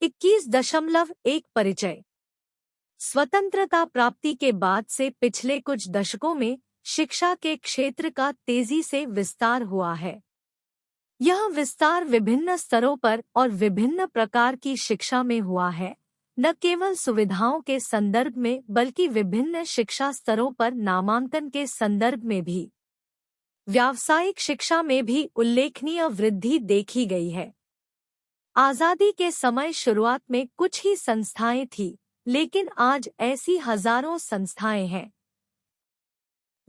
21.1 परिचय। स्वतंत्रता प्राप्ति के बाद से पिछले कुछ दशकों में शिक्षा के क्षेत्र का तेजी से विस्तार हुआ है। यह विस्तार विभिन्न स्तरों पर और विभिन्न प्रकार की शिक्षा में हुआ है, न केवल सुविधाओं के संदर्भ में बल्कि विभिन्न शिक्षा स्तरों पर नामांकन के संदर्भ में भी। व्यावसायिक शिक्षा में भी उल्लेखनीय वृद्धि देखी गई है। आज़ादी के समय शुरुआत में कुछ ही संस्थाएं थीं, लेकिन आज ऐसी हजारों संस्थाएं हैं।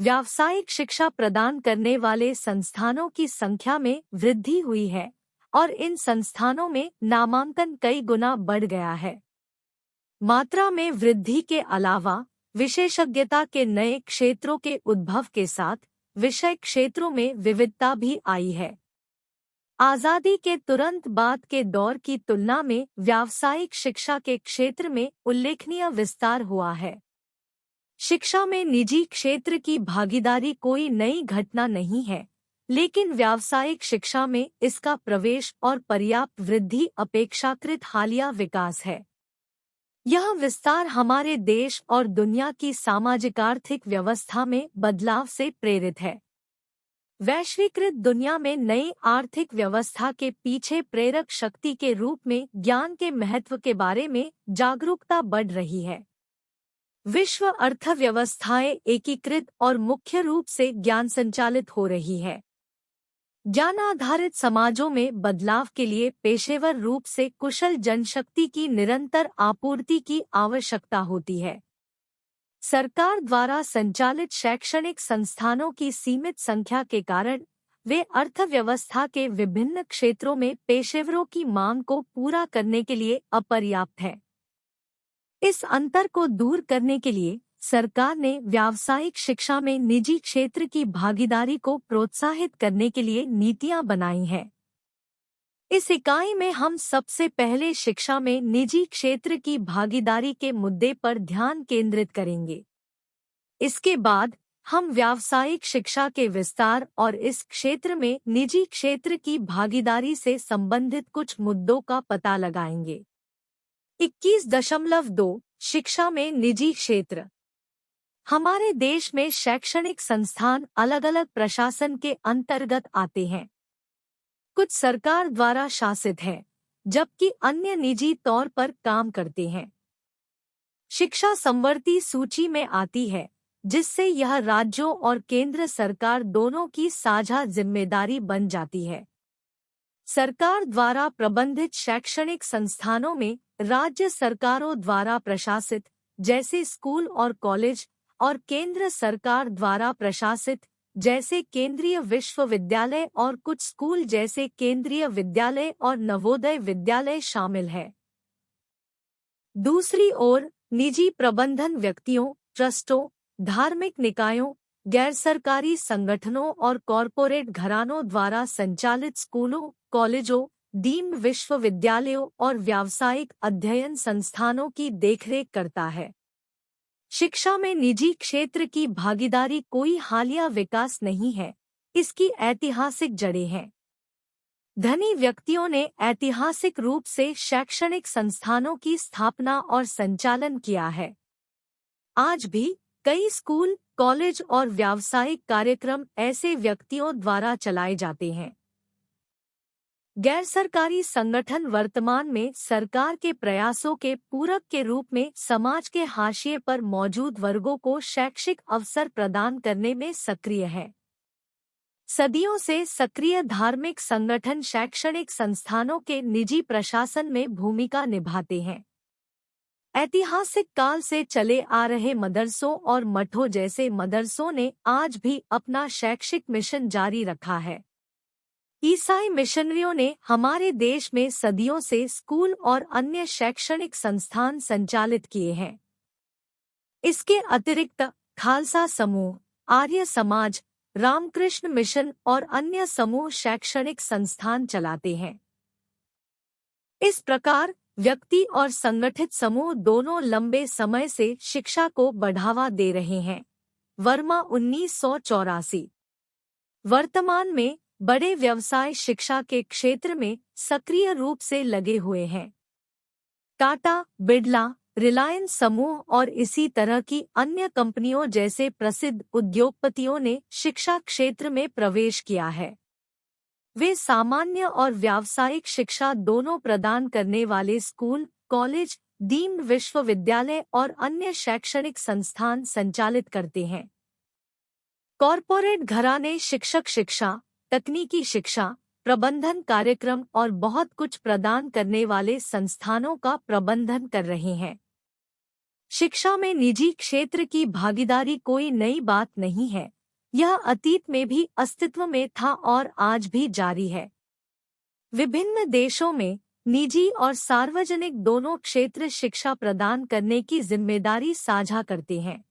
व्यावसायिक शिक्षा प्रदान करने वाले संस्थानों की संख्या में वृद्धि हुई है और इन संस्थानों में नामांकन कई गुना बढ़ गया है। मात्रा में वृद्धि के अलावा विशेषज्ञता के नए क्षेत्रों के उद्भव के साथ विषय क्षेत्रों में विविधता भी आई है। आज़ादी के तुरंत बाद के दौर की तुलना में व्यावसायिक शिक्षा के क्षेत्र में उल्लेखनीय विस्तार हुआ है। शिक्षा में निजी क्षेत्र की भागीदारी कोई नई घटना नहीं है, लेकिन व्यावसायिक शिक्षा में इसका प्रवेश और पर्याप्त वृद्धि अपेक्षाकृत हालिया विकास है। यह विस्तार हमारे देश और दुनिया की सामाजिक-आर्थिक व्यवस्था में बदलाव से प्रेरित है। वैश्वीकृत दुनिया में नई आर्थिक व्यवस्था के पीछे प्रेरक शक्ति के रूप में ज्ञान के महत्व के बारे में जागरूकता बढ़ रही है। विश्व अर्थव्यवस्थाएं एकीकृत और मुख्य रूप से ज्ञान संचालित हो रही है। ज्ञान आधारित समाजों में बदलाव के लिए पेशेवर रूप से कुशल जनशक्ति की निरंतर आपूर्ति की आवश्यकता होती है। सरकार द्वारा संचालित शैक्षणिक संस्थानों की सीमित संख्या के कारण वे अर्थव्यवस्था के विभिन्न क्षेत्रों में पेशेवरों की मांग को पूरा करने के लिए अपर्याप्त है। इस अंतर को दूर करने के लिए सरकार ने व्यावसायिक शिक्षा में निजी क्षेत्र की भागीदारी को प्रोत्साहित करने के लिए नीतियां बनाई हैं। इस इकाई में हम सबसे पहले शिक्षा में निजी क्षेत्र की भागीदारी के मुद्दे पर ध्यान केंद्रित करेंगे। इसके बाद हम व्यावसायिक शिक्षा के विस्तार और इस क्षेत्र में निजी क्षेत्र की भागीदारी से संबंधित कुछ मुद्दों का पता लगाएंगे। 21.2 शिक्षा में निजी क्षेत्र। हमारे देश में शैक्षणिक संस्थान अलग-अलग प्रशासन के अंतर्गत आते हैं। कुछ सरकार द्वारा शासित है, जबकि अन्य निजी तौर पर काम करते हैं। शिक्षा समवर्ती सूची में आती है, जिससे यह राज्यों और केंद्र सरकार दोनों की साझा जिम्मेदारी बन जाती है। सरकार द्वारा प्रबंधित शैक्षणिक संस्थानों में राज्य सरकारों द्वारा प्रशासित, जैसे स्कूल और कॉलेज, और केंद्र सरकार द्वारा प्रशासित, जैसे केंद्रीय विश्वविद्यालय और कुछ स्कूल जैसे केंद्रीय विद्यालय और नवोदय विद्यालय शामिल है। दूसरी ओर निजी प्रबंधन व्यक्तियों, ट्रस्टों, धार्मिक निकायों, गैरसरकारी संगठनों और कॉरपोरेट घरानों द्वारा संचालित स्कूलों, कॉलेजों, डीम्ड विश्वविद्यालयों और व्यावसायिक अध्ययन संस्थानों की देखरेख करता है। शिक्षा में निजी क्षेत्र की भागीदारी कोई हालिया विकास नहीं है, इसकी ऐतिहासिक जड़ें हैं। धनी व्यक्तियों ने ऐतिहासिक रूप से शैक्षणिक संस्थानों की स्थापना और संचालन किया है। आज भी कई स्कूल, कॉलेज और व्यावसायिक कार्यक्रम ऐसे व्यक्तियों द्वारा चलाए जाते हैं। गैरसरकारी संगठन वर्तमान में सरकार के प्रयासों के पूरक के रूप में समाज के हाशिए पर मौजूद वर्गों को शैक्षिक अवसर प्रदान करने में सक्रिय है। सदियों से सक्रिय धार्मिक संगठन शैक्षणिक संस्थानों के निजी प्रशासन में भूमिका निभाते हैं। ऐतिहासिक काल से चले आ रहे मदरसों और मठों जैसे मदरसों ने आज भी अपना शैक्षिक मिशन जारी रखा है। ईसाई मिशनरियों ने हमारे देश में सदियों से स्कूल और अन्य शैक्षणिक संस्थान संचालित किए हैं। इसके अतिरिक्त खालसा समूह, आर्य समाज, रामकृष्ण मिशन और अन्य समूह शैक्षणिक संस्थान चलाते हैं। इस प्रकार व्यक्ति और संगठित समूह दोनों लंबे समय से शिक्षा को बढ़ावा दे रहे हैं। वर्मा 1984। वर्तमान में बड़े व्यवसाय शिक्षा के क्षेत्र में सक्रिय रूप से लगे हुए हैं। टाटा, बिड़ला, रिलायंस समूह और इसी तरह की अन्य कंपनियों जैसे प्रसिद्ध उद्योगपतियों ने शिक्षा क्षेत्र में प्रवेश किया है। वे सामान्य और व्यावसायिक शिक्षा दोनों प्रदान करने वाले स्कूल, कॉलेज, डीम्ड विश्वविद्यालय और अन्य शैक्षणिक संस्थान संचालित करते हैं। कॉरपोरेट घराने शिक्षक शिक्षा, तकनीकी शिक्षा, प्रबंधन कार्यक्रम और बहुत कुछ प्रदान करने वाले संस्थानों का प्रबंधन कर रहे हैं। शिक्षा में निजी क्षेत्र की भागीदारी कोई नई बात नहीं है। यह अतीत में भी अस्तित्व में था और आज भी जारी है। विभिन्न देशों में निजी और सार्वजनिक दोनों क्षेत्र शिक्षा प्रदान करने की जिम्मेदारी साझा करते हैं।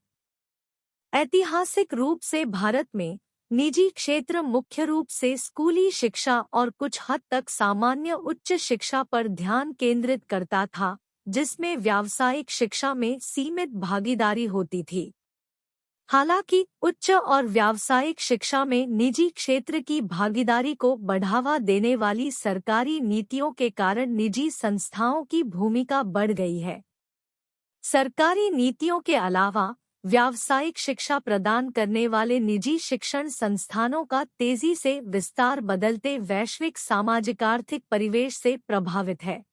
ऐतिहासिक रूप से भारत में निजी क्षेत्र मुख्य रूप से स्कूली शिक्षा और कुछ हद तक सामान्य उच्च शिक्षा पर ध्यान केंद्रित करता था, जिसमें व्यावसायिक शिक्षा में सीमित भागीदारी होती थी। हालांकि उच्च और व्यावसायिक शिक्षा में निजी क्षेत्र की भागीदारी को बढ़ावा देने वाली सरकारी नीतियों के कारण निजी संस्थाओं की भूमिका बढ़ गई है। सरकारी नीतियों के अलावा व्यावसायिक शिक्षा प्रदान करने वाले निजी शिक्षण संस्थानों का तेजी से विस्तार बदलते वैश्विक सामाजिक-आर्थिक परिवेश से प्रभावित है।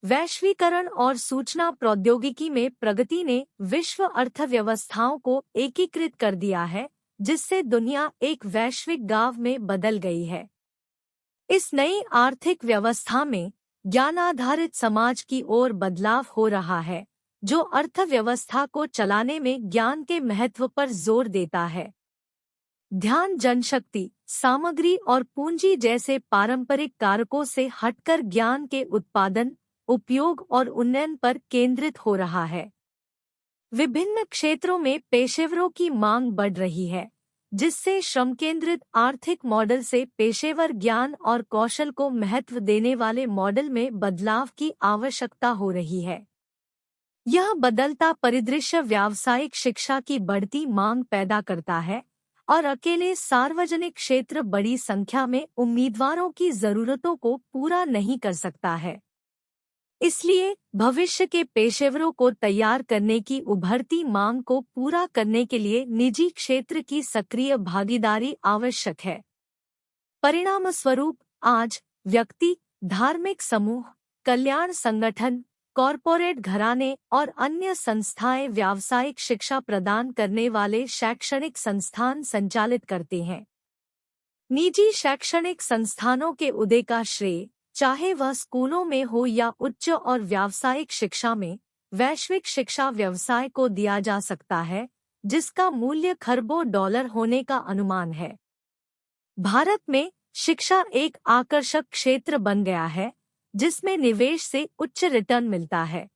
वैश्वीकरण और सूचना प्रौद्योगिकी में प्रगति ने विश्व अर्थव्यवस्थाओं को एकीकृत कर दिया है, जिससे दुनिया एक वैश्विक गांव में बदल गई है। इस नई आर्थिक व्यवस्था में ज्ञानाधारित समाज की ओर बदलाव हो रहा है, जो अर्थव्यवस्था को चलाने में ज्ञान के महत्व पर जोर देता है। ध्यान जनशक्ति, सामग्री और पूंजी जैसे पारंपरिक कारकों से हटकर ज्ञान के उत्पादन, उपयोग और उन्नयन पर केंद्रित हो रहा है। विभिन्न क्षेत्रों में पेशेवरों की मांग बढ़ रही है, जिससे श्रम केंद्रित आर्थिक मॉडल से पेशेवर ज्ञान और कौशल को महत्व देने वाले मॉडल में बदलाव की आवश्यकता हो रही है। यह बदलता परिदृश्य व्यावसायिक शिक्षा की बढ़ती मांग पैदा करता है और अकेले सार्वजनिक क्षेत्र बड़ी संख्या में उम्मीदवारों की जरूरतों को पूरा नहीं कर सकता है। इसलिए भविष्य के पेशेवरों को तैयार करने की उभरती मांग को पूरा करने के लिए निजी क्षेत्र की सक्रिय भागीदारी आवश्यक है। परिणामस्वरूप आज व्यक्ति, धार्मिक समूह, कल्याण संगठन, कॉरपोरेट घराने और अन्य संस्थाएं व्यावसायिक शिक्षा प्रदान करने वाले शैक्षणिक संस्थान संचालित करते हैं। निजी शैक्षणिक संस्थानों के उदय का श्रेय, चाहे वह स्कूलों में हो या उच्च और व्यावसायिक शिक्षा में, वैश्विक शिक्षा व्यवसाय को दिया जा सकता है, जिसका मूल्य खरबों डॉलर होने का अनुमान है। भारत में शिक्षा एक आकर्षक क्षेत्र बन गया है, जिसमें निवेश से उच्च रिटर्न मिलता है।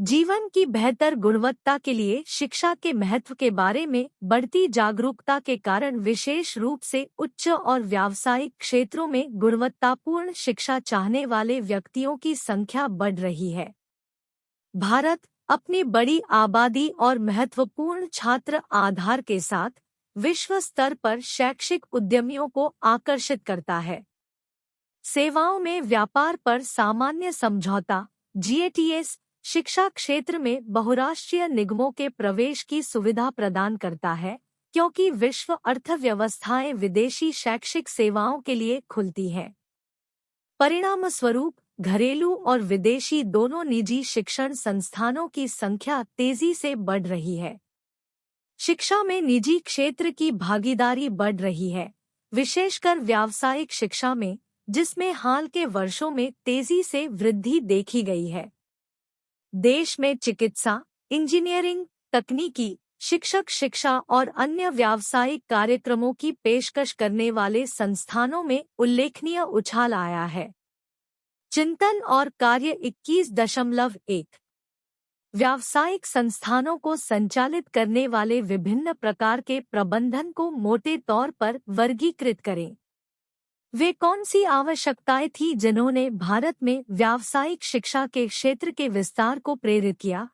जीवन की बेहतर गुणवत्ता के लिए शिक्षा के महत्व के बारे में बढ़ती जागरूकता के कारण विशेष रूप से उच्च और व्यावसायिक क्षेत्रों में गुणवत्तापूर्ण शिक्षा चाहने वाले व्यक्तियों की संख्या बढ़ रही है। भारत अपनी बड़ी आबादी और महत्वपूर्ण छात्र आधार के साथ विश्व स्तर पर शैक्षिक उद्यमियों को आकर्षित करता है। सेवाओं में व्यापार पर सामान्य समझौता (GATS) शिक्षा क्षेत्र में बहुराष्ट्रीय निगमों के प्रवेश की सुविधा प्रदान करता है, क्योंकि विश्व अर्थव्यवस्थाएं विदेशी शैक्षिक सेवाओं के लिए खुलती हैं। परिणामस्वरूप घरेलू और विदेशी दोनों निजी शिक्षण संस्थानों की संख्या तेजी से बढ़ रही है। शिक्षा में निजी क्षेत्र की भागीदारी बढ़ रही है, विशेषकर व्यावसायिक शिक्षा में, जिसमें हाल के वर्षों में तेजी से वृद्धि देखी गई है। देश में चिकित्सा, इंजीनियरिंग, तकनीकी, शिक्षक शिक्षा और अन्य व्यावसायिक कार्यक्रमों की पेशकश करने वाले संस्थानों में उल्लेखनीय उछाल आया है। चिंतन और कार्य 21.1 व्यावसायिक संस्थानों को संचालित करने वाले विभिन्न प्रकार के प्रबंधन को मोटे तौर पर वर्गीकृत करें। वे कौन सी आवश्यकताएं थीं जिन्होंने भारत में व्यावसायिक शिक्षा के क्षेत्र के विस्तार को प्रेरित किया?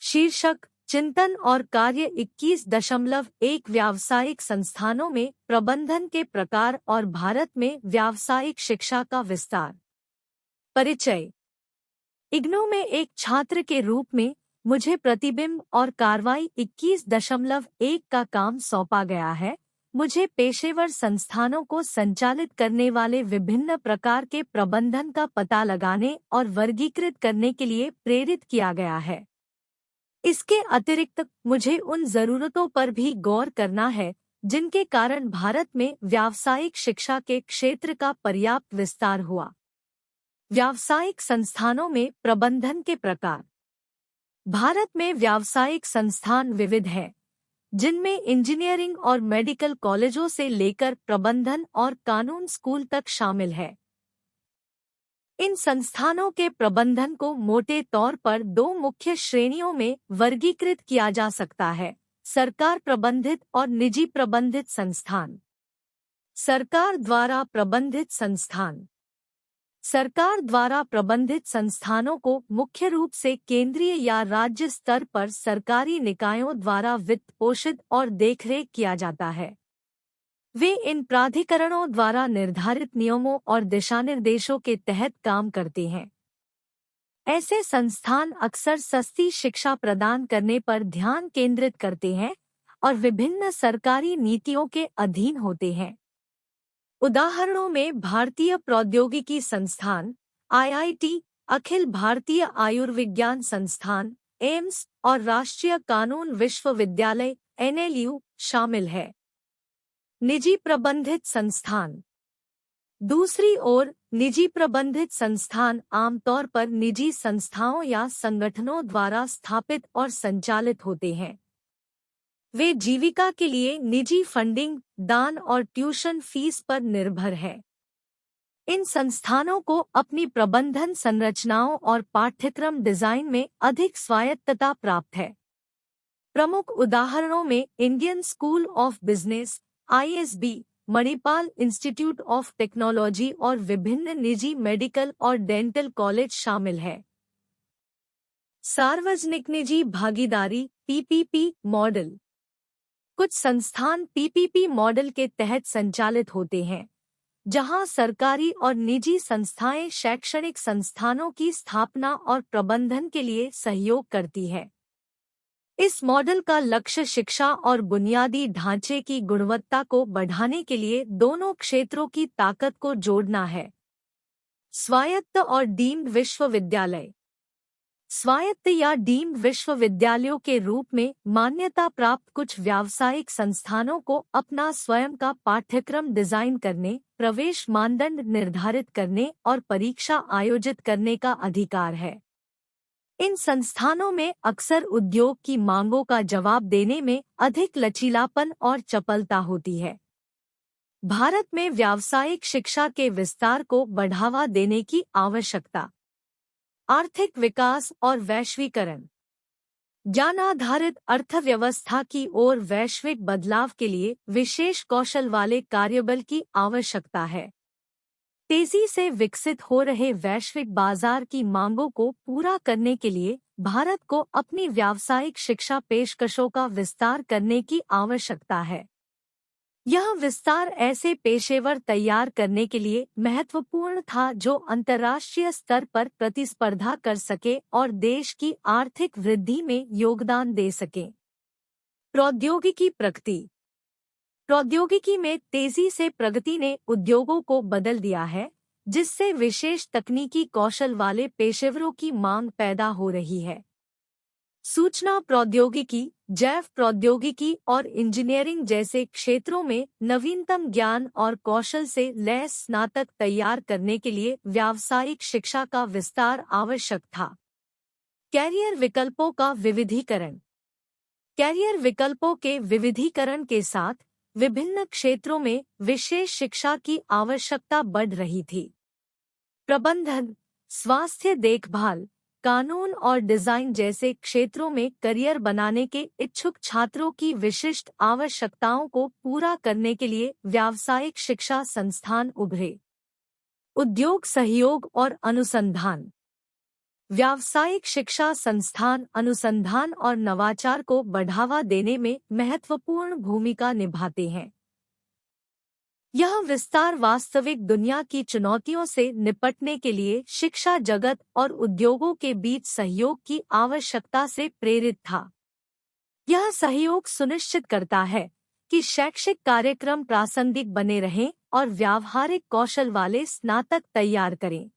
शीर्षक: चिंतन और कार्य 21.1 व्यावसायिक संस्थानों में प्रबंधन के प्रकार और भारत में व्यावसायिक शिक्षा का विस्तार। परिचय। इग्नू में एक छात्र के रूप में मुझे प्रतिबिंब और कार्रवाई 21.1 का काम सौंपा गया है। मुझे पेशेवर संस्थानों को संचालित करने वाले विभिन्न प्रकार के प्रबंधन का पता लगाने और वर्गीकृत करने के लिए प्रेरित किया गया है। इसके अतिरिक्त मुझे उन जरूरतों पर भी गौर करना है जिनके कारण भारत में व्यावसायिक शिक्षा के क्षेत्र का पर्याप्त विस्तार हुआ। व्यावसायिक संस्थानों में प्रबंधन के प्रकार। भारत में व्यावसायिक संस्थान विविध हैं, जिनमें इंजीनियरिंग और मेडिकल कॉलेजों से लेकर प्रबंधन और कानून स्कूल तक शामिल है। इन संस्थानों के प्रबंधन को मोटे तौर पर दो मुख्य श्रेणियों में वर्गीकृत किया जा सकता है: सरकार प्रबंधित और निजी प्रबंधित संस्थान। सरकार द्वारा प्रबंधित संस्थान। सरकार द्वारा प्रबंधित संस्थानों को मुख्य रूप से केंद्रीय या राज्य स्तर पर सरकारी निकायों द्वारा वित्त पोषित और देखरेख किया जाता है। वे इन प्राधिकरणों द्वारा निर्धारित नियमों और दिशानिर्देशों के तहत काम करते हैं। ऐसे संस्थान अक्सर सस्ती शिक्षा प्रदान करने पर ध्यान केंद्रित करते हैं और विभिन्न सरकारी नीतियों के अधीन होते हैं। उदाहरणों में भारतीय प्रौद्योगिकी संस्थान (IIT), अखिल भारतीय आयुर्विज्ञान संस्थान (एम्स) और राष्ट्रीय कानून विश्वविद्यालय (NLU) शामिल है। निजी प्रबंधित संस्थान। दूसरी ओर, निजी प्रबंधित संस्थान आमतौर पर निजी संस्थाओं या संगठनों द्वारा स्थापित और संचालित होते हैं। वे जीविका के लिए निजी फंडिंग, दान और ट्यूशन फीस पर निर्भर हैं। इन संस्थानों को अपनी प्रबंधन संरचनाओं और पाठ्यक्रम डिजाइन में अधिक स्वायत्तता प्राप्त है। प्रमुख उदाहरणों में Indian school of business (ISB), Manipal institute of technology और विभिन्न निजी मेडिकल और डेंटल कॉलेज शामिल है। सार्वजनिक निजी भागीदारी (PPP) मॉडल। कुछ संस्थान PPP मॉडल के तहत संचालित होते हैं, जहां सरकारी और निजी संस्थाएं शैक्षणिक संस्थानों की स्थापना और प्रबंधन के लिए सहयोग करती है। इस मॉडल का लक्ष्य शिक्षा और बुनियादी ढांचे की गुणवत्ता को बढ़ाने के लिए दोनों क्षेत्रों की ताकत को जोड़ना है। स्वायत्त और डीम्ड विश्वविद्यालय। स्वायत्त या डीम्ड विश्वविद्यालयों के रूप में मान्यता प्राप्त कुछ व्यावसायिक संस्थानों को अपना स्वयं का पाठ्यक्रम डिजाइन करने, प्रवेश मानदंड निर्धारित करने और परीक्षा आयोजित करने का अधिकार है। इन संस्थानों में अक्सर उद्योग की मांगों का जवाब देने में अधिक लचीलापन और चपलता होती है। भारत में व्यावसायिक शिक्षा के विस्तार को बढ़ावा देने की आवश्यकता। आर्थिक विकास और वैश्वीकरण। ज्ञान आधारित अर्थव्यवस्था की ओर वैश्विक बदलाव के लिए विशेष कौशल वाले कार्यबल की आवश्यकता है। तेजी से विकसित हो रहे वैश्विक बाजार की मांगों को पूरा करने के लिए भारत को अपनी व्यावसायिक शिक्षा पेशकशों का विस्तार करने की आवश्यकता है। यह विस्तार ऐसे पेशेवर तैयार करने के लिए महत्वपूर्ण था जो अंतर्राष्ट्रीय स्तर पर प्रतिस्पर्धा कर सके और देश की आर्थिक वृद्धि में योगदान दे सके। प्रौद्योगिकी प्रगति। प्रौद्योगिकी में तेजी से प्रगति ने उद्योगों को बदल दिया है, जिससे विशेष तकनीकी कौशल वाले पेशेवरों की मांग पैदा हो रही है। सूचना प्रौद्योगिकी, जैव प्रौद्योगिकी और इंजीनियरिंग जैसे क्षेत्रों में नवीनतम ज्ञान और कौशल से लैस स्नातक तैयार करने के लिए व्यावसायिक शिक्षा का विस्तार आवश्यक था। कैरियर विकल्पों का विविधीकरण। कैरियर विकल्पों के विविधीकरण के साथ विभिन्न क्षेत्रों में विशेष शिक्षा की आवश्यकता बढ़ रही थी। प्रबंधन, स्वास्थ्य देखभाल, कानून और डिजाइन जैसे क्षेत्रों में करियर बनाने के इच्छुक छात्रों की विशिष्ट आवश्यकताओं को पूरा करने के लिए व्यावसायिक शिक्षा संस्थान उभरे। उद्योग सहयोग और अनुसंधान। व्यावसायिक शिक्षा संस्थान अनुसंधान और नवाचार को बढ़ावा देने में महत्वपूर्ण भूमिका निभाते हैं। यह विस्तार वास्तविक दुनिया की चुनौतियों से निपटने के लिए शिक्षा जगत और उद्योगों के बीच सहयोग की आवश्यकता से प्रेरित था। यह सहयोग सुनिश्चित करता है कि शैक्षिक कार्यक्रम प्रासंगिक बने रहें और व्यावहारिक कौशल वाले स्नातक तैयार करें।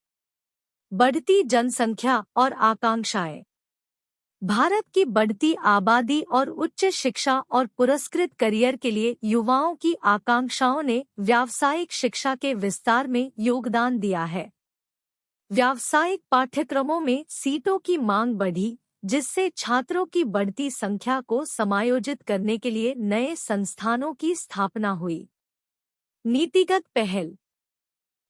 बढ़ती जनसंख्या और आकांक्षाएं। भारत की बढ़ती आबादी और उच्च शिक्षा और पुरस्कृत करियर के लिए युवाओं की आकांक्षाओं ने व्यावसायिक शिक्षा के विस्तार में योगदान दिया है। व्यावसायिक पाठ्यक्रमों में सीटों की मांग बढ़ी, जिससे छात्रों की बढ़ती संख्या को समायोजित करने के लिए नए संस्थानों की स्थापना हुई। नीतिगत पहल।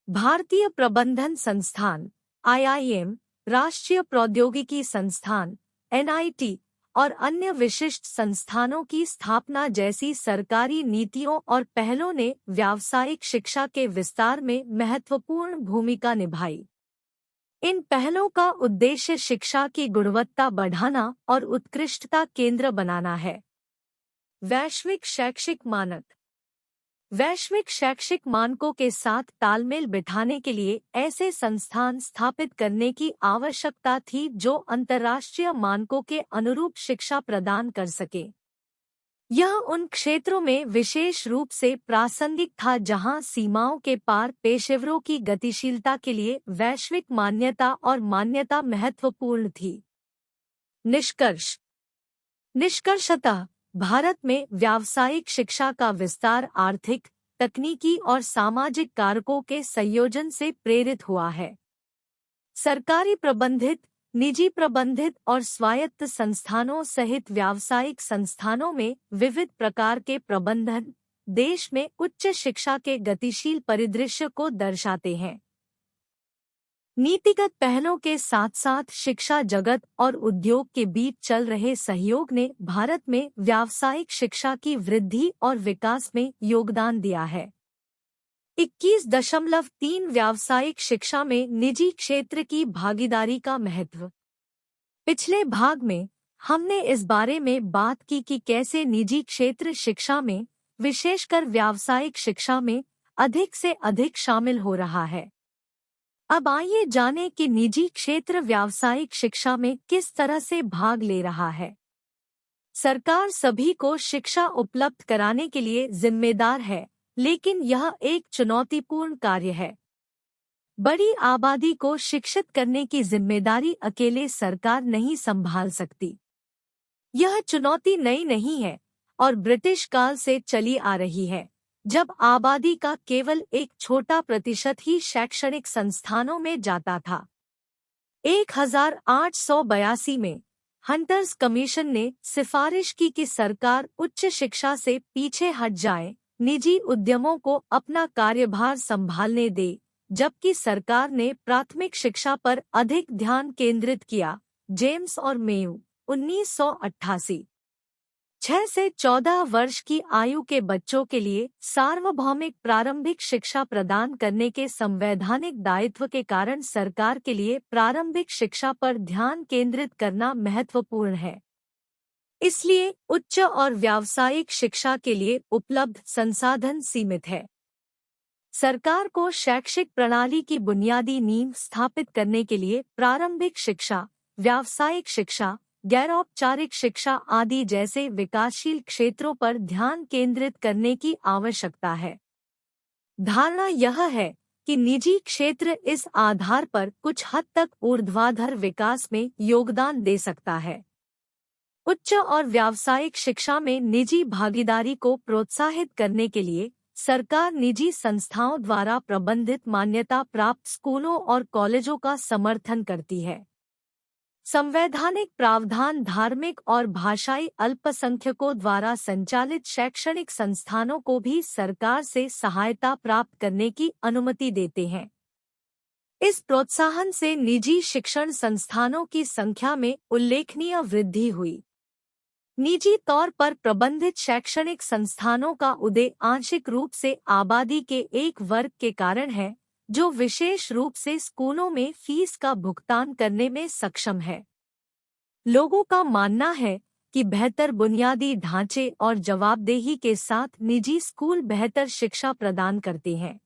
भारतीय प्रबंधन संस्थान (IIM), राष्ट्रीय प्रौद्योगिकी संस्थान (NIT) और अन्य विशिष्ट संस्थानों की स्थापना जैसी सरकारी नीतियों और पहलों ने व्यावसायिक शिक्षा के विस्तार में महत्वपूर्ण भूमिका निभाई। इन पहलों का उद्देश्य शिक्षा की गुणवत्ता बढ़ाना और उत्कृष्टता केंद्र बनाना है। वैश्विक शैक्षिक मानक। वैश्विक शैक्षिक मानकों के साथ तालमेल बिठाने के लिए ऐसे संस्थान स्थापित करने की आवश्यकता थी जो अंतर्राष्ट्रीय मानकों के अनुरूप शिक्षा प्रदान कर सके। यह उन क्षेत्रों में विशेष रूप से प्रासंगिक था जहां सीमाओं के पार पेशेवरों की गतिशीलता के लिए वैश्विक मान्यता और मान्यता महत्वपूर्ण थी। निष्कर्ष। निष्कर्षतः भारत में व्यावसायिक शिक्षा का विस्तार आर्थिक, तकनीकी और सामाजिक कारकों के संयोजन से प्रेरित हुआ है। सरकारी प्रबंधित, निजी प्रबंधित और स्वायत्त संस्थानों सहित व्यावसायिक संस्थानों में विविध प्रकार के प्रबंधन देश में उच्च शिक्षा के गतिशील परिदृश्य को दर्शाते हैं। नीतिगत पहलों के साथ साथ शिक्षा जगत और उद्योग के बीच चल रहे सहयोग ने भारत में व्यावसायिक शिक्षा की वृद्धि और विकास में योगदान दिया है। 21.3 व्यावसायिक शिक्षा में निजी क्षेत्र की भागीदारी का महत्व। पिछले भाग में हमने इस बारे में बात की कि कैसे निजी क्षेत्र शिक्षा में, विशेषकर व्यावसायिक शिक्षा में, अधिक से अधिक शामिल हो रहा है। अब आइए जानें कि निजी क्षेत्र व्यावसायिक शिक्षा में किस तरह से भाग ले रहा है। सरकार सभी को शिक्षा उपलब्ध कराने के लिए जिम्मेदार है, लेकिन यह एक चुनौतीपूर्ण कार्य है। बड़ी आबादी को शिक्षित करने की जिम्मेदारी अकेले सरकार नहीं संभाल सकती। यह चुनौती नई नहीं है और ब्रिटिश काल से चली आ रही है, जब आबादी का केवल एक छोटा प्रतिशत ही शैक्षणिक संस्थानों में जाता था। 1882 में हंटर्स कमीशन ने सिफारिश की कि सरकार उच्च शिक्षा से पीछे हट जाए, निजी उद्यमों को अपना कार्यभार संभालने दे, जबकि सरकार ने प्राथमिक शिक्षा पर अधिक ध्यान केंद्रित किया। जेम्स और मेयू, 1988। 6 से 14 वर्ष की आयु के बच्चों के लिए सार्वभौमिक प्रारंभिक शिक्षा प्रदान करने के संवैधानिक दायित्व के कारण सरकार के लिए प्रारंभिक शिक्षा पर ध्यान केंद्रित करना महत्वपूर्ण है। इसलिए उच्च और व्यावसायिक शिक्षा के लिए उपलब्ध संसाधन सीमित है। सरकार को शैक्षिक प्रणाली की बुनियादी नींव स्थापित करने के लिए प्रारंभिक शिक्षा, व्यावसायिक शिक्षा, गैर-औपचारिक शिक्षा आदि जैसे विकासशील क्षेत्रों पर ध्यान केंद्रित करने की आवश्यकता है। धारणा यह है कि निजी क्षेत्र इस आधार पर कुछ हद तक ऊर्ध्वाधर विकास में योगदान दे सकता है। उच्च और व्यावसायिक शिक्षा में निजी भागीदारी को प्रोत्साहित करने के लिए सरकार निजी संस्थाओं द्वारा प्रबंधित मान्यता प्राप्त स्कूलों और कॉलेजों का समर्थन करती है। संवैधानिक प्रावधान धार्मिक और भाषाई अल्पसंख्यकों द्वारा संचालित शैक्षणिक संस्थानों को भी सरकार से सहायता प्राप्त करने की अनुमति देते हैं। इस प्रोत्साहन से निजी शिक्षण संस्थानों की संख्या में उल्लेखनीय वृद्धि हुई। निजी तौर पर प्रबंधित शैक्षणिक संस्थानों का उदय आंशिक रूप से आबादी के एक वर्ग के कारण है, जो विशेष रूप से स्कूलों में फीस का भुगतान करने में सक्षम है। लोगों का मानना है कि बेहतर बुनियादी ढांचे और जवाबदेही के साथ निजी स्कूल बेहतर शिक्षा प्रदान करते हैं।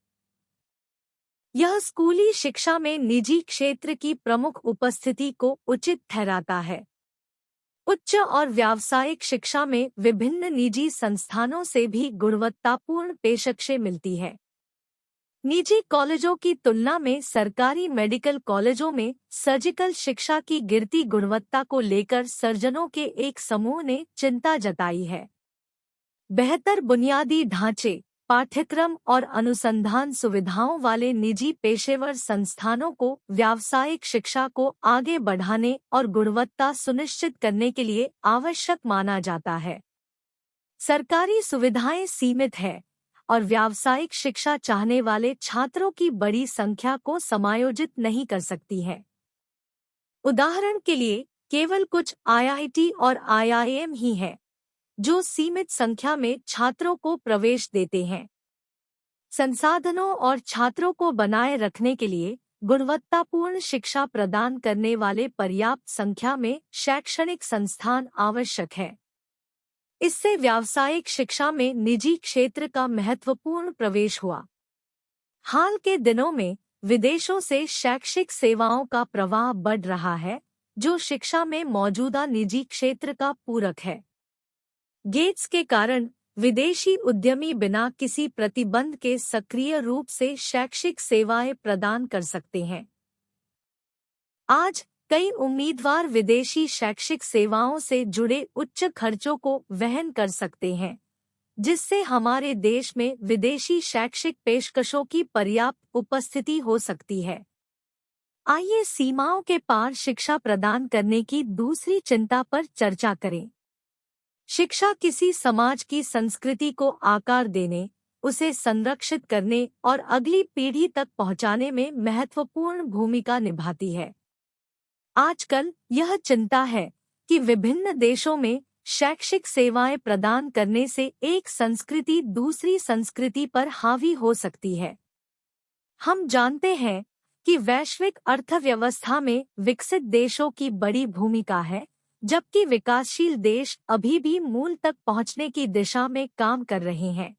यह स्कूली शिक्षा में निजी क्षेत्र की प्रमुख उपस्थिति को उचित ठहराता है। उच्च और व्यावसायिक शिक्षा में विभिन्न निजी संस्थानों से भी गुणवत्तापूर्ण पेशकशें मिलती है। निजी कॉलेजों की तुलना में सरकारी मेडिकल कॉलेजों में सर्जिकल शिक्षा की गिरती गुणवत्ता को लेकर सर्जनों के एक समूह ने चिंता जताई है। बेहतर बुनियादी ढांचे, पाठ्यक्रम और अनुसंधान सुविधाओं वाले निजी पेशेवर संस्थानों को व्यावसायिक शिक्षा को आगे बढ़ाने और गुणवत्ता सुनिश्चित करने के लिए आवश्यक माना जाता है। सरकारी सुविधाएं सीमित है और व्यावसायिक शिक्षा चाहने वाले छात्रों की बड़ी संख्या को समायोजित नहीं कर सकती है। उदाहरण के लिए, केवल कुछ आईआईटी और आईआईएम ही है जो सीमित संख्या में छात्रों को प्रवेश देते हैं। संसाधनों और छात्रों को बनाए रखने के लिए गुणवत्तापूर्ण शिक्षा प्रदान करने वाले पर्याप्त संख्या में शैक्षणिक संस्थान आवश्यक है। इससे व्यावसायिक शिक्षा में निजी क्षेत्र का महत्वपूर्ण प्रवेश हुआ। हाल के दिनों में विदेशों से शैक्षिक सेवाओं का प्रवाह बढ़ रहा है, जो शिक्षा में मौजूदा निजी क्षेत्र का पूरक है। गेट्स के कारण विदेशी उद्यमी बिना किसी प्रतिबंध के सक्रिय रूप से शैक्षिक सेवाएं प्रदान कर सकते हैं। आज कई उम्मीदवार विदेशी शैक्षिक सेवाओं से जुड़े उच्च खर्चों को वहन कर सकते हैं, जिससे हमारे देश में विदेशी शैक्षिक पेशकशों की पर्याप्त उपस्थिति हो सकती है। आइए सीमाओं के पार शिक्षा प्रदान करने की दूसरी चिंता पर चर्चा करें। शिक्षा किसी समाज की संस्कृति को आकार देने, उसे संरक्षित करने और अगली पीढ़ी तक पहुंचाने में महत्वपूर्ण भूमिका निभाती है। आजकल यह चिंता है कि विभिन्न देशों में शैक्षिक सेवाएं प्रदान करने से एक संस्कृति दूसरी संस्कृति पर हावी हो सकती है। हम जानते हैं कि वैश्विक अर्थव्यवस्था में विकसित देशों की बड़ी भूमिका है, जबकि विकासशील देश अभी भी मूल तक पहुंचने की दिशा में काम कर रहे हैं।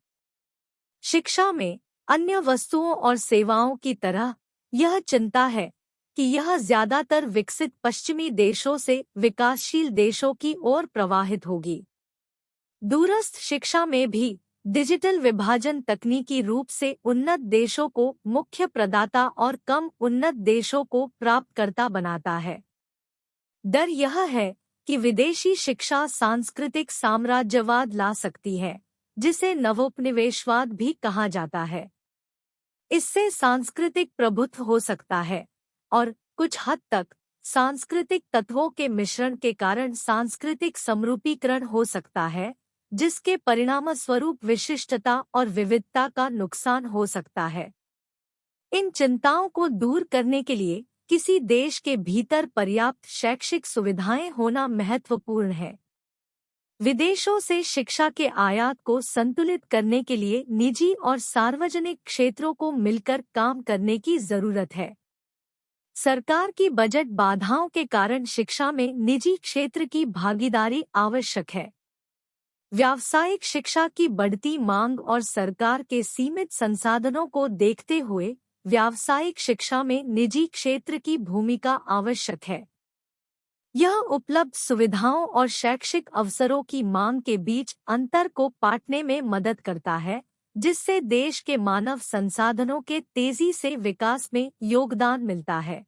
शिक्षा में अन्य वस्तुओं और सेवाओं की तरह यह चिंता है कि यह ज्यादातर विकसित पश्चिमी देशों से विकासशील देशों की ओर प्रवाहित होगी। दूरस्थ शिक्षा में भी डिजिटल विभाजन तकनीकी रूप से उन्नत देशों को मुख्य प्रदाता और कम उन्नत देशों को प्राप्तकर्ता बनाता है। डर यह है कि विदेशी शिक्षा सांस्कृतिक साम्राज्यवाद ला सकती है, जिसे नवोपनिवेशवाद भी कहा जाता है। इससे सांस्कृतिक प्रभुत्व हो सकता है और कुछ हद तक सांस्कृतिक तत्वों के मिश्रण के कारण सांस्कृतिक समरूपीकरण हो सकता है, जिसके परिणामस्वरूप विशिष्टता और विविधता का नुकसान हो सकता है। इन चिंताओं को दूर करने के लिए किसी देश के भीतर पर्याप्त शैक्षिक सुविधाएं होना महत्वपूर्ण है। विदेशों से शिक्षा के आयात को संतुलित करने के लिए निजी और सार्वजनिक क्षेत्रों को मिलकर काम करने की जरूरत है। सरकार की बजट बाधाओं के कारण शिक्षा में निजी क्षेत्र की भागीदारी आवश्यक है। व्यावसायिक शिक्षा की बढ़ती मांग और सरकार के सीमित संसाधनों को देखते हुए व्यावसायिक शिक्षा में निजी क्षेत्र की भूमिका आवश्यक है। यह उपलब्ध सुविधाओं और शैक्षिक अवसरों की मांग के बीच अंतर को पाटने में मदद करता है, जिससे देश के मानव संसाधनों के तेजी से विकास में योगदान मिलता है।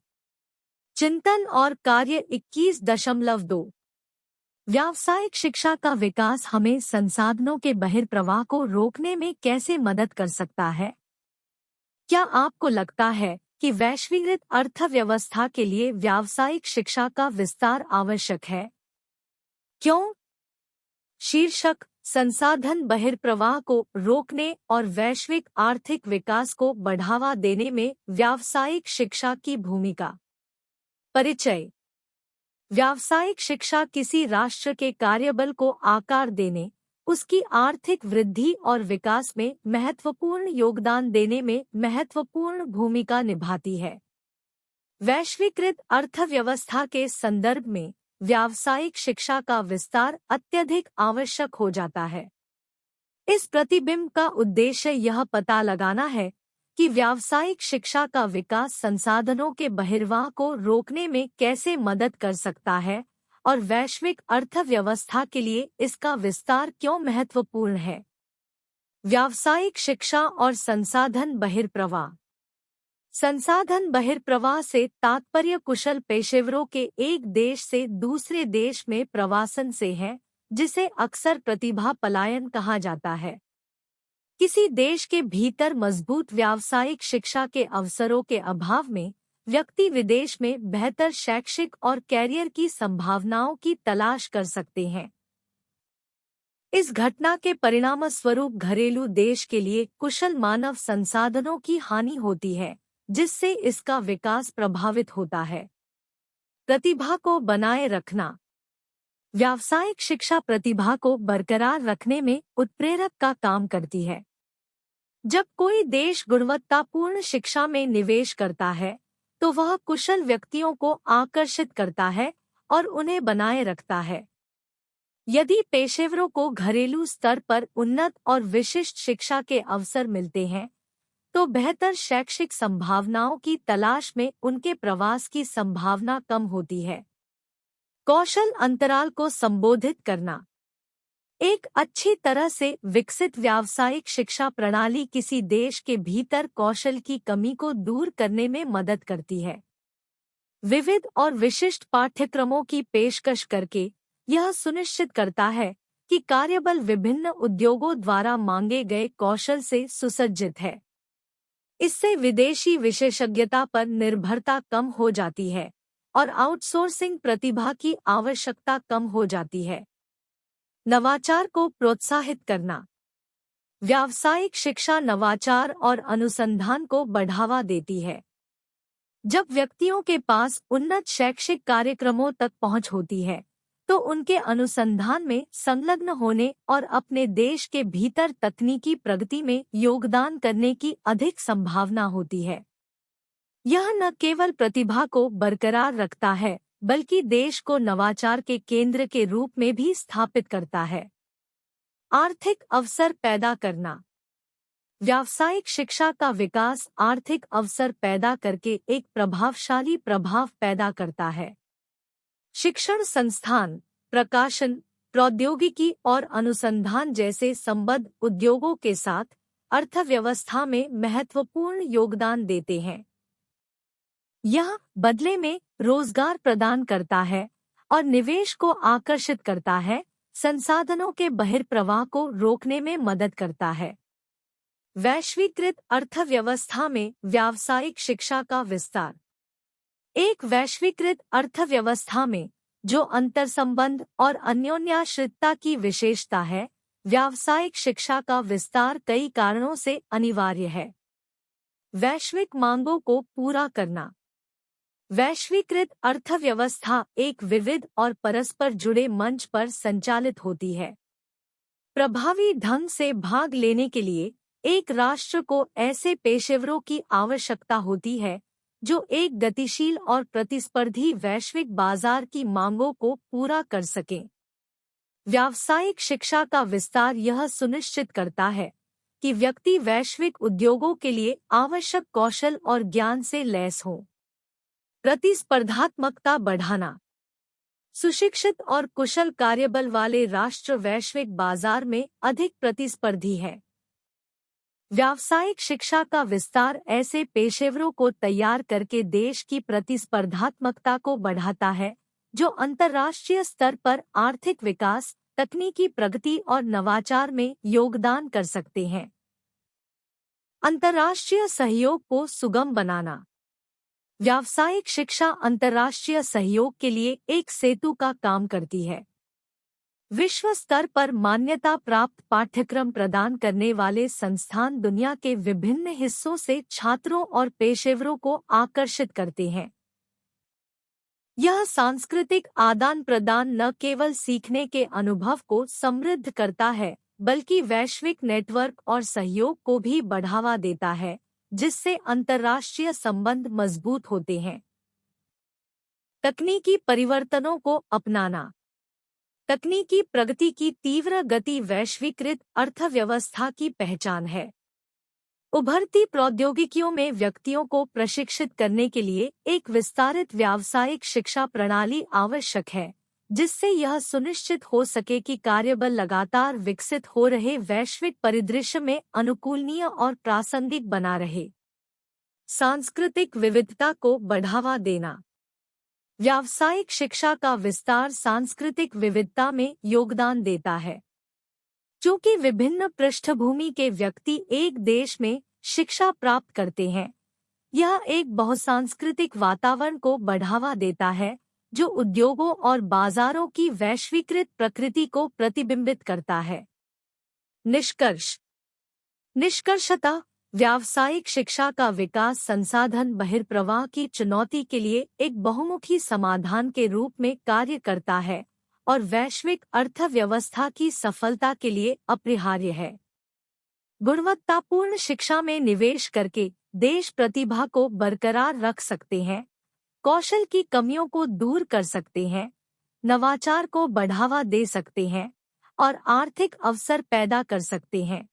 चिंतन और कार्य 21.2 व्यावसायिक शिक्षा का विकास हमें संसाधनों के बहिर्प्रवाह को रोकने में कैसे मदद कर सकता है? क्या आपको लगता है कि वैश्वीकृत अर्थव्यवस्था के लिए व्यावसायिक शिक्षा का विस्तार आवश्यक है? क्यों? शीर्षक: संसाधन बहिर्प्रवाह को रोकने और वैश्विक आर्थिक विकास को बढ़ावा देने में व्यावसायिक शिक्षा की भूमिका। परिचय: व्यावसायिक शिक्षा किसी राष्ट्र के कार्यबल को आकार देने, उसकी आर्थिक वृद्धि और विकास में महत्वपूर्ण योगदान देने में महत्वपूर्ण भूमिका निभाती है। वैश्वीकृत अर्थव्यवस्था के संदर्भ में व्यावसायिक शिक्षा का विस्तार अत्यधिक आवश्यक हो जाता है। इस प्रतिबिंब का उद्देश्य यह पता लगाना है कि व्यावसायिक शिक्षा का विकास संसाधनों के बहिर्वाह को रोकने में कैसे मदद कर सकता है और वैश्विक अर्थव्यवस्था के लिए इसका विस्तार क्यों महत्वपूर्ण है। व्यावसायिक शिक्षा और संसाधन बहिर्प्रवाह। संसाधन बहिर्प्रवाह से तात्पर्य कुशल पेशेवरों के एक देश से दूसरे देश में प्रवासन से है, जिसे अक्सर प्रतिभा पलायन कहा जाता है। किसी देश के भीतर मजबूत व्यावसायिक शिक्षा के अवसरों के अभाव में व्यक्ति विदेश में बेहतर शैक्षिक और कैरियर की संभावनाओं की तलाश कर सकते हैं। इस घटना के परिणामस्वरूप घरेलू देश के लिए कुशल मानव संसाधनों की हानि होती है, जिससे इसका विकास प्रभावित होता है। प्रतिभा को बनाए रखना। व्यावसायिक शिक्षा प्रतिभा को बरकरार रखने में उत्प्रेरक का काम करती है। जब कोई देश गुणवत्तापूर्ण शिक्षा में निवेश करता है, तो वह कुशल व्यक्तियों को आकर्षित करता है और उन्हें बनाए रखता है। यदि पेशेवरों को घरेलू स्तर पर उन्नत और विशिष्ट शिक्षा के अवसर मिलते हैं, तो बेहतर शैक्षिक संभावनाओं की तलाश में उनके प्रवास की संभावना कम होती है। कौशल अंतराल को संबोधित करना। एक अच्छी तरह से विकसित व्यावसायिक शिक्षा प्रणाली किसी देश के भीतर कौशल की कमी को दूर करने में मदद करती है। विविध और विशिष्ट पाठ्यक्रमों की पेशकश करके यह सुनिश्चित करता है कि कार्यबल विभिन्न उद्योगों द्वारा मांगे गए कौशल से सुसज्जित है। इससे विदेशी विशेषज्ञता पर निर्भरता कम हो जाती है और आउटसोर्सिंग प्रतिभा की आवश्यकता कम हो जाती है। नवाचार को प्रोत्साहित करना। व्यावसायिक शिक्षा नवाचार और अनुसंधान को बढ़ावा देती है। जब व्यक्तियों के पास उन्नत शैक्षिक कार्यक्रमों तक पहुंच होती है, तो उनके अनुसंधान में संलग्न होने और अपने देश के भीतर तकनीकी प्रगति में योगदान करने की अधिक संभावना होती है। यह न केवल प्रतिभा को बरकरार रखता है, बल्कि देश को नवाचार के केंद्र के रूप में भी स्थापित करता है। आर्थिक अवसर पैदा करना। व्यावसायिक शिक्षा का विकास आर्थिक अवसर पैदा करके एक प्रभावशाली प्रभाव पैदा करता है। शिक्षण संस्थान, प्रकाशन, प्रौद्योगिकी और अनुसंधान जैसे संबद्ध उद्योगों के साथ अर्थव्यवस्था में महत्वपूर्ण योगदान देते हैं। यह बदले में रोजगार प्रदान करता है और निवेश को आकर्षित करता है, संसाधनों के बहिर्प्रवाह को रोकने में मदद करता है। वैश्वीकृत अर्थव्यवस्था में व्यावसायिक शिक्षा का विस्तार। एक वैश्वीकृत अर्थव्यवस्था में, जो अंतर्संबंध और अन्योन्याश्रितता की विशेषता है, व्यावसायिक शिक्षा का विस्तार कई कारणों से अनिवार्य है। वैश्विक मांगों को पूरा करना। वैश्वीकृत अर्थव्यवस्था एक विविध और परस्पर जुड़े मंच पर संचालित होती है। प्रभावी ढंग से भाग लेने के लिए एक राष्ट्र को ऐसे पेशेवरों की आवश्यकता होती है जो एक गतिशील और प्रतिस्पर्धी वैश्विक बाजार की मांगों को पूरा कर सकें। व्यावसायिक शिक्षा का विस्तार यह सुनिश्चित करता है कि व्यक्ति वैश्विक उद्योगों के लिए आवश्यक कौशल और ज्ञान से लैस हो। प्रतिस्पर्धात्मकता बढ़ाना। सुशिक्षित और कुशल कार्यबल वाले राष्ट्र वैश्विक बाजार में अधिक प्रतिस्पर्धी है। व्यावसायिक शिक्षा का विस्तार ऐसे पेशेवरों को तैयार करके देश की प्रतिस्पर्धात्मकता को बढ़ाता है, जो अंतर्राष्ट्रीय स्तर पर आर्थिक विकास, तकनीकी प्रगति और नवाचार में योगदान कर सकते हैं। अंतर्राष्ट्रीय सहयोग को सुगम बनाना। व्यावसायिक शिक्षा अंतर्राष्ट्रीय सहयोग के लिए एक सेतु का काम करती है। विश्व स्तर पर मान्यता प्राप्त पाठ्यक्रम प्रदान करने वाले संस्थान दुनिया के विभिन्न हिस्सों से छात्रों और पेशेवरों को आकर्षित करते हैं। यह सांस्कृतिक आदान प्रदान न केवल सीखने के अनुभव को समृद्ध करता है, बल्कि वैश्विक नेटवर्क और सहयोग को भी बढ़ावा देता है, जिससे अंतर्राष्ट्रीय संबंध मजबूत होते हैं। तकनीकी परिवर्तनों को अपनाना। तकनीकी प्रगति की तीव्र गति वैश्वीकृत अर्थव्यवस्था की पहचान है। उभरती प्रौद्योगिकियों में व्यक्तियों को प्रशिक्षित करने के लिए एक विस्तारित व्यावसायिक शिक्षा प्रणाली आवश्यक है, जिससे यह सुनिश्चित हो सके कि कार्यबल लगातार विकसित हो रहे वैश्विक परिदृश्य में अनुकूलनीय और प्रासंगिक बना रहे। सांस्कृतिक विविधता को बढ़ावा देना। व्यावसायिक शिक्षा का विस्तार सांस्कृतिक विविधता में योगदान देता है। चूंकि विभिन्न पृष्ठभूमि के व्यक्ति एक देश में शिक्षा प्राप्त करते हैं, यह एक बहुसांस्कृतिक वातावरण को बढ़ावा देता है, जो उद्योगों और बाजारों की वैश्वीकृत प्रकृति को प्रतिबिंबित करता है। निष्कर्षतः व्यावसायिक शिक्षा का विकास संसाधन बहिर्प्रवाह की चुनौती के लिए एक बहुमुखी समाधान के रूप में कार्य करता है और वैश्विक अर्थव्यवस्था की सफलता के लिए अपरिहार्य है। गुणवत्तापूर्ण शिक्षा में निवेश करके देश प्रतिभा को बरकरार रख सकते हैं, कौशल की कमियों को दूर कर सकते हैं, नवाचार को बढ़ावा दे सकते हैं और आर्थिक अवसर पैदा कर सकते हैं।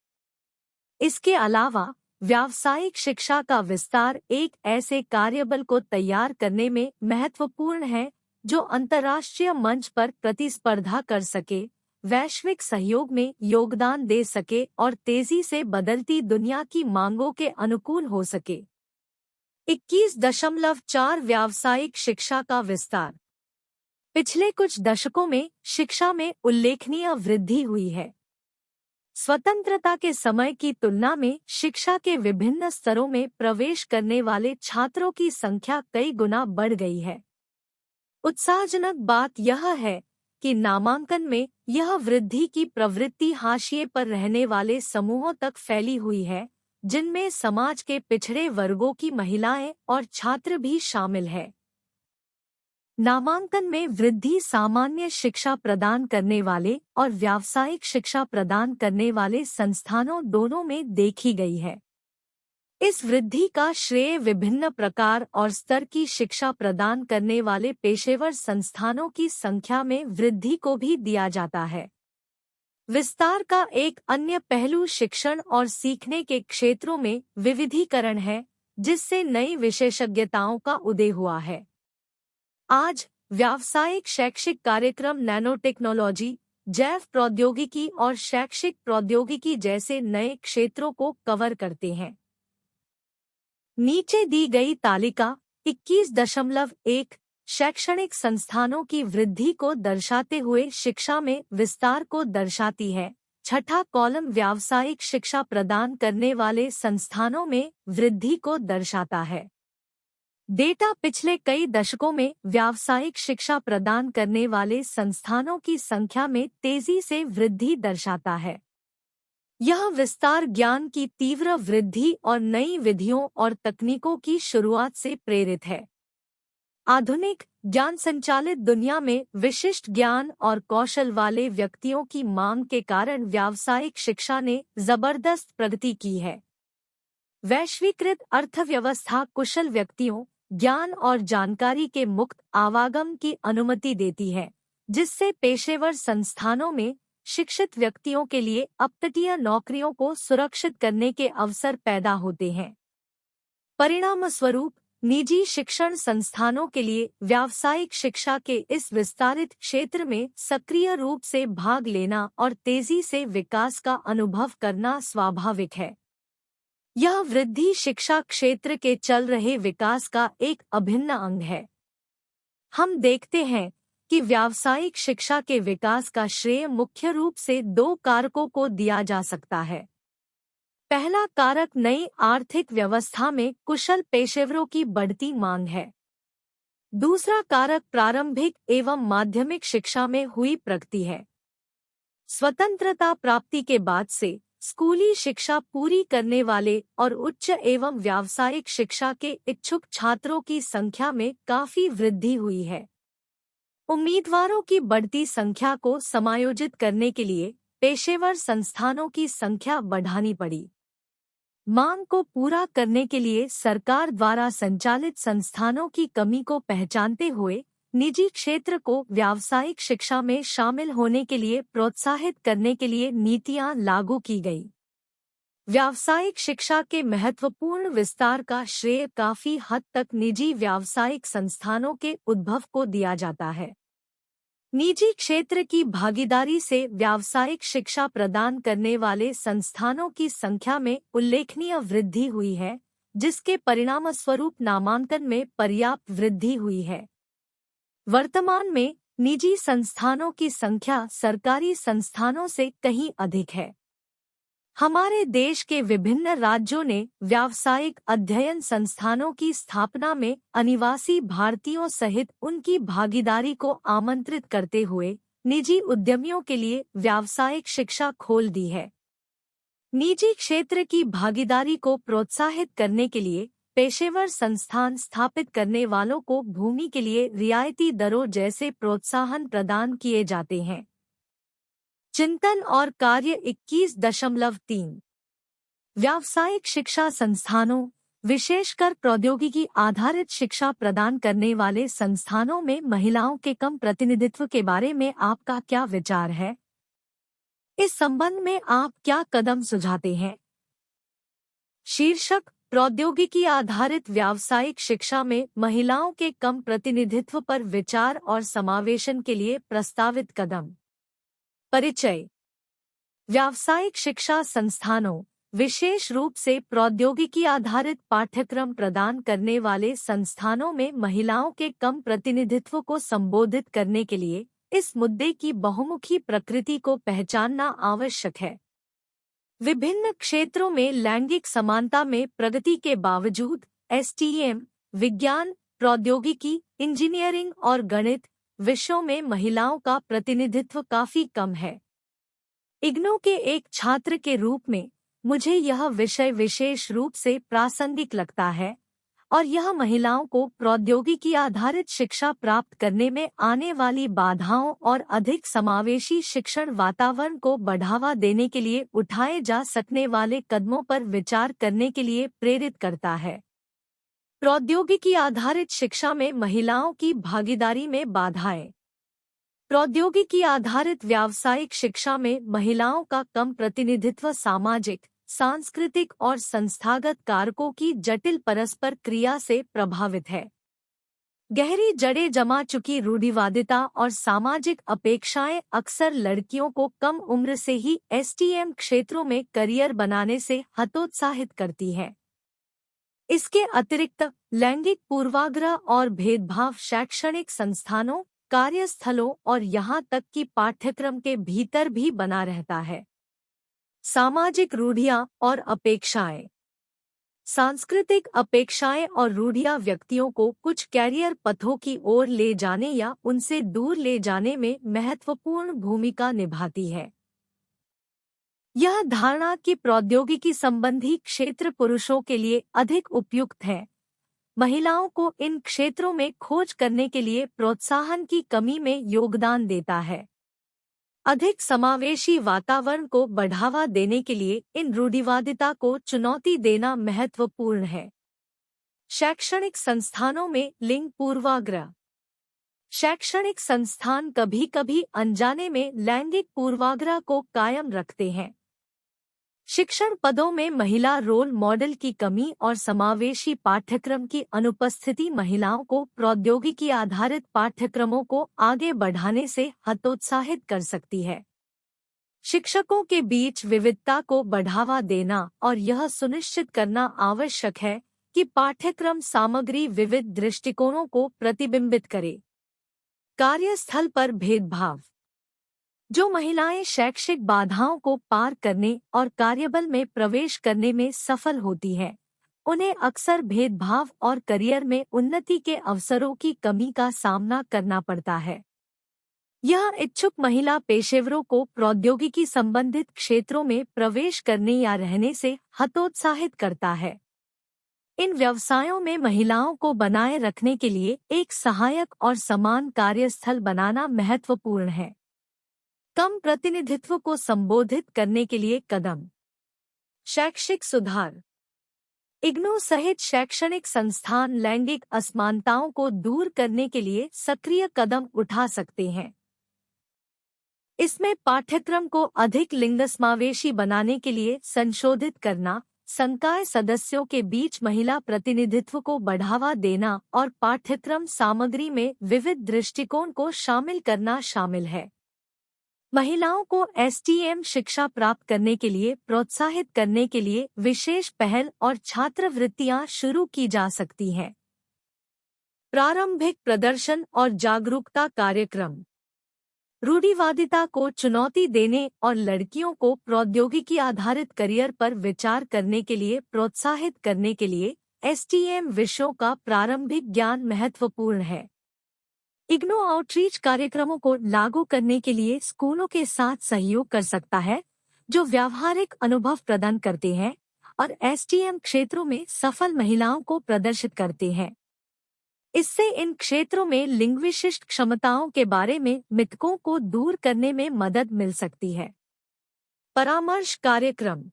इसके अलावा व्यावसायिक शिक्षा का विस्तार एक ऐसे कार्यबल को तैयार करने में महत्वपूर्ण है जो अंतर्राष्ट्रीय मंच पर प्रतिस्पर्धा कर सके, वैश्विक सहयोग में योगदान दे सके और तेजी से बदलती दुनिया की मांगों के अनुकूल हो सके। 21.4 व्यावसायिक शिक्षा का विस्तार। पिछले कुछ दशकों में शिक्षा में उल्लेखनीय वृद्धि हुई है। स्वतंत्रता के समय की तुलना में शिक्षा के विभिन्न स्तरों में प्रवेश करने वाले छात्रों की संख्या कई गुना बढ़ गई है। उत्साहजनक बात यह है कि नामांकन में यह वृद्धि की प्रवृत्ति हाशिए पर रहने वाले समूहों तक फैली हुई है, जिनमें समाज के पिछड़े वर्गों की महिलाएं और छात्र भी शामिल है। नामांकन में वृद्धि सामान्य शिक्षा प्रदान करने वाले और व्यावसायिक शिक्षा प्रदान करने वाले संस्थानों दोनों में देखी गई है। इस वृद्धि का श्रेय विभिन्न प्रकार और स्तर की शिक्षा प्रदान करने वाले पेशेवर संस्थानों की संख्या में वृद्धि को भी दिया जाता है। विस्तार का एक अन्य पहलू शिक्षण और सीखने के क्षेत्रों में विविधीकरण है, जिससे नई विशेषज्ञताओं का उदय हुआ है। आज व्यावसायिक शैक्षिक कार्यक्रम नैनोटेक्नोलॉजी, जैव प्रौद्योगिकी और शैक्षिक प्रौद्योगिकी जैसे नए क्षेत्रों को कवर करते हैं। नीचे दी गई तालिका 21.1 शैक्षणिक संस्थानों की वृद्धि को दर्शाते हुए शिक्षा में विस्तार को दर्शाती है। छठा कॉलम व्यावसायिक शिक्षा प्रदान करने वाले संस्थानों में वृद्धि को दर्शाता है। डेटा पिछले कई दशकों में व्यावसायिक शिक्षा प्रदान करने वाले संस्थानों की संख्या में तेजी से वृद्धि दर्शाता है। यह विस्तार ज्ञान की तीव्र वृद्धि और नई विधियों और तकनीकों की शुरुआत से प्रेरित है। आधुनिक ज्ञान संचालित दुनिया में विशिष्ट ज्ञान और कौशल वाले व्यक्तियों की मांग के कारण व्यावसायिक शिक्षा ने जबरदस्त प्रगति की है। वैश्वीकृत अर्थव्यवस्था कुशल व्यक्तियों, ज्ञान और जानकारी के मुक्त आवागम की अनुमति देती है, जिससे पेशेवर संस्थानों में शिक्षित व्यक्तियों के लिए अपतटीय नौकरियों को सुरक्षित करने के अवसर पैदा होते हैं। परिणामस्वरूप निजी शिक्षण संस्थानों के लिए व्यावसायिक शिक्षा के इस विस्तारित क्षेत्र में सक्रिय रूप से भाग लेना और तेजी से विकास का अनुभव करना स्वाभाविक है। यह वृद्धि शिक्षा क्षेत्र के चल रहे विकास का एक अभिन्न अंग है। हम देखते हैं कि व्यावसायिक शिक्षा के विकास का श्रेय मुख्य रूप से 2 कारकों को दिया जा सकता है। पहला कारक नई आर्थिक व्यवस्था में कुशल पेशेवरों की बढ़ती मांग है। दूसरा कारक प्रारंभिक एवं माध्यमिक शिक्षा में हुई प्रगति है। स्वतंत्रता प्राप्ति के बाद से स्कूली शिक्षा पूरी करने वाले और उच्च एवं व्यावसायिक शिक्षा के इच्छुक छात्रों की संख्या में काफी वृद्धि हुई है। उम्मीदवारों की बढ़ती संख्या को समायोजित करने के लिए पेशेवर संस्थानों की संख्या बढ़ानी पड़ी। मांग को पूरा करने के लिए सरकार द्वारा संचालित संस्थानों की कमी को पहचानते हुए निजी क्षेत्र को व्यावसायिक शिक्षा में शामिल होने के लिए प्रोत्साहित करने के लिए नीतियां लागू की गई। व्यावसायिक शिक्षा के महत्वपूर्ण विस्तार का श्रेय काफी हद तक निजी व्यावसायिक संस्थानों के उद्भव को दिया जाता है। निजी क्षेत्र की भागीदारी से व्यावसायिक शिक्षा प्रदान करने वाले संस्थानों की संख्या में उल्लेखनीय वृद्धि हुई है, जिसके परिणामस्वरूप नामांकन में पर्याप्त वृद्धि हुई है। वर्तमान में निजी संस्थानों की संख्या सरकारी संस्थानों से कहीं अधिक है। हमारे देश के विभिन्न राज्यों ने व्यावसायिक अध्ययन संस्थानों की स्थापना में अनिवासी भारतीयों सहित उनकी भागीदारी को आमंत्रित करते हुए निजी उद्यमियों के लिए व्यावसायिक शिक्षा खोल दी है। निजी क्षेत्र की भागीदारी को प्रोत्साहित करने के लिए पेशेवर संस्थान स्थापित करने वालों को भूमि के लिए रियायती दरों जैसे प्रोत्साहन प्रदान किए जाते हैं। चिंतन और कार्य 21.3 व्यावसायिक शिक्षा संस्थानों, विशेषकर प्रौद्योगिकी आधारित शिक्षा प्रदान करने वाले संस्थानों में महिलाओं के कम प्रतिनिधित्व के बारे में आपका क्या विचार है? इस संबंध में आप क्या कदम सुझाते हैं? शीर्षक: प्रौद्योगिकी आधारित व्यावसायिक शिक्षा में महिलाओं के कम प्रतिनिधित्व पर विचार और समावेशन के लिए प्रस्तावित कदम। परिचय: व्यावसायिक शिक्षा संस्थानों, विशेष रूप से प्रौद्योगिकी आधारित पाठ्यक्रम प्रदान करने वाले संस्थानों में महिलाओं के कम प्रतिनिधित्व को संबोधित करने के लिए इस मुद्दे की बहुमुखी प्रकृति को पहचानना आवश्यक है। विभिन्न क्षेत्रों में लैंगिक समानता में प्रगति के बावजूद STEM, विज्ञान, प्रौद्योगिकी, इंजीनियरिंग और गणित विषयों में महिलाओं का प्रतिनिधित्व काफी कम है। इग्नू के एक छात्र के रूप में मुझे यह विषय विशेष रूप से प्रासंगिक लगता है और यह महिलाओं को प्रौद्योगिकी आधारित शिक्षा प्राप्त करने में आने वाली बाधाओं और अधिक समावेशी शिक्षण वातावरण को बढ़ावा देने के लिए उठाए जा सकने वाले कदमों पर विचार करने के लिए प्रेरित करता है। प्रौद्योगिकी आधारित शिक्षा में महिलाओं की भागीदारी में बाधाएं। प्रौद्योगिकी आधारित व्यावसायिक शिक्षा में महिलाओं का कम प्रतिनिधित्व सामाजिक, सांस्कृतिक और संस्थागत कारकों की जटिल परस्पर क्रिया से प्रभावित है। गहरी जड़ें जमा चुकी रूढ़िवादिता और सामाजिक अपेक्षाएं अक्सर लड़कियों को कम उम्र से ही STEM क्षेत्रों में करियर बनाने से हतोत्साहित करती है। इसके अतिरिक्त लैंगिक पूर्वाग्रह और भेदभाव शैक्षणिक संस्थानों, कार्यस्थलों और यहाँ तक कि पाठ्यक्रम के भीतर भी बना रहता है। सामाजिक रूढ़ियां और अपेक्षाएं। सांस्कृतिक अपेक्षाएं और रूढ़ियां व्यक्तियों को कुछ कैरियर पथों की ओर ले जाने या उनसे दूर ले जाने में महत्वपूर्ण भूमिका निभाती है। यह धारणा कि प्रौद्योगिकी संबंधी क्षेत्र पुरुषों के लिए अधिक उपयुक्त है, महिलाओं को इन क्षेत्रों में खोज करने के लिए प्रोत्साहन की कमी में योगदान देता है। अधिक समावेशी वातावरण को बढ़ावा देने के लिए इन रूढ़िवादिता को चुनौती देना महत्वपूर्ण है। शैक्षणिक संस्थानों में लिंग पूर्वाग्रह। शैक्षणिक संस्थान कभी-कभी अनजाने में लैंगिक पूर्वाग्रह को कायम रखते हैं। शिक्षण पदों में महिला रोल मॉडल की कमी और समावेशी पाठ्यक्रम की अनुपस्थिति महिलाओं को प्रौद्योगिकी आधारित पाठ्यक्रमों को आगे बढ़ाने से हतोत्साहित कर सकती है। शिक्षकों के बीच विविधता को बढ़ावा देना और यह सुनिश्चित करना आवश्यक है कि पाठ्यक्रम सामग्री विविध दृष्टिकोणों को प्रतिबिंबित करे। कार्यस्थल पर भेदभाव। जो महिलाएं शैक्षिक बाधाओं को पार करने और कार्यबल में प्रवेश करने में सफल होती हैं, उन्हें अक्सर भेदभाव और करियर में उन्नति के अवसरों की कमी का सामना करना पड़ता है। यह इच्छुक महिला पेशेवरों को प्रौद्योगिकी संबंधित क्षेत्रों में प्रवेश करने या रहने से हतोत्साहित करता है। इन व्यवसायों में महिलाओं को बनाए रखने के लिए एक सहायक और समान कार्यस्थल बनाना महत्वपूर्ण है। कम प्रतिनिधित्व को संबोधित करने के लिए कदम। शैक्षिक सुधार। इग्नू सहित शैक्षणिक संस्थान लैंगिक असमानताओं को दूर करने के लिए सक्रिय कदम उठा सकते हैं। इसमें पाठ्यक्रम को अधिक लिंगसमावेशी बनाने के लिए संशोधित करना, संकाय सदस्यों के बीच महिला प्रतिनिधित्व को बढ़ावा देना और पाठ्यक्रम सामग्री में विविध दृष्टिकोण को शामिल करना शामिल है। महिलाओं को एसटीएम शिक्षा प्राप्त करने के लिए प्रोत्साहित करने के लिए विशेष पहल और छात्रवृत्तियां शुरू की जा सकती हैं। प्रारंभिक प्रदर्शन और जागरूकता कार्यक्रम रूढ़िवादिता को चुनौती देने और लड़कियों को प्रौद्योगिकी आधारित करियर पर विचार करने के लिए प्रोत्साहित करने के लिए एसटीएम विषयों का प्रारंभिक ज्ञान महत्वपूर्ण है। इग्नू आउटरीच कार्यक्रमों को लागू करने के लिए स्कूलों के साथ सहयोग कर सकता है, जो व्यावहारिक अनुभव प्रदान करते हैं और एसटीएम क्षेत्रों में सफल महिलाओं को प्रदर्शित करते हैं। इससे इन क्षेत्रों में लिंग विशिष्ट क्षमताओं के बारे में मिथकों को दूर करने में मदद मिल सकती है। परामर्श कार्यक्रम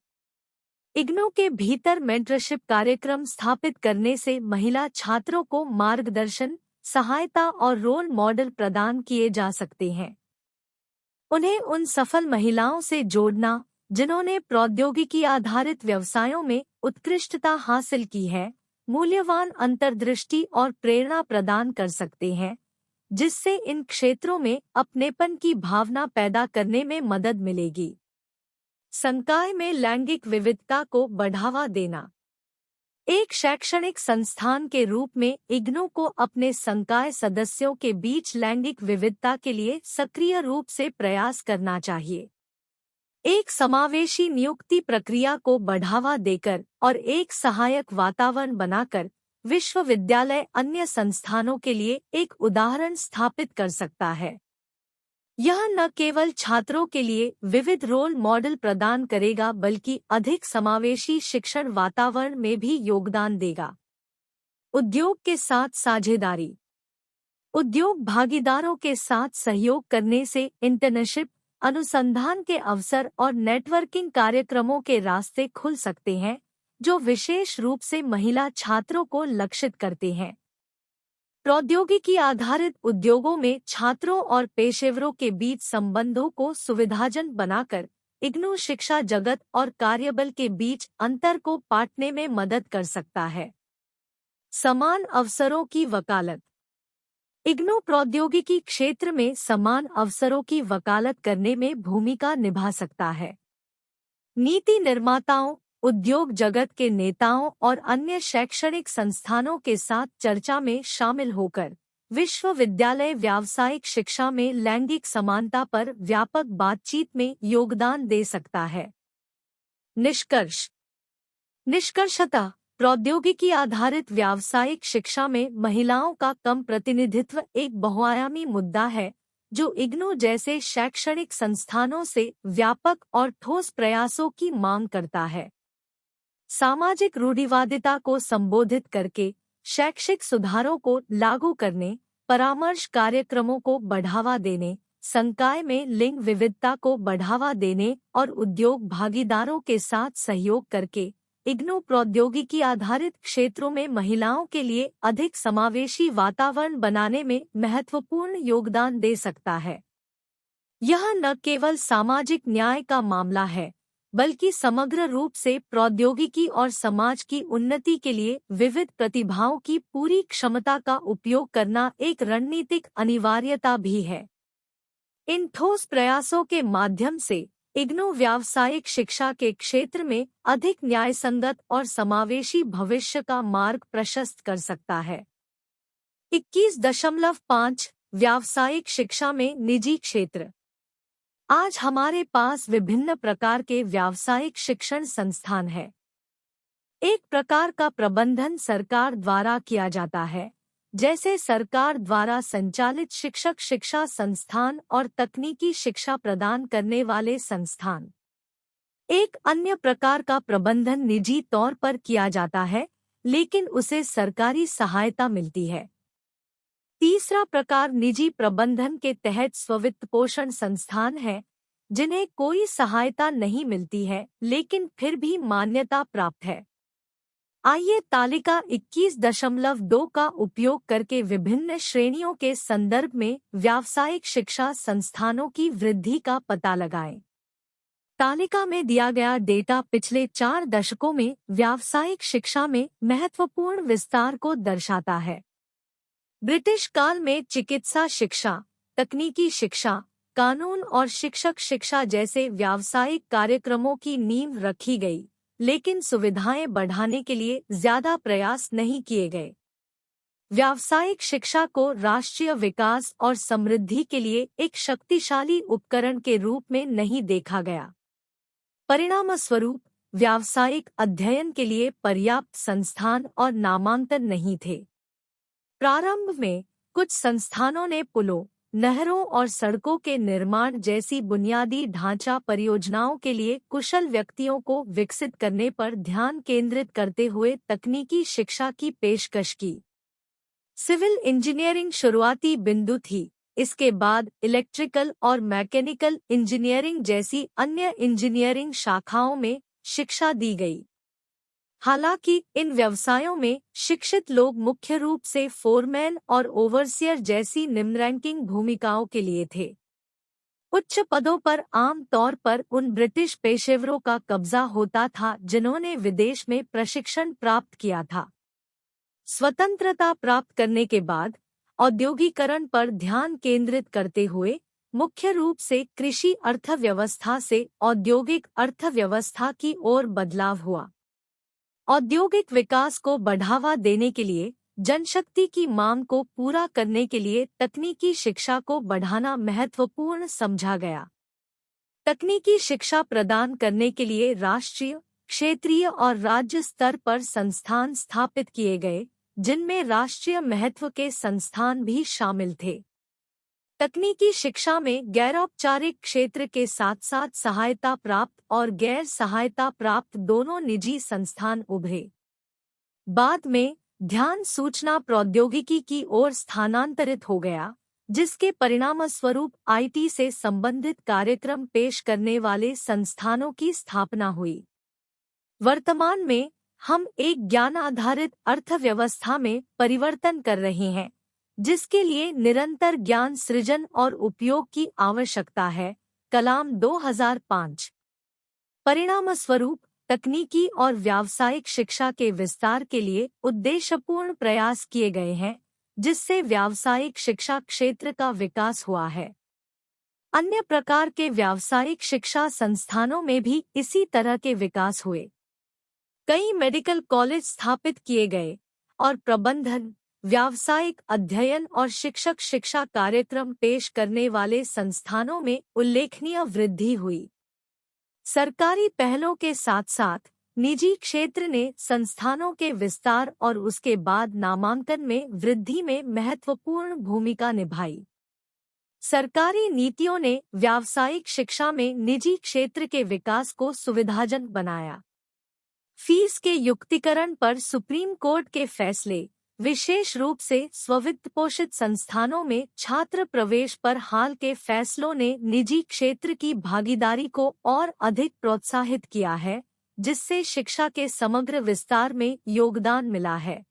इग्नू के भीतर मेंटरशिप कार्यक्रम स्थापित करने से महिला छात्रों को मार्गदर्शन, सहायता और रोल मॉडल प्रदान किए जा सकते हैं। उन्हें उन सफल महिलाओं से जोड़ना जिन्होंने प्रौद्योगिकी आधारित व्यवसायों में उत्कृष्टता हासिल की है, मूल्यवान अंतर्दृष्टि और प्रेरणा प्रदान कर सकते हैं, जिससे इन क्षेत्रों में अपनेपन की भावना पैदा करने में मदद मिलेगी। संकाय में लैंगिक विविधता को बढ़ावा देना एक शैक्षणिक संस्थान के रूप में इग्नू को अपने संकाय सदस्यों के बीच लैंगिक विविधता के लिए सक्रिय रूप से प्रयास करना चाहिए। एक समावेशी नियुक्ति प्रक्रिया को बढ़ावा देकर और एक सहायक वातावरण बनाकर विश्वविद्यालय अन्य संस्थानों के लिए एक उदाहरण स्थापित कर सकता है। यह न केवल छात्रों के लिए विविध रोल मॉडल प्रदान करेगा बल्कि अधिक समावेशी शिक्षण वातावरण में भी योगदान देगा। उद्योग के साथ साझेदारी उद्योग भागीदारों के साथ सहयोग करने से इंटर्नशिप, अनुसंधान के अवसर और नेटवर्किंग कार्यक्रमों के रास्ते खुल सकते हैं, जो विशेष रूप से महिला छात्रों को लक्षित करते हैं। प्रौद्योगिकी आधारित उद्योगों में छात्रों और पेशेवरों के बीच संबंधों को सुविधाजनक बनाकर इग्नू शिक्षा जगत और कार्यबल के बीच अंतर को पाटने में मदद कर सकता है। समान अवसरों की वकालत इग्नू प्रौद्योगिकी क्षेत्र में समान अवसरों की वकालत करने में भूमिका निभा सकता है। नीति निर्माताओं, उद्योग जगत के नेताओं और अन्य शैक्षणिक संस्थानों के साथ चर्चा में शामिल होकर विश्वविद्यालय व्यावसायिक शिक्षा में लैंगिक समानता पर व्यापक बातचीत में योगदान दे सकता है। निष्कर्षतः प्रौद्योगिकी आधारित व्यावसायिक शिक्षा में महिलाओं का कम प्रतिनिधित्व एक बहुआयामी मुद्दा है, जो इग्नू जैसे शैक्षणिक संस्थानों से व्यापक और ठोस प्रयासों की मांग करता है। सामाजिक रूढ़िवादिता को संबोधित करके शैक्षिक सुधारों को लागू करने, परामर्श कार्यक्रमों को बढ़ावा देने, संकाय में लिंग विविधता को बढ़ावा देने और उद्योग भागीदारों के साथ सहयोग करके इग्नू प्रौद्योगिकी आधारित क्षेत्रों में महिलाओं के लिए अधिक समावेशी वातावरण बनाने में महत्वपूर्ण योगदान दे सकता है। यह न केवल सामाजिक न्याय का मामला है, बल्कि समग्र रूप से प्रौद्योगिकी और समाज की उन्नति के लिए विविध प्रतिभाओं की पूरी क्षमता का उपयोग करना एक रणनीतिक अनिवार्यता भी है। इन ठोस प्रयासों के माध्यम से इग्नू व्यावसायिक शिक्षा के क्षेत्र में अधिक न्यायसंगत और समावेशी भविष्य का मार्ग प्रशस्त कर सकता है। 21.5 व्यावसायिक शिक्षा में निजी क्षेत्र। आज हमारे पास विभिन्न प्रकार के व्यावसायिक शिक्षण संस्थान हैं। एक प्रकार का प्रबंधन सरकार द्वारा किया जाता है, जैसे सरकार द्वारा संचालित शिक्षक शिक्षा संस्थान और तकनीकी शिक्षा प्रदान करने वाले संस्थान। एक अन्य प्रकार का प्रबंधन निजी तौर पर किया जाता है, लेकिन उसे सरकारी सहायता मिलती है। तीसरा प्रकार निजी प्रबंधन के तहत स्ववित्त पोषण संस्थान है, जिन्हें कोई सहायता नहीं मिलती है लेकिन फिर भी मान्यता प्राप्त है। आइए तालिका 21.2 का उपयोग करके विभिन्न श्रेणियों के संदर्भ में व्यावसायिक शिक्षा संस्थानों की वृद्धि का पता लगाएं। तालिका में दिया गया डेटा पिछले 4 दशकों में व्यावसायिक शिक्षा में महत्वपूर्ण विस्तार को दर्शाता है। ब्रिटिश काल में चिकित्सा शिक्षा, तकनीकी शिक्षा, कानून और शिक्षक शिक्षा जैसे व्यावसायिक कार्यक्रमों की नींव रखी गई, लेकिन सुविधाएं बढ़ाने के लिए ज्यादा प्रयास नहीं किए गए। व्यावसायिक शिक्षा को राष्ट्रीय विकास और समृद्धि के लिए एक शक्तिशाली उपकरण के रूप में नहीं देखा गया। परिणामस्वरूप व्यावसायिक अध्ययन के लिए पर्याप्त संस्थान और नामांकन नहीं थे। प्रारंभ में कुछ संस्थानों ने पुलों, नहरों और सड़कों के निर्माण जैसी बुनियादी ढांचा परियोजनाओं के लिए कुशल व्यक्तियों को विकसित करने पर ध्यान केंद्रित करते हुए तकनीकी शिक्षा की पेशकश की। सिविल इंजीनियरिंग शुरुआती बिंदु थी। इसके बाद इलेक्ट्रिकल और मैकेनिकल इंजीनियरिंग जैसी अन्य इंजीनियरिंग शाखाओं में शिक्षा दी गई। हालांकि इन व्यवसायों में शिक्षित लोग मुख्य रूप से फोरमैन और ओवरसियर जैसी निम्न रैंकिंग भूमिकाओं के लिए थे। उच्च पदों पर आम तौर पर उन ब्रिटिश पेशेवरों का कब्जा होता था जिन्होंने विदेश में प्रशिक्षण प्राप्त किया था। स्वतंत्रता प्राप्त करने के बाद औद्योगिकरण पर ध्यान केंद्रित करते हुए मुख्य रूप से कृषि अर्थव्यवस्था से औद्योगिक अर्थव्यवस्था की ओर बदलाव हुआ। औद्योगिक विकास को बढ़ावा देने के लिए जनशक्ति की मांग को पूरा करने के लिए तकनीकी शिक्षा को बढ़ाना महत्वपूर्ण समझा गया। तकनीकी शिक्षा प्रदान करने के लिए राष्ट्रीय, क्षेत्रीय और राज्य स्तर पर संस्थान स्थापित किए गए, जिनमें राष्ट्रीय महत्व के संस्थान भी शामिल थे। तकनीकी शिक्षा में गैरौपचारिक क्षेत्र के साथ साथ सहायता प्राप्त और गैर सहायता प्राप्त दोनों निजी संस्थान उभरे। बाद में ध्यान सूचना प्रौद्योगिकी की ओर स्थानांतरित हो गया, जिसके परिणामस्वरूप आईटी से संबंधित कार्यक्रम पेश करने वाले संस्थानों की स्थापना हुई। वर्तमान में हम एक ज्ञान आधारित अर्थव्यवस्था में परिवर्तन कर रहे हैं, जिसके लिए निरंतर ज्ञान सृजन और उपयोग की आवश्यकता है। कलाम 2005। परिणामस्वरूप तकनीकी और व्यावसायिक शिक्षा के विस्तार के लिए उद्देश्यपूर्ण प्रयास किए गए हैं, जिससे व्यावसायिक शिक्षा क्षेत्र का विकास हुआ है। अन्य प्रकार के व्यावसायिक शिक्षा संस्थानों में भी इसी तरह के विकास हुए। कई मेडिकल कॉलेज स्थापित किए गए और प्रबंधन, व्यावसायिक अध्ययन और शिक्षक शिक्षा कार्यक्रम पेश करने वाले संस्थानों में उल्लेखनीय वृद्धि हुई। सरकारी पहलों के साथ साथ निजी क्षेत्र ने संस्थानों के विस्तार और उसके बाद नामांकन में वृद्धि में महत्वपूर्ण भूमिका निभाई। सरकारी नीतियों ने व्यावसायिक शिक्षा में निजी क्षेत्र के विकास को सुविधाजनक बनाया। फीस के युक्तिकरण पर सुप्रीम कोर्ट के फैसले, विशेष रूप से स्ववित्त पोषित संस्थानों में छात्र प्रवेश पर हाल के फैसलों ने निजी क्षेत्र की भागीदारी को और अधिक प्रोत्साहित किया है, जिससे शिक्षा के समग्र विस्तार में योगदान मिला है।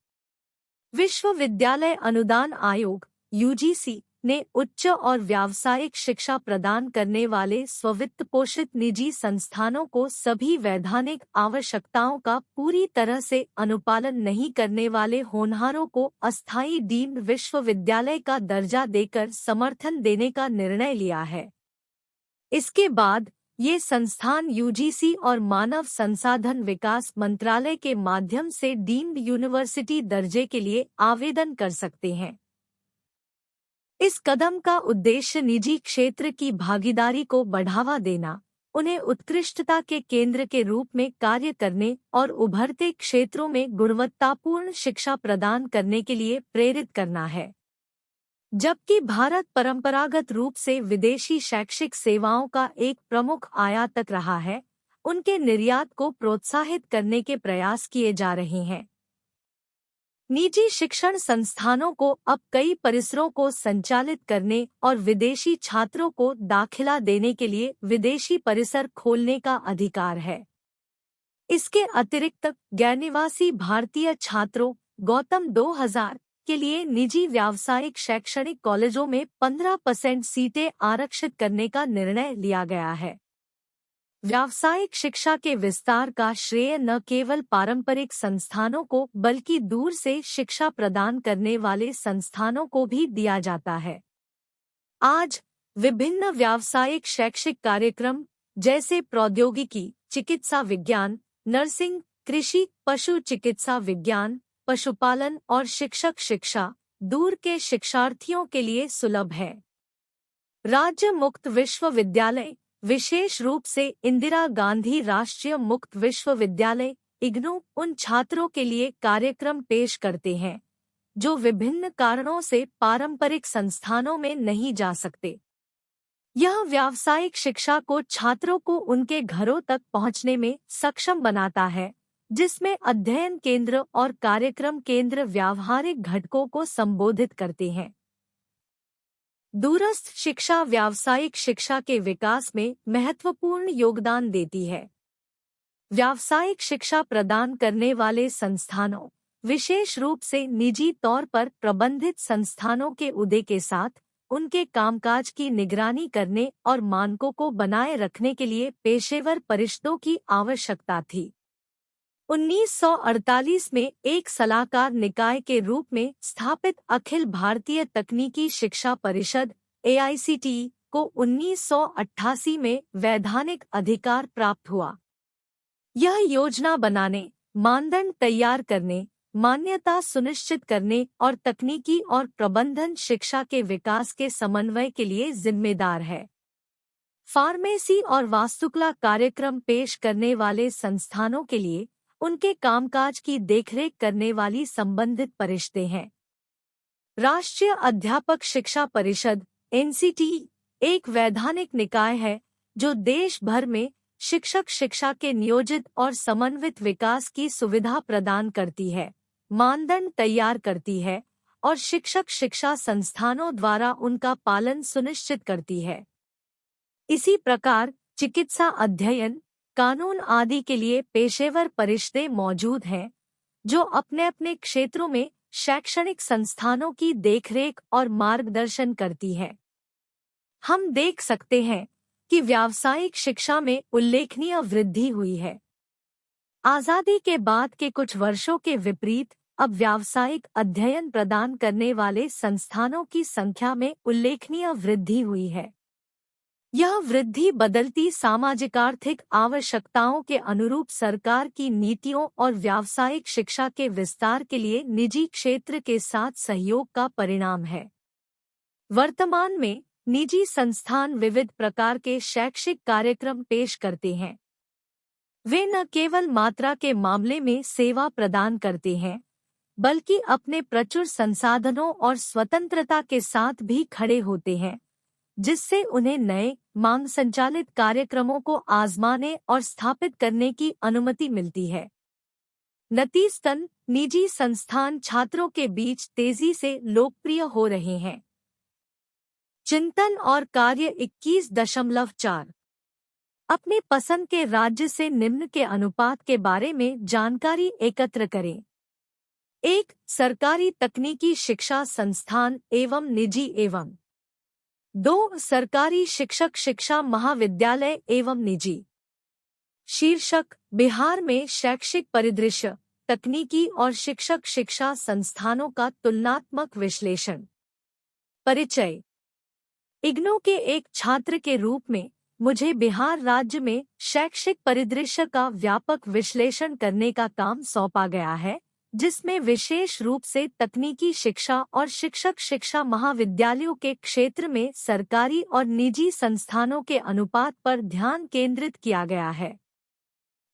विश्वविद्यालय अनुदान आयोग (यूजीसी) ने उच्च और व्यावसायिक शिक्षा प्रदान करने वाले स्ववित्त पोषित निजी संस्थानों को सभी वैधानिक आवश्यकताओं का पूरी तरह से अनुपालन नहीं करने वाले होनहारों को अस्थायी डीम्ड विश्वविद्यालय का दर्जा देकर समर्थन देने का निर्णय लिया है। इसके बाद ये संस्थान यूजीसी और मानव संसाधन विकास मंत्रालय के माध्यम से डीम्ड यूनिवर्सिटी दर्जे के लिए आवेदन कर सकते हैं। इस कदम का उद्देश्य निजी क्षेत्र की भागीदारी को बढ़ावा देना, उन्हें उत्कृष्टता के केंद्र के रूप में कार्य करने और उभरते क्षेत्रों में गुणवत्तापूर्ण शिक्षा प्रदान करने के लिए प्रेरित करना है। जबकि भारत परंपरागत रूप से विदेशी शैक्षिक सेवाओं का एक प्रमुख आयातक रहा है, उनके निर्यात को प्रोत्साहित करने के प्रयास किए जा रहे हैं। निजी शिक्षण संस्थानों को अब कई परिसरों को संचालित करने और विदेशी छात्रों को दाखिला देने के लिए विदेशी परिसर खोलने का अधिकार है। इसके अतिरिक्त गैरनिवासी भारतीय छात्रों गौतम 2000 के लिए निजी व्यावसायिक शैक्षणिक कॉलेजों में 15% सीटें आरक्षित करने का निर्णय लिया गया है। व्यावसायिक शिक्षा के विस्तार का श्रेय न केवल पारंपरिक संस्थानों को बल्कि दूर से शिक्षा प्रदान करने वाले संस्थानों को भी दिया जाता है। आज विभिन्न व्यावसायिक शैक्षिक कार्यक्रम जैसे प्रौद्योगिकी, चिकित्सा विज्ञान, नर्सिंग, कृषि, पशु चिकित्सा विज्ञान, पशुपालन और शिक्षक शिक्षा दूर के शिक्षार्थियों के लिए सुलभ है। राज्य मुक्त विश्वविद्यालय, विशेष रूप से इंदिरा गांधी राष्ट्रीय मुक्त विश्वविद्यालय इग्नू, उन छात्रों के लिए कार्यक्रम पेश करते हैं जो विभिन्न कारणों से पारंपरिक संस्थानों में नहीं जा सकते। यह व्यावसायिक शिक्षा को छात्रों को उनके घरों तक पहुंचने में सक्षम बनाता है, जिसमें अध्ययन केंद्र और कार्यक्रम केंद्र व्यावहारिक घटकों को संबोधित करते हैं। दूरस्थ शिक्षा व्यावसायिक शिक्षा के विकास में महत्वपूर्ण योगदान देती है। व्यावसायिक शिक्षा प्रदान करने वाले संस्थानों, विशेष रूप से निजी तौर पर प्रबंधित संस्थानों के उदय के साथ उनके कामकाज की निगरानी करने और मानकों को बनाए रखने के लिए पेशेवर परिषदों की आवश्यकता थी। 1948 में एक सलाहकार निकाय के रूप में स्थापित अखिल भारतीय तकनीकी शिक्षा परिषद AICTE को 1988 में वैधानिक अधिकार प्राप्त हुआ। यह योजना बनाने, मानदंड तैयार करने, मान्यता सुनिश्चित करने और तकनीकी और प्रबंधन शिक्षा के विकास के समन्वय के लिए जिम्मेदार है। फार्मेसी और वास्तुकला कार्यक्रम पेश करने वाले संस्थानों के लिए उनके कामकाज की देखरेख करने वाली संबंधित परिषदें हैं। राष्ट्रीय अध्यापक शिक्षा परिषद NCTE एक वैधानिक निकाय है जो देश भर में शिक्षक शिक्षा के नियोजित और समन्वित विकास की सुविधा प्रदान करती है, मानदंड तैयार करती है और शिक्षक शिक्षा संस्थानों द्वारा उनका पालन सुनिश्चित करती है। इसी प्रकार चिकित्सा अध्ययन, कानून आदि के लिए पेशेवर परिषदें मौजूद हैं जो अपने अपने क्षेत्रों में शैक्षणिक संस्थानों की देखरेख और मार्गदर्शन करती है। हम देख सकते हैं कि व्यावसायिक शिक्षा में उल्लेखनीय वृद्धि हुई है। आजादी के बाद के कुछ वर्षों के विपरीत अब व्यावसायिक अध्ययन प्रदान करने वाले संस्थानों की संख्या में उल्लेखनीय वृद्धि हुई है। यह वृद्धि बदलती सामाजिक-आर्थिक आवश्यकताओं के अनुरूप सरकार की नीतियों और व्यावसायिक शिक्षा के विस्तार के लिए निजी क्षेत्र के साथ सहयोग का परिणाम है। वर्तमान में निजी संस्थान विविध प्रकार के शैक्षिक कार्यक्रम पेश करते हैं। वे न केवल मात्रा के मामले में सेवा प्रदान करते हैं, बल्कि अपने प्रचुर संसाधनों और स्वतंत्रता के साथ भी खड़े होते हैं, जिससे उन्हें नए मांग संचालित कार्यक्रमों को आजमाने और स्थापित करने की अनुमति मिलती है। नतीजतन निजी संस्थान छात्रों के बीच तेजी से लोकप्रिय हो रहे हैं। चिंतन और कार्य 21.4 अपनी पसंद के राज्य से निम्न के अनुपात के बारे में जानकारी एकत्र करें। 1. सरकारी तकनीकी शिक्षा संस्थान एवं निजी एवं 2. सरकारी शिक्षक शिक्षा महाविद्यालय एवं निजी। शीर्षक: बिहार में शैक्षिक परिदृश्य, तकनीकी और शिक्षक शिक्षा संस्थानों का तुलनात्मक विश्लेषण। परिचय: इग्नू के एक छात्र के रूप में मुझे बिहार राज्य में शैक्षिक परिदृश्य का व्यापक विश्लेषण करने का काम सौंपा गया है, जिसमें विशेष रूप से तकनीकी शिक्षा और शिक्षक शिक्षा महाविद्यालयों के क्षेत्र में सरकारी और निजी संस्थानों के अनुपात पर ध्यान केंद्रित किया गया है।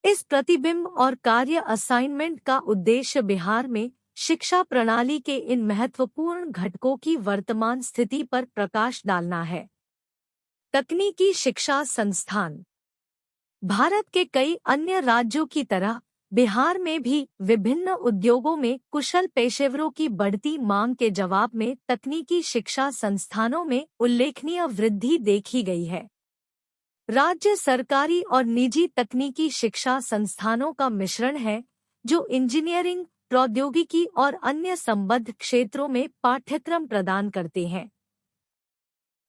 इस प्रतिबिंब और कार्य असाइनमेंट का उद्देश्य बिहार में शिक्षा प्रणाली के इन महत्वपूर्ण घटकों की वर्तमान स्थिति पर प्रकाश डालना है। तकनीकी शिक्षा संस्थान। भारत के कई अन्य राज्यों की तरह बिहार में भी विभिन्न उद्योगों में कुशल पेशेवरों की बढ़ती मांग के जवाब में तकनीकी शिक्षा संस्थानों में उल्लेखनीय वृद्धि देखी गई है। राज्य सरकारी और निजी तकनीकी शिक्षा संस्थानों का मिश्रण है जो इंजीनियरिंग, प्रौद्योगिकी और अन्य संबद्ध क्षेत्रों में पाठ्यक्रम प्रदान करते हैं।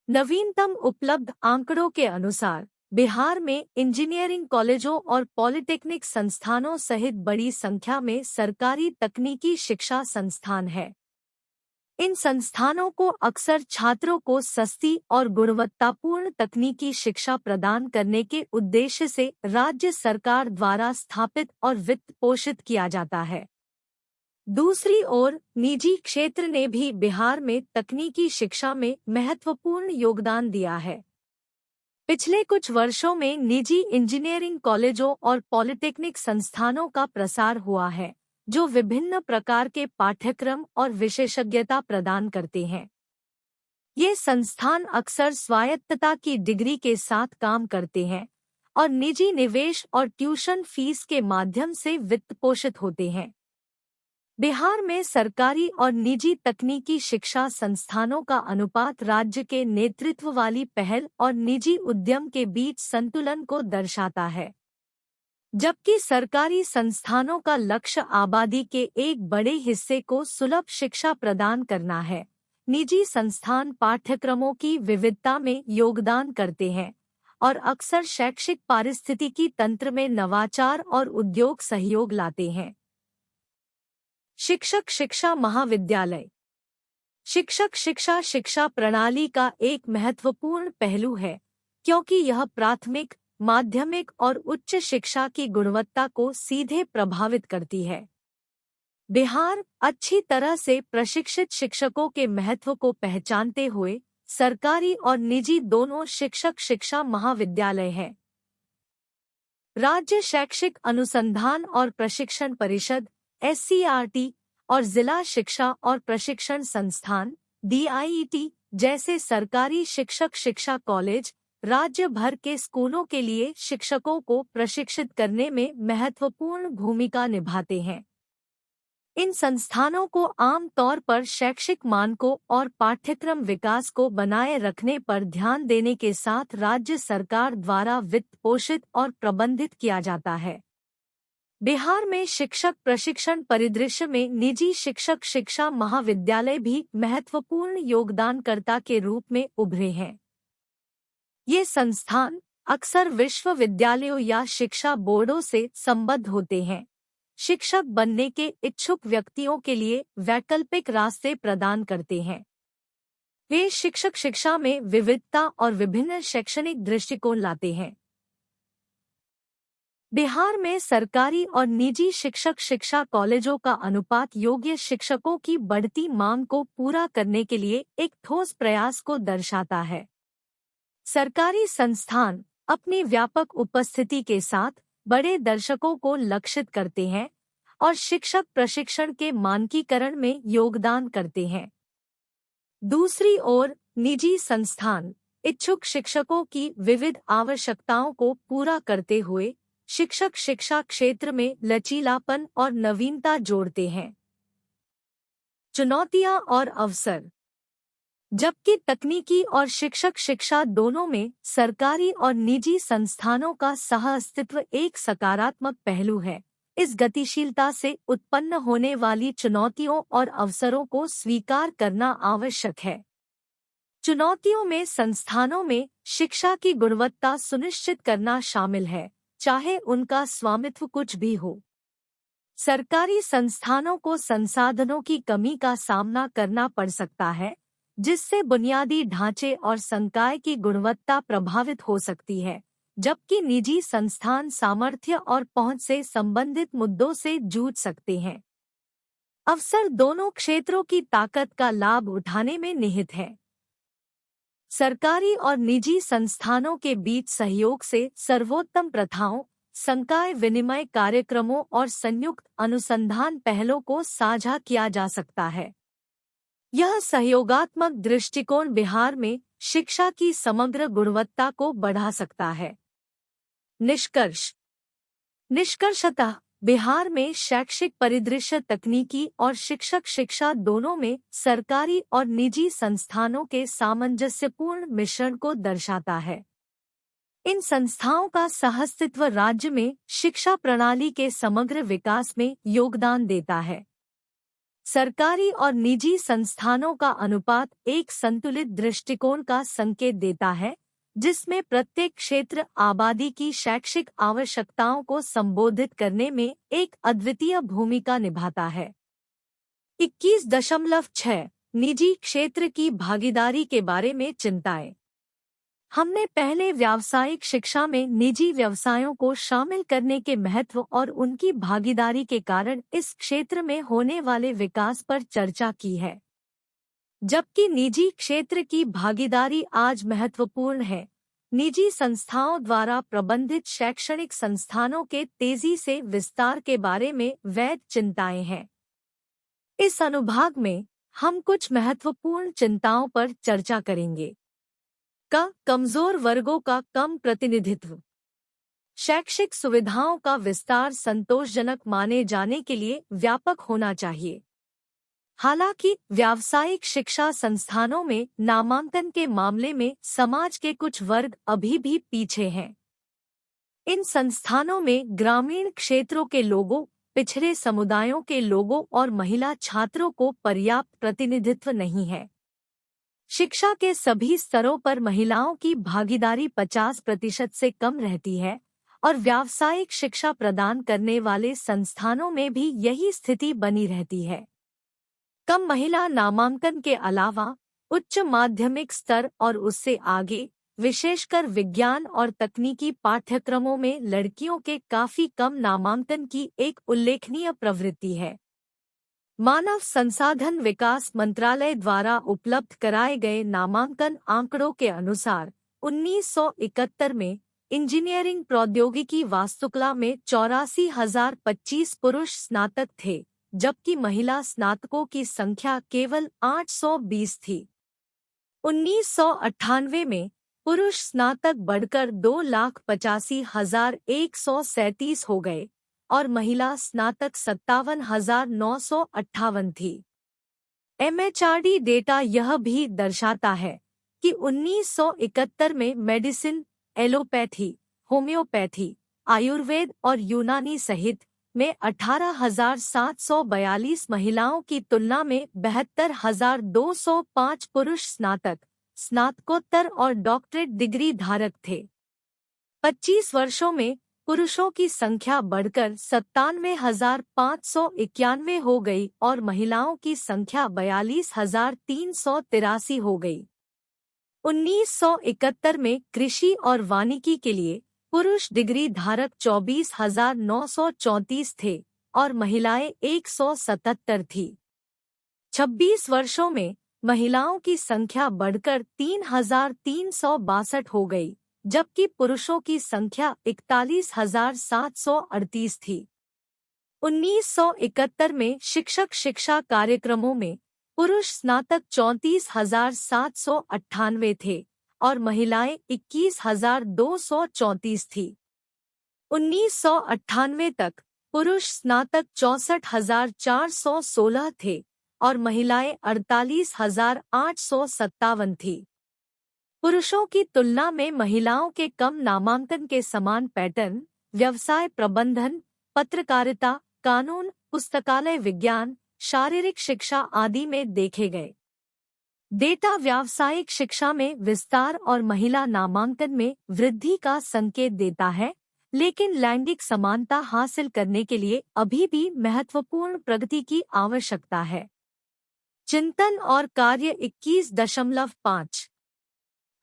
नवीनतम उपलब्ध आंकड़ों के अनुसार बिहार में इंजीनियरिंग कॉलेजों और पॉलिटेक्निक संस्थानों सहित बड़ी संख्या में सरकारी तकनीकी शिक्षा संस्थान हैं। इन संस्थानों को अक्सर छात्रों को सस्ती और गुणवत्तापूर्ण तकनीकी शिक्षा प्रदान करने के उद्देश्य से राज्य सरकार द्वारा स्थापित और वित्त पोषित किया जाता है। दूसरी ओर निजी क्षेत्र ने भी बिहार में तकनीकी शिक्षा में महत्वपूर्ण योगदान दिया है। पिछले कुछ वर्षों में निजी इंजीनियरिंग कॉलेजों और पॉलिटेक्निक संस्थानों का प्रसार हुआ है, जो विभिन्न प्रकार के पाठ्यक्रम और विशेषज्ञता प्रदान करते हैं। ये संस्थान अक्सर स्वायत्तता की डिग्री के साथ काम करते हैं और निजी निवेश और ट्यूशन फीस के माध्यम से वित्त पोषित होते हैं। बिहार में सरकारी और निजी तकनीकी शिक्षा संस्थानों का अनुपात राज्य के नेतृत्व वाली पहल और निजी उद्यम के बीच संतुलन को दर्शाता है। जबकि सरकारी संस्थानों का लक्ष्य आबादी के एक बड़े हिस्से को सुलभ शिक्षा प्रदान करना है, निजी संस्थान पाठ्यक्रमों की विविधता में योगदान करते हैं और अक्सर शैक्षिक पारिस्थितिकी तंत्र में नवाचार और उद्योग सहयोग लाते हैं। शिक्षक शिक्षा महाविद्यालय। शिक्षक शिक्षा शिक्षा प्रणाली का एक महत्वपूर्ण पहलू है, क्योंकि यह प्राथमिक, माध्यमिक और उच्च शिक्षा की गुणवत्ता को सीधे प्रभावित करती है। बिहार अच्छी तरह से प्रशिक्षित शिक्षकों के महत्व को पहचानते हुए सरकारी और निजी दोनों शिक्षक शिक्षा महाविद्यालय है। राज्य शैक्षिक अनुसंधान और प्रशिक्षण परिषद (SCRT) और जिला शिक्षा और प्रशिक्षण संस्थान (DIET) जैसे सरकारी शिक्षक शिक्षा कॉलेज राज्य भर के स्कूलों के लिए शिक्षकों को प्रशिक्षित करने में महत्वपूर्ण भूमिका निभाते हैं। इन संस्थानों को आम तौर पर शैक्षिक मानकों और पाठ्यक्रम विकास को बनाए रखने पर ध्यान देने के साथ राज्य सरकार द्वारा वित्त पोषित और प्रबंधित किया जाता है। बिहार में शिक्षक प्रशिक्षण परिदृश्य में निजी शिक्षक शिक्षा महाविद्यालय भी महत्वपूर्ण योगदानकर्ता के रूप में उभरे हैं। ये संस्थान अक्सर विश्वविद्यालयों या शिक्षा बोर्डों से संबद्ध होते हैं। शिक्षक बनने के इच्छुक व्यक्तियों के लिए वैकल्पिक रास्ते प्रदान करते हैं। वे शिक्षक शिक्षा में विविधता और विभिन्न शैक्षणिक दृष्टिकोण लाते हैं। बिहार में सरकारी और निजी शिक्षक शिक्षा कॉलेजों का अनुपात योग्य शिक्षकों की बढ़ती मांग को पूरा करने के लिए एक ठोस प्रयास को दर्शाता है। सरकारी संस्थान अपनी व्यापक उपस्थिति के साथ बड़े दर्शकों को लक्षित करते हैं और शिक्षक प्रशिक्षण के मानकीकरण में योगदान करते हैं। दूसरी ओर निजी संस्थान इच्छुक शिक्षकों की विविध आवश्यकताओं को पूरा करते हुए शिक्षक शिक्षा क्षेत्र में लचीलापन और नवीनता जोड़ते हैं। चुनौतियां और अवसर। जबकि तकनीकी और शिक्षक शिक्षा दोनों में सरकारी और निजी संस्थानों का सह-अस्तित्व एक सकारात्मक पहलू है, इस गतिशीलता से उत्पन्न होने वाली चुनौतियों और अवसरों को स्वीकार करना आवश्यक है। चुनौतियों में संस्थानों में शिक्षा की गुणवत्ता सुनिश्चित करना शामिल है, चाहे उनका स्वामित्व कुछ भी हो। सरकारी संस्थानों को संसाधनों की कमी का सामना करना पड़ सकता है, जिससे बुनियादी ढांचे और संकाय की गुणवत्ता प्रभावित हो सकती है, जबकि निजी संस्थान सामर्थ्य और पहुंच से संबंधित मुद्दों से जूझ सकते हैं। अवसर दोनों क्षेत्रों की ताकत का लाभ उठाने में निहित है। सरकारी और निजी संस्थानों के बीच सहयोग से सर्वोत्तम प्रथाओं, संकाय विनिमय कार्यक्रमों और संयुक्त अनुसंधान पहलों को साझा किया जा सकता है। यह सहयोगात्मक दृष्टिकोण बिहार में शिक्षा की समग्र गुणवत्ता को बढ़ा सकता है। निष्कर्षतः बिहार में शैक्षिक परिदृश्य तकनीकी और शिक्षक शिक्षा दोनों में सरकारी और निजी संस्थानों के सामंजस्यपूर्ण मिश्रण को दर्शाता है। इन संस्थाओं का सहअस्तित्व राज्य में शिक्षा प्रणाली के समग्र विकास में योगदान देता है। सरकारी और निजी संस्थानों का अनुपात एक संतुलित दृष्टिकोण का संकेत देता है, जिसमें प्रत्येक क्षेत्र आबादी की शैक्षिक आवश्यकताओं को संबोधित करने में एक अद्वितीय भूमिका निभाता है। 21.6 निजी क्षेत्र की भागीदारी के बारे में चिंताएं। हमने पहले व्यावसायिक शिक्षा में निजी व्यवसायों को शामिल करने के महत्व और उनकी भागीदारी के कारण इस क्षेत्र में होने वाले विकास पर चर्चा की है। जबकि निजी क्षेत्र की भागीदारी आज महत्वपूर्ण है, निजी संस्थाओं द्वारा प्रबंधित शैक्षणिक संस्थानों के तेजी से विस्तार के बारे में वैध चिंताएं हैं। इस अनुभाग में हम कुछ महत्वपूर्ण चिंताओं पर चर्चा करेंगे। कमजोर वर्गों का कम प्रतिनिधित्व। शैक्षिक सुविधाओं का विस्तार संतोषजनक माने जाने के लिए व्यापक होना चाहिए। हालांकि व्यावसायिक शिक्षा संस्थानों में नामांकन के मामले में समाज के कुछ वर्ग अभी भी पीछे हैं। इन संस्थानों में ग्रामीण क्षेत्रों के लोगों, पिछड़े समुदायों के लोगों और महिला छात्रों को पर्याप्त प्रतिनिधित्व नहीं है। शिक्षा के सभी स्तरों पर महिलाओं की भागीदारी 50% से कम रहती है और व्यावसायिक शिक्षा प्रदान करने वाले संस्थानों में भी यही स्थिति बनी रहती है। कम महिला नामांकन के अलावा उच्च माध्यमिक स्तर और उससे आगे, विशेषकर विज्ञान और तकनीकी पाठ्यक्रमों में लड़कियों के काफी कम नामांकन की एक उल्लेखनीय प्रवृत्ति है। मानव संसाधन विकास मंत्रालय द्वारा उपलब्ध कराए गए नामांकन आंकड़ों के अनुसार 1971 में इंजीनियरिंग प्रौद्योगिकी वास्तुकला में 84,025 पुरुष स्नातक थे, जबकि महिला स्नातकों की संख्या केवल 820 थी। 1998 में पुरुष स्नातक बढ़कर 2,85,137 हो गए और महिला स्नातक 57,958 थी। MHRD डेटा यह भी दर्शाता है कि 1971 में मेडिसिन, एलोपैथी, होम्योपैथी, आयुर्वेद और यूनानी सहित में 18,742 महिलाओं की तुलना में 72,205 पुरुष स्नातक, स्नातकोत्तर और डॉक्टरेट डिग्री धारक थे। 25 वर्षों में पुरुषों की संख्या बढ़कर 97,591 हो गई और महिलाओं की संख्या 42,383 हो गई। 1971 में कृषि और वानिकी के लिए पुरुष डिग्री धारक 24,934 थे और महिलाएं 177 थी। 26 वर्षों में महिलाओं की संख्या बढ़कर 3,362 हो गई, जबकि पुरुषों की संख्या 41,738 थी। 1971 में शिक्षक शिक्षा कार्यक्रमों में पुरुष स्नातक 34,798 थे और महिलाएं 21,234 थी। 1998 तक पुरुष स्नातक 64,416 थे और महिलाएं 48,857 थी। पुरुषों की तुलना में महिलाओं के कम नामांकन के समान पैटर्न व्यवसाय प्रबंधन, पत्रकारिता, कानून, पुस्तकालय विज्ञान, शारीरिक शिक्षा आदि में देखे गए। डेटा व्यावसायिक शिक्षा में विस्तार और महिला नामांकन में वृद्धि का संकेत देता है, लेकिन लैंगिक समानता हासिल करने के लिए अभी भी महत्वपूर्ण प्रगति की आवश्यकता है। चिंतन और कार्य 21.5।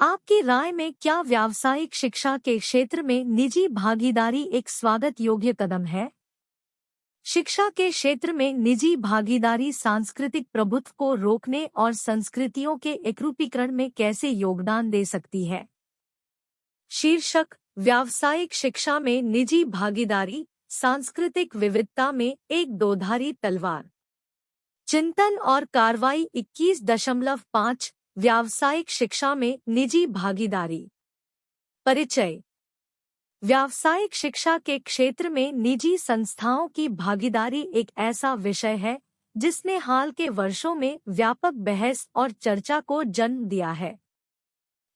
आपकी राय में क्या व्यावसायिक शिक्षा के क्षेत्र में निजी भागीदारी एक स्वागत योग्य कदम है? शिक्षा के क्षेत्र में निजी भागीदारी सांस्कृतिक प्रभुत्व को रोकने और संस्कृतियों के एकरूपीकरण में कैसे योगदान दे सकती है? शीर्षक: व्यावसायिक शिक्षा में निजी भागीदारी, सांस्कृतिक विविधता में एक दोधारी तलवार। चिंतन और कार्रवाई 21.5 व्यावसायिक शिक्षा में निजी भागीदारी। परिचय: व्यावसायिक शिक्षा के क्षेत्र में निजी संस्थाओं की भागीदारी एक ऐसा विषय है जिसने हाल के वर्षों में व्यापक बहस और चर्चा को जन्म दिया है।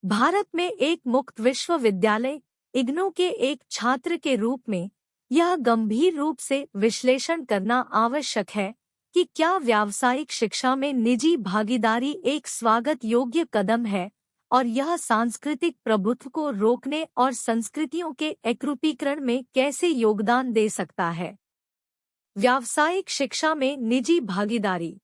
भारत में एक मुक्त विश्वविद्यालय इग्नू के एक छात्र के रूप में यह गंभीर रूप से विश्लेषण करना आवश्यक है कि क्या व्यावसायिक शिक्षा में निजी भागीदारी एक स्वागत योग्य कदम है और यह सांस्कृतिक प्रभुत्व को रोकने और संस्कृतियों के एकरूपीकरण में कैसे योगदान दे सकता है। व्यावसायिक शिक्षा में निजी भागीदारी।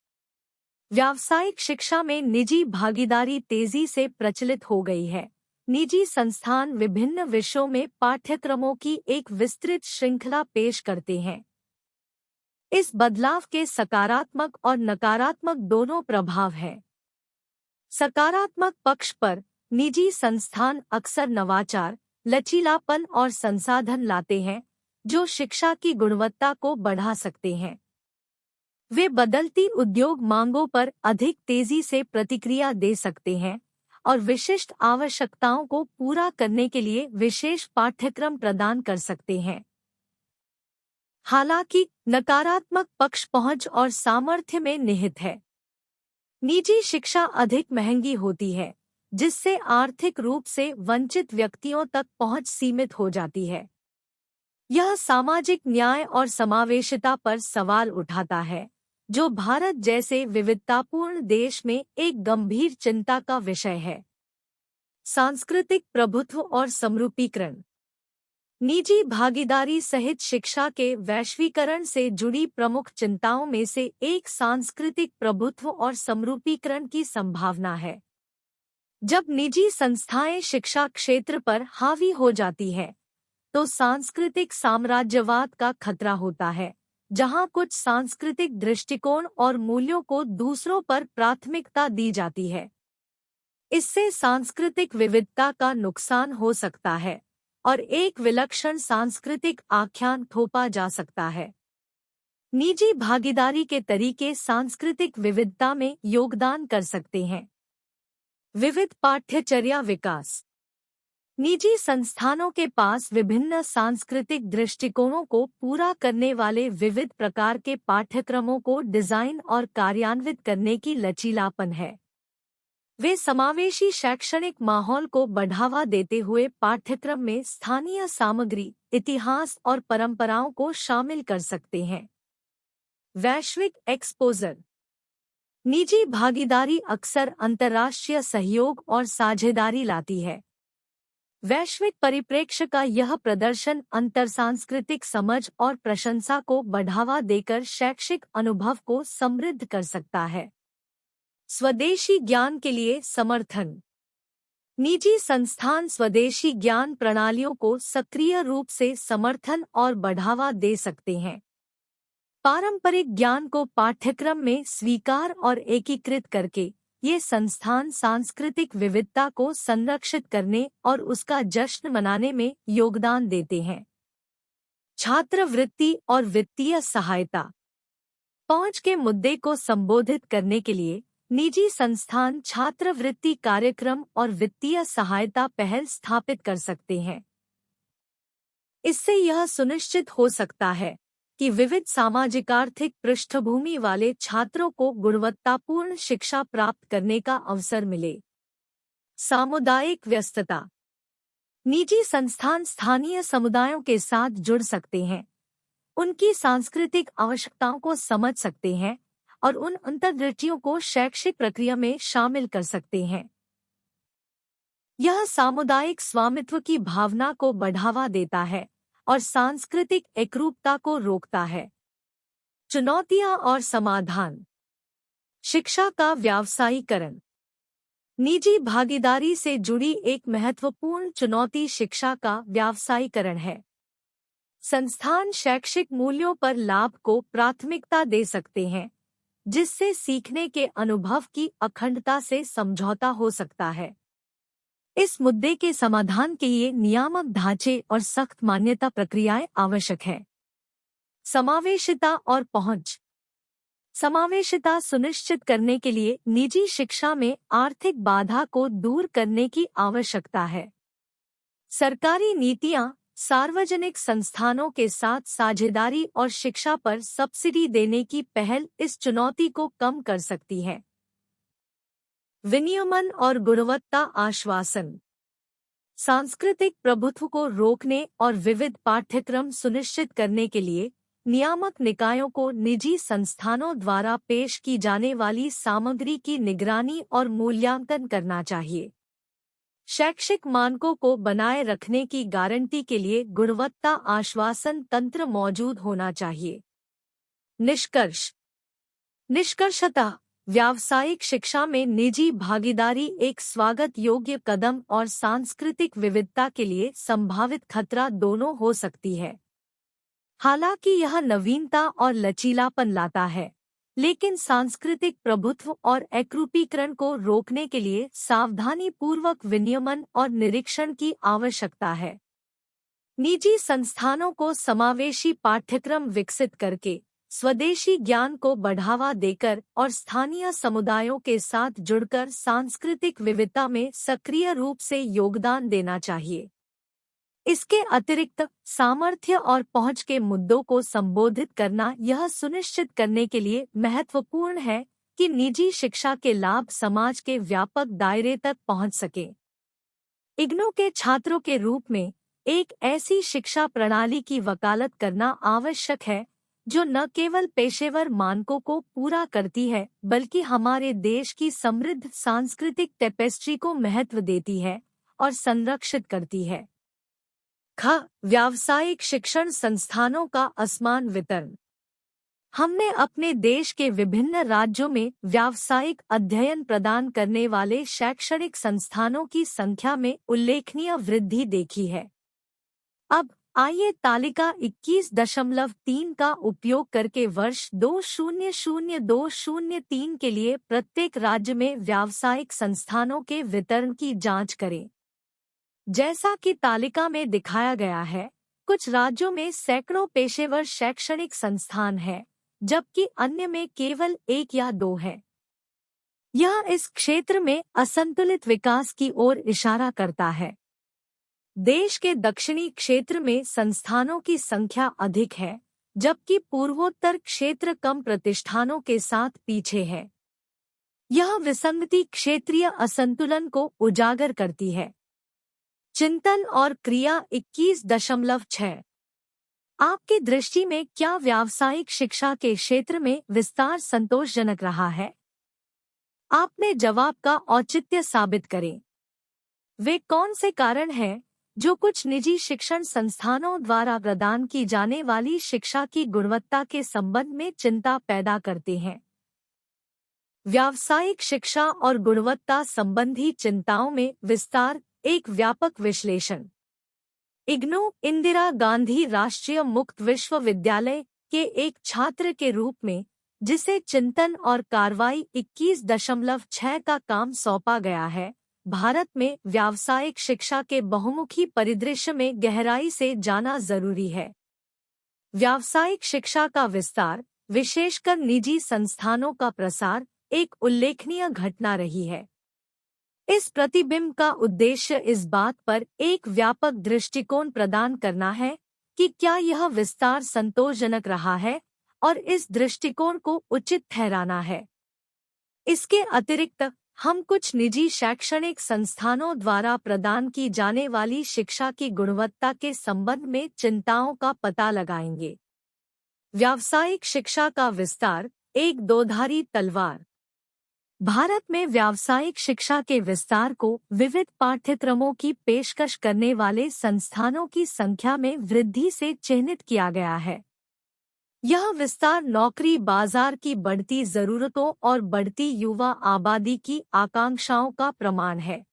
व्यावसायिक शिक्षा में निजी भागीदारी तेजी से प्रचलित हो गई है। निजी संस्थान विभिन्न विषयों में पाठ्यक्रमों की एक विस्तृत श्रृंखला पेश करते हैं। इस बदलाव के सकारात्मक और नकारात्मक दोनों प्रभाव हैं। सकारात्मक पक्ष पर निजी संस्थान अक्सर नवाचार, लचीलापन और संसाधन लाते हैं जो शिक्षा की गुणवत्ता को बढ़ा सकते हैं। वे बदलती उद्योग मांगों पर अधिक तेजी से प्रतिक्रिया दे सकते हैं और विशिष्ट आवश्यकताओं को पूरा करने के लिए विशेष पाठ्यक्रम प्रदान कर सकते हैं। हालांकि नकारात्मक पक्ष पहुंच और सामर्थ्य में निहित है। निजी शिक्षा अधिक महंगी होती है, जिससे आर्थिक रूप से वंचित व्यक्तियों तक पहुंच सीमित हो जाती है। यह सामाजिक न्याय और समावेशिता पर सवाल उठाता है, जो भारत जैसे विविधतापूर्ण देश में एक गंभीर चिंता का विषय है। सांस्कृतिक प्रभुत्व और समरूपीकरण। निजी भागीदारी सहित शिक्षा के वैश्वीकरण से जुड़ी प्रमुख चिंताओं में से एक सांस्कृतिक प्रभुत्व और समरूपीकरण की संभावना है। जब निजी संस्थाएं शिक्षा क्षेत्र पर हावी हो जाती है, तो सांस्कृतिक साम्राज्यवाद का खतरा होता है, जहां कुछ सांस्कृतिक दृष्टिकोण और मूल्यों को दूसरों पर प्राथमिकता दी जाती है। इससे सांस्कृतिक विविधता का नुकसान हो सकता है और एक विलक्षण सांस्कृतिक आख्यान थोपा जा सकता है। निजी भागीदारी के तरीके सांस्कृतिक विविधता में योगदान कर सकते हैं। विविध पाठ्यचर्या विकास। निजी संस्थानों के पास विभिन्न सांस्कृतिक दृष्टिकोणों को पूरा करने वाले विविध प्रकार के पाठ्यक्रमों को डिजाइन और कार्यान्वित करने की लचीलापन है। वे समावेशी शैक्षणिक माहौल को बढ़ावा देते हुए पाठ्यक्रम में स्थानीय सामग्री, इतिहास और परंपराओं को शामिल कर सकते हैं। वैश्विक एक्सपोजर। निजी भागीदारी अक्सर अंतर्राष्ट्रीय सहयोग और साझेदारी लाती है। वैश्विक परिप्रेक्ष्य का यह प्रदर्शन अंतरसांस्कृतिक समझ और प्रशंसा को बढ़ावा देकर शैक्षिक अनुभव को समृद्ध कर सकता है। स्वदेशी ज्ञान के लिए समर्थन। निजी संस्थान स्वदेशी ज्ञान प्रणालियों को सक्रिय रूप से समर्थन और बढ़ावा दे सकते हैं। पारंपरिक ज्ञान को पाठ्यक्रम में स्वीकार और एकीकृत करके ये संस्थान सांस्कृतिक विविधता को संरक्षित करने और उसका जश्न मनाने में योगदान देते हैं। छात्रवृत्ति और वित्तीय सहायता। पहुंच के मुद्दे को संबोधित करने के लिए निजी संस्थान छात्रवृत्ति कार्यक्रम और वित्तीय सहायता पहल स्थापित कर सकते हैं। इससे यह सुनिश्चित हो सकता है कि विविध सामाजिक आर्थिक पृष्ठभूमि वाले छात्रों को गुणवत्तापूर्ण शिक्षा प्राप्त करने का अवसर मिले। सामुदायिक व्यस्तता। निजी संस्थान स्थानीय समुदायों के साथ जुड़ सकते हैं, उनकी सांस्कृतिक आवश्यकताओं को समझ सकते हैं और उन अंतर्दृष्टियों को शैक्षिक प्रक्रिया में शामिल कर सकते हैं। यह सामुदायिक स्वामित्व की भावना को बढ़ावा देता है और सांस्कृतिक एकरूपता को रोकता है। चुनौतियां और समाधान। शिक्षा का व्यावसायीकरण। निजी भागीदारी से जुड़ी एक महत्वपूर्ण चुनौती शिक्षा का व्यावसायीकरण है। संस्थान शैक्षिक मूल्यों पर लाभ को प्राथमिकता दे सकते हैं, जिससे सीखने के अनुभव की अखंडता से समझौता हो सकता है। इस मुद्दे के समाधान के लिए नियामक ढांचे और सख्त मान्यता प्रक्रियाएं आवश्यक है। समावेशिता और पहुंच। समावेशिता सुनिश्चित करने के लिए निजी शिक्षा में आर्थिक बाधा को दूर करने की आवश्यकता है। सरकारी नीतियां, सार्वजनिक संस्थानों के साथ साझेदारी और शिक्षा पर सब्सिडी देने की पहल इस चुनौती को कम कर सकती है। विनियमन और गुणवत्ता आश्वासन। सांस्कृतिक प्रभुत्व को रोकने और विविध पाठ्यक्रम सुनिश्चित करने के लिए नियामक निकायों को निजी संस्थानों द्वारा पेश की जाने वाली सामग्री की निगरानी और मूल्यांकन करना चाहिए। शैक्षिक मानकों को बनाए रखने की गारंटी के लिए गुणवत्ता आश्वासन तंत्र मौजूद होना चाहिए। निष्कर्षतः व्यावसायिक शिक्षा में निजी भागीदारी एक स्वागत योग्य कदम और सांस्कृतिक विविधता के लिए संभावित खतरा दोनों हो सकती है। हालांकि यह नवीनता और लचीलापन लाता है, लेकिन सांस्कृतिक प्रभुत्व और एकरूपीकरण को रोकने के लिए सावधानीपूर्वक विनियमन और निरीक्षण की आवश्यकता है। निजी संस्थानों को समावेशी पाठ्यक्रम विकसित करके, स्वदेशी ज्ञान को बढ़ावा देकर और स्थानीय समुदायों के साथ जुड़कर सांस्कृतिक विविधता में सक्रिय रूप से योगदान देना चाहिए। इसके अतिरिक्त सामर्थ्य और पहुंच के मुद्दों को संबोधित करना यह सुनिश्चित करने के लिए महत्वपूर्ण है कि निजी शिक्षा के लाभ समाज के व्यापक दायरे तक पहुंच सके। इग्नू के छात्रों के रूप में एक ऐसी शिक्षा प्रणाली की वकालत करना आवश्यक है जो न केवल पेशेवर मानकों को पूरा करती है, बल्कि हमारे देश की समृद्ध सांस्कृतिक टेपेस्ट्री को महत्व देती है और संरक्षित करती है। व्यावसायिक शिक्षण संस्थानों का असमान वितरण। हमने अपने देश के विभिन्न राज्यों में व्यावसायिक अध्ययन प्रदान करने वाले शैक्षणिक संस्थानों की संख्या में उल्लेखनीय वृद्धि देखी है। अब आइए तालिका 21.3 का उपयोग करके वर्ष 2002-2003 के लिए प्रत्येक राज्य में व्यावसायिक संस्थानों के वितरण की जांच करें। जैसा कि तालिका में दिखाया गया है, कुछ राज्यों में सैकड़ों पेशेवर शैक्षणिक संस्थान हैं, जबकि अन्य में केवल 1 या 2 है। यह इस क्षेत्र में असंतुलित विकास की ओर इशारा करता है। देश के दक्षिणी क्षेत्र में संस्थानों की संख्या अधिक है, जबकि पूर्वोत्तर क्षेत्र कम प्रतिष्ठानों के साथ पीछे है। यह विसंगति क्षेत्रीय असंतुलन को उजागर करती है। चिंतन और क्रिया 21.6। आपकी दृष्टि में क्या व्यावसायिक शिक्षा के क्षेत्र में विस्तार संतोषजनक रहा है? आपने जवाब का औचित्य साबित करें। वे कौन से कारण हैं जो कुछ निजी शिक्षण संस्थानों द्वारा प्रदान की जाने वाली शिक्षा की गुणवत्ता के संबंध में चिंता पैदा करते हैं? व्यावसायिक शिक्षा और गुणवत्ता संबंधी चिंताओं में विस्तार एक व्यापक विश्लेषण। इग्नू इंदिरा गांधी राष्ट्रीय मुक्त विश्वविद्यालय के एक छात्र के रूप में, जिसे चिंतन और कार्रवाई 21.6 का काम सौंपा गया है, भारत में व्यावसायिक शिक्षा के बहुमुखी परिदृश्य में गहराई से जाना जरूरी है। व्यावसायिक शिक्षा का विस्तार, विशेषकर निजी संस्थानों का प्रसार, एक उल्लेखनीय घटना रही है। इस प्रतिबिंब का उद्देश्य इस बात पर एक व्यापक दृष्टिकोण प्रदान करना है कि क्या यह विस्तार संतोषजनक रहा है और इस दृष्टिकोण को उचित ठहराना है। इसके अतिरिक्त हम कुछ निजी शैक्षणिक संस्थानों द्वारा प्रदान की जाने वाली शिक्षा की गुणवत्ता के संबंध में चिंताओं का पता लगाएंगे। व्यावसायिक शिक्षा का विस्तार एक दोधारी तलवार। भारत में व्यावसायिक शिक्षा के विस्तार को विविध पाठ्यक्रमों की पेशकश करने वाले संस्थानों की संख्या में वृद्धि से चिह्नित किया गया है। यह विस्तार नौकरी बाजार की बढ़ती जरूरतों और बढ़ती युवा आबादी की आकांक्षाओं का प्रमाण है।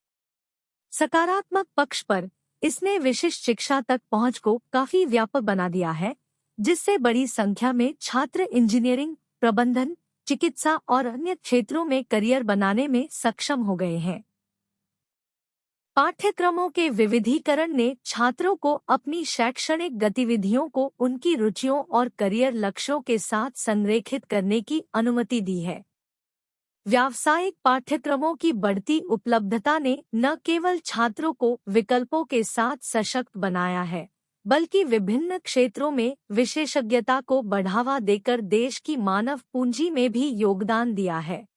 सकारात्मक पक्ष पर इसने विशिष्ट शिक्षा तक पहुंच को काफी व्यापक बना दिया है, जिससे बड़ी संख्या में छात्र इंजीनियरिंग, प्रबंधन, चिकित्सा और अन्य क्षेत्रों में करियर बनाने में सक्षम हो गए हैं। पाठ्यक्रमों के विविधीकरण ने छात्रों को अपनी शैक्षणिक गतिविधियों को उनकी रुचियों और करियर लक्ष्यों के साथ संरेखित करने की अनुमति दी है। व्यावसायिक पाठ्यक्रमों की बढ़ती उपलब्धता ने न केवल छात्रों को विकल्पों के साथ सशक्त बनाया है, बल्कि विभिन्न क्षेत्रों में विशेषज्ञता को बढ़ावा देकर देश की मानव पूंजी में भी योगदान दिया है।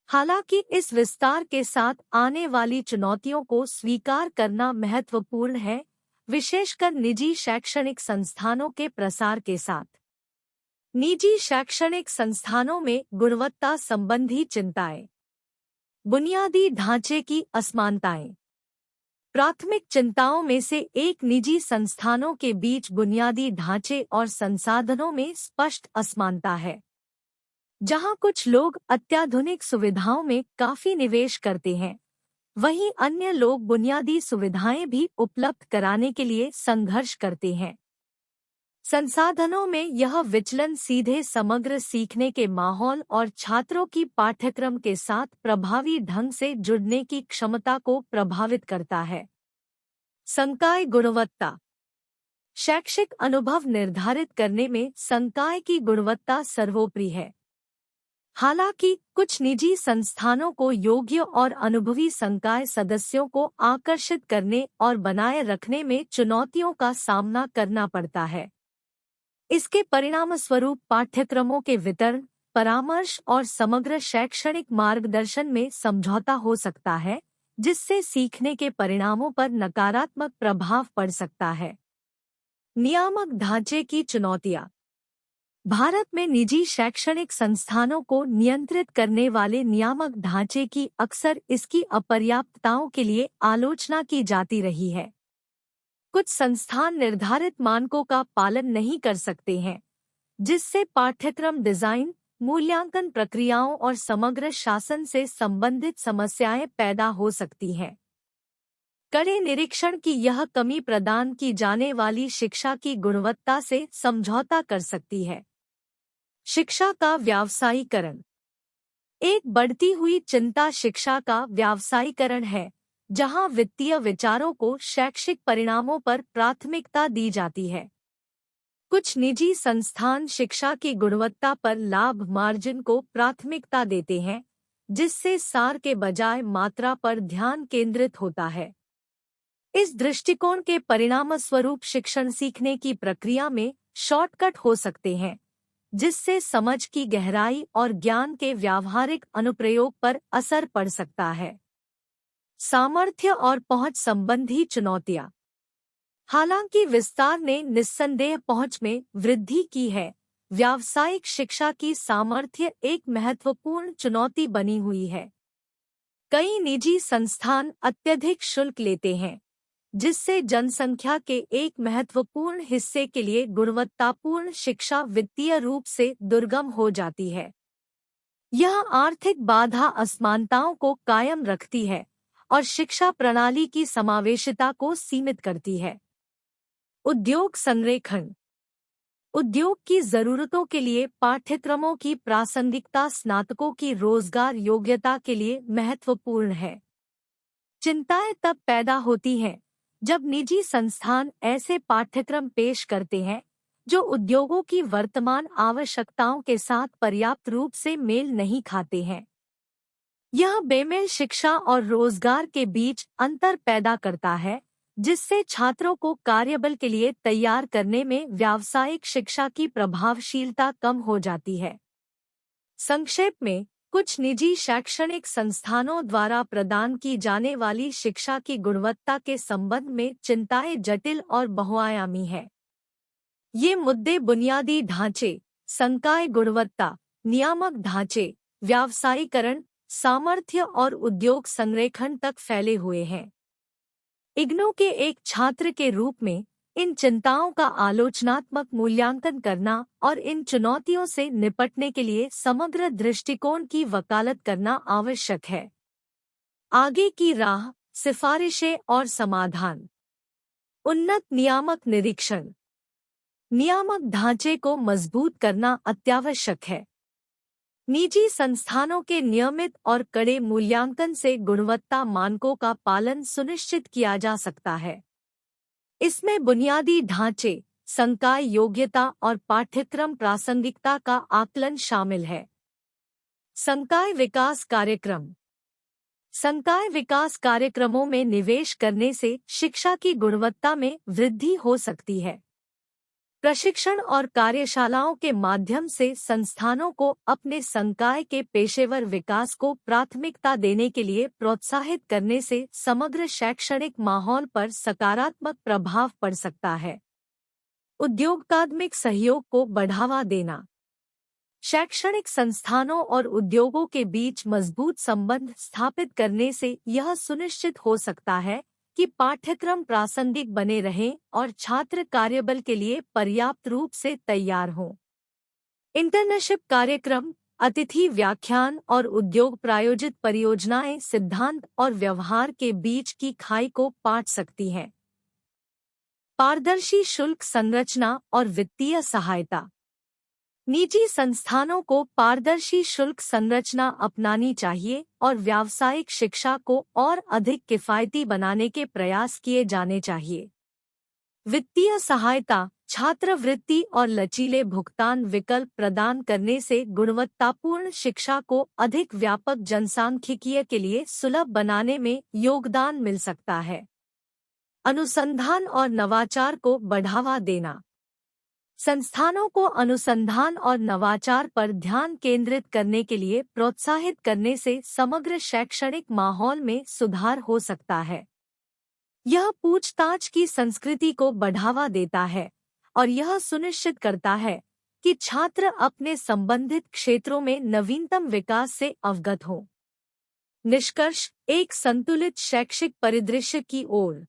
हालांकि इस विस्तार के साथ आने वाली चुनौतियों को स्वीकार करना महत्वपूर्ण है, विशेषकर निजी शैक्षणिक संस्थानों के प्रसार के साथ। निजी शैक्षणिक संस्थानों में गुणवत्ता संबंधी चिंताएं। बुनियादी ढांचे की असमानताएं। प्राथमिक चिंताओं में से एक निजी संस्थानों के बीच बुनियादी ढांचे और संसाधनों में स्पष्ट असमानता है। जहां कुछ लोग अत्याधुनिक सुविधाओं में काफी निवेश करते हैं, वहीं अन्य लोग बुनियादी सुविधाएं भी उपलब्ध कराने के लिए संघर्ष करते हैं। संसाधनों में यह विचलन सीधे समग्र सीखने के माहौल और छात्रों की पाठ्यक्रम के साथ प्रभावी ढंग से जुड़ने की क्षमता को प्रभावित करता है। संकाय गुणवत्ता। शैक्षिक अनुभव निर्धारित करने में संकाय की गुणवत्ता सर्वोपरि है। हालांकि कुछ निजी संस्थानों को योग्य और अनुभवी संकाय सदस्यों को आकर्षित करने और बनाए रखने में चुनौतियों का सामना करना पड़ता है। इसके परिणामस्वरूप पाठ्यक्रमों के वितरण, परामर्श और समग्र शैक्षणिक मार्गदर्शन में समझौता हो सकता है, जिससे सीखने के परिणामों पर नकारात्मक प्रभाव पड़ सकता है। नियामक ढांचे की चुनौतियां। भारत में निजी शैक्षणिक संस्थानों को नियंत्रित करने वाले नियामक ढांचे की अक्सर इसकी अपर्याप्तताओं के लिए आलोचना की जाती रही है। कुछ संस्थान निर्धारित मानकों का पालन नहीं कर सकते हैं, जिससे पाठ्यक्रम डिजाइन, मूल्यांकन प्रक्रियाओं और समग्र शासन से संबंधित समस्याएं पैदा हो सकती हैं। कड़े निरीक्षण की यह कमी प्रदान की जाने वाली शिक्षा की गुणवत्ता से समझौता कर सकती है। शिक्षा का व्यावसायीकरण। एक बढ़ती हुई चिंता शिक्षा का व्यावसायीकरण है, जहां वित्तीय विचारों को शैक्षिक परिणामों पर प्राथमिकता दी जाती है। कुछ निजी संस्थान शिक्षा की गुणवत्ता पर लाभ मार्जिन को प्राथमिकता देते हैं, जिससे सार के बजाय मात्रा पर ध्यान केंद्रित होता है। इस दृष्टिकोण के परिणामस्वरूप शिक्षण सीखने की प्रक्रिया में शॉर्टकट हो सकते हैं, जिससे समझ की गहराई और ज्ञान के व्यावहारिक अनुप्रयोग पर असर पड़ सकता है। सामर्थ्य और पहुंच संबंधी चुनौतियां। हालांकि विस्तार ने निस्संदेह पहुंच में वृद्धि की है, व्यावसायिक शिक्षा की सामर्थ्य एक महत्वपूर्ण चुनौती बनी हुई है। कई निजी संस्थान अत्यधिक शुल्क लेते हैं, जिससे जनसंख्या के एक महत्वपूर्ण हिस्से के लिए गुणवत्तापूर्ण शिक्षा वित्तीय रूप से दुर्गम हो जाती है। यह आर्थिक बाधा असमानताओं को कायम रखती है और शिक्षा प्रणाली की समावेशिता को सीमित करती है। उद्योग संरेखण। उद्योग की जरूरतों के लिए पाठ्यक्रमों की प्रासंगिकता स्नातकों की रोजगार योग्यता के लिए महत्वपूर्ण है। चिंताएं तब पैदा होती हैं जब निजी संस्थान ऐसे पाठ्यक्रम पेश करते हैं जो उद्योगों की वर्तमान आवश्यकताओं के साथ पर्याप्त रूप से मेल नहीं खाते हैं। यह बेमेल शिक्षा और रोजगार के बीच अंतर पैदा करता है, जिससे छात्रों को कार्यबल के लिए तैयार करने में व्यावसायिक शिक्षा की प्रभावशीलता कम हो जाती है। संक्षेप में, कुछ निजी शैक्षणिक संस्थानों द्वारा प्रदान की जाने वाली शिक्षा की गुणवत्ता के संबंध में चिंताएं जटिल और बहुआयामी हैं। ये मुद्दे बुनियादी ढांचे, संकाय गुणवत्ता, नियामक ढांचे, व्यावसायीकरण, सामर्थ्य और उद्योग संरेखण तक फैले हुए हैं। इग्नू के एक छात्र के रूप में इन चिंताओं का आलोचनात्मक मूल्यांकन करना और इन चुनौतियों से निपटने के लिए समग्र दृष्टिकोण की वकालत करना आवश्यक है। आगे की राह, सिफारिशें और समाधान। उन्नत नियामक निरीक्षण। नियामक ढांचे को मजबूत करना अत्यावश्यक है। निजी संस्थानों के नियमित और कड़े मूल्यांकन से गुणवत्ता मानकों का पालन सुनिश्चित किया जा सकता है। इसमें बुनियादी ढांचे, संकाय योग्यता और पाठ्यक्रम प्रासंगिकता का आकलन शामिल है। संकाय विकास कार्यक्रम। संकाय विकास कार्यक्रमों में निवेश करने से शिक्षा की गुणवत्ता में वृद्धि हो सकती है। प्रशिक्षण और कार्यशालाओं के माध्यम से संस्थानों को अपने संकाय के पेशेवर विकास को प्राथमिकता देने के लिए प्रोत्साहित करने से समग्र शैक्षणिक माहौल पर सकारात्मक प्रभाव पड़ सकता है। उद्योगात्मक सहयोग को बढ़ावा देना। शैक्षणिक संस्थानों और उद्योगों के बीच मजबूत संबंध स्थापित करने से यह सुनिश्चित हो सकता है कि पाठ्यक्रम प्रासंगिक बने रहें और छात्र कार्यबल के लिए पर्याप्त रूप से तैयार हों। इंटर्नशिप कार्यक्रम, अतिथि व्याख्यान और उद्योग प्रायोजित परियोजनाएं सिद्धांत और व्यवहार के बीच की खाई को पाट सकती हैं। पारदर्शी शुल्क संरचना और वित्तीय सहायता। निजी संस्थानों को पारदर्शी शुल्क संरचना अपनानी चाहिए और व्यावसायिक शिक्षा को और अधिक किफायती बनाने के प्रयास किए जाने चाहिए। वित्तीय सहायता, छात्रवृत्ति और लचीले भुगतान विकल्प प्रदान करने से गुणवत्तापूर्ण शिक्षा को अधिक व्यापक जनसांख्यिकीय के लिए सुलभ बनाने में योगदान मिल सकता है। अनुसंधान और नवाचार को बढ़ावा देना। संस्थानों को अनुसंधान और नवाचार पर ध्यान केंद्रित करने के लिए प्रोत्साहित करने से समग्र शैक्षणिक माहौल में सुधार हो सकता है। यह पूछताछ की संस्कृति को बढ़ावा देता है और यह सुनिश्चित करता है कि छात्र अपने संबंधित क्षेत्रों में नवीनतम विकास से अवगत हों। निष्कर्ष, एक संतुलित शैक्षिक परिदृश्य की ओर।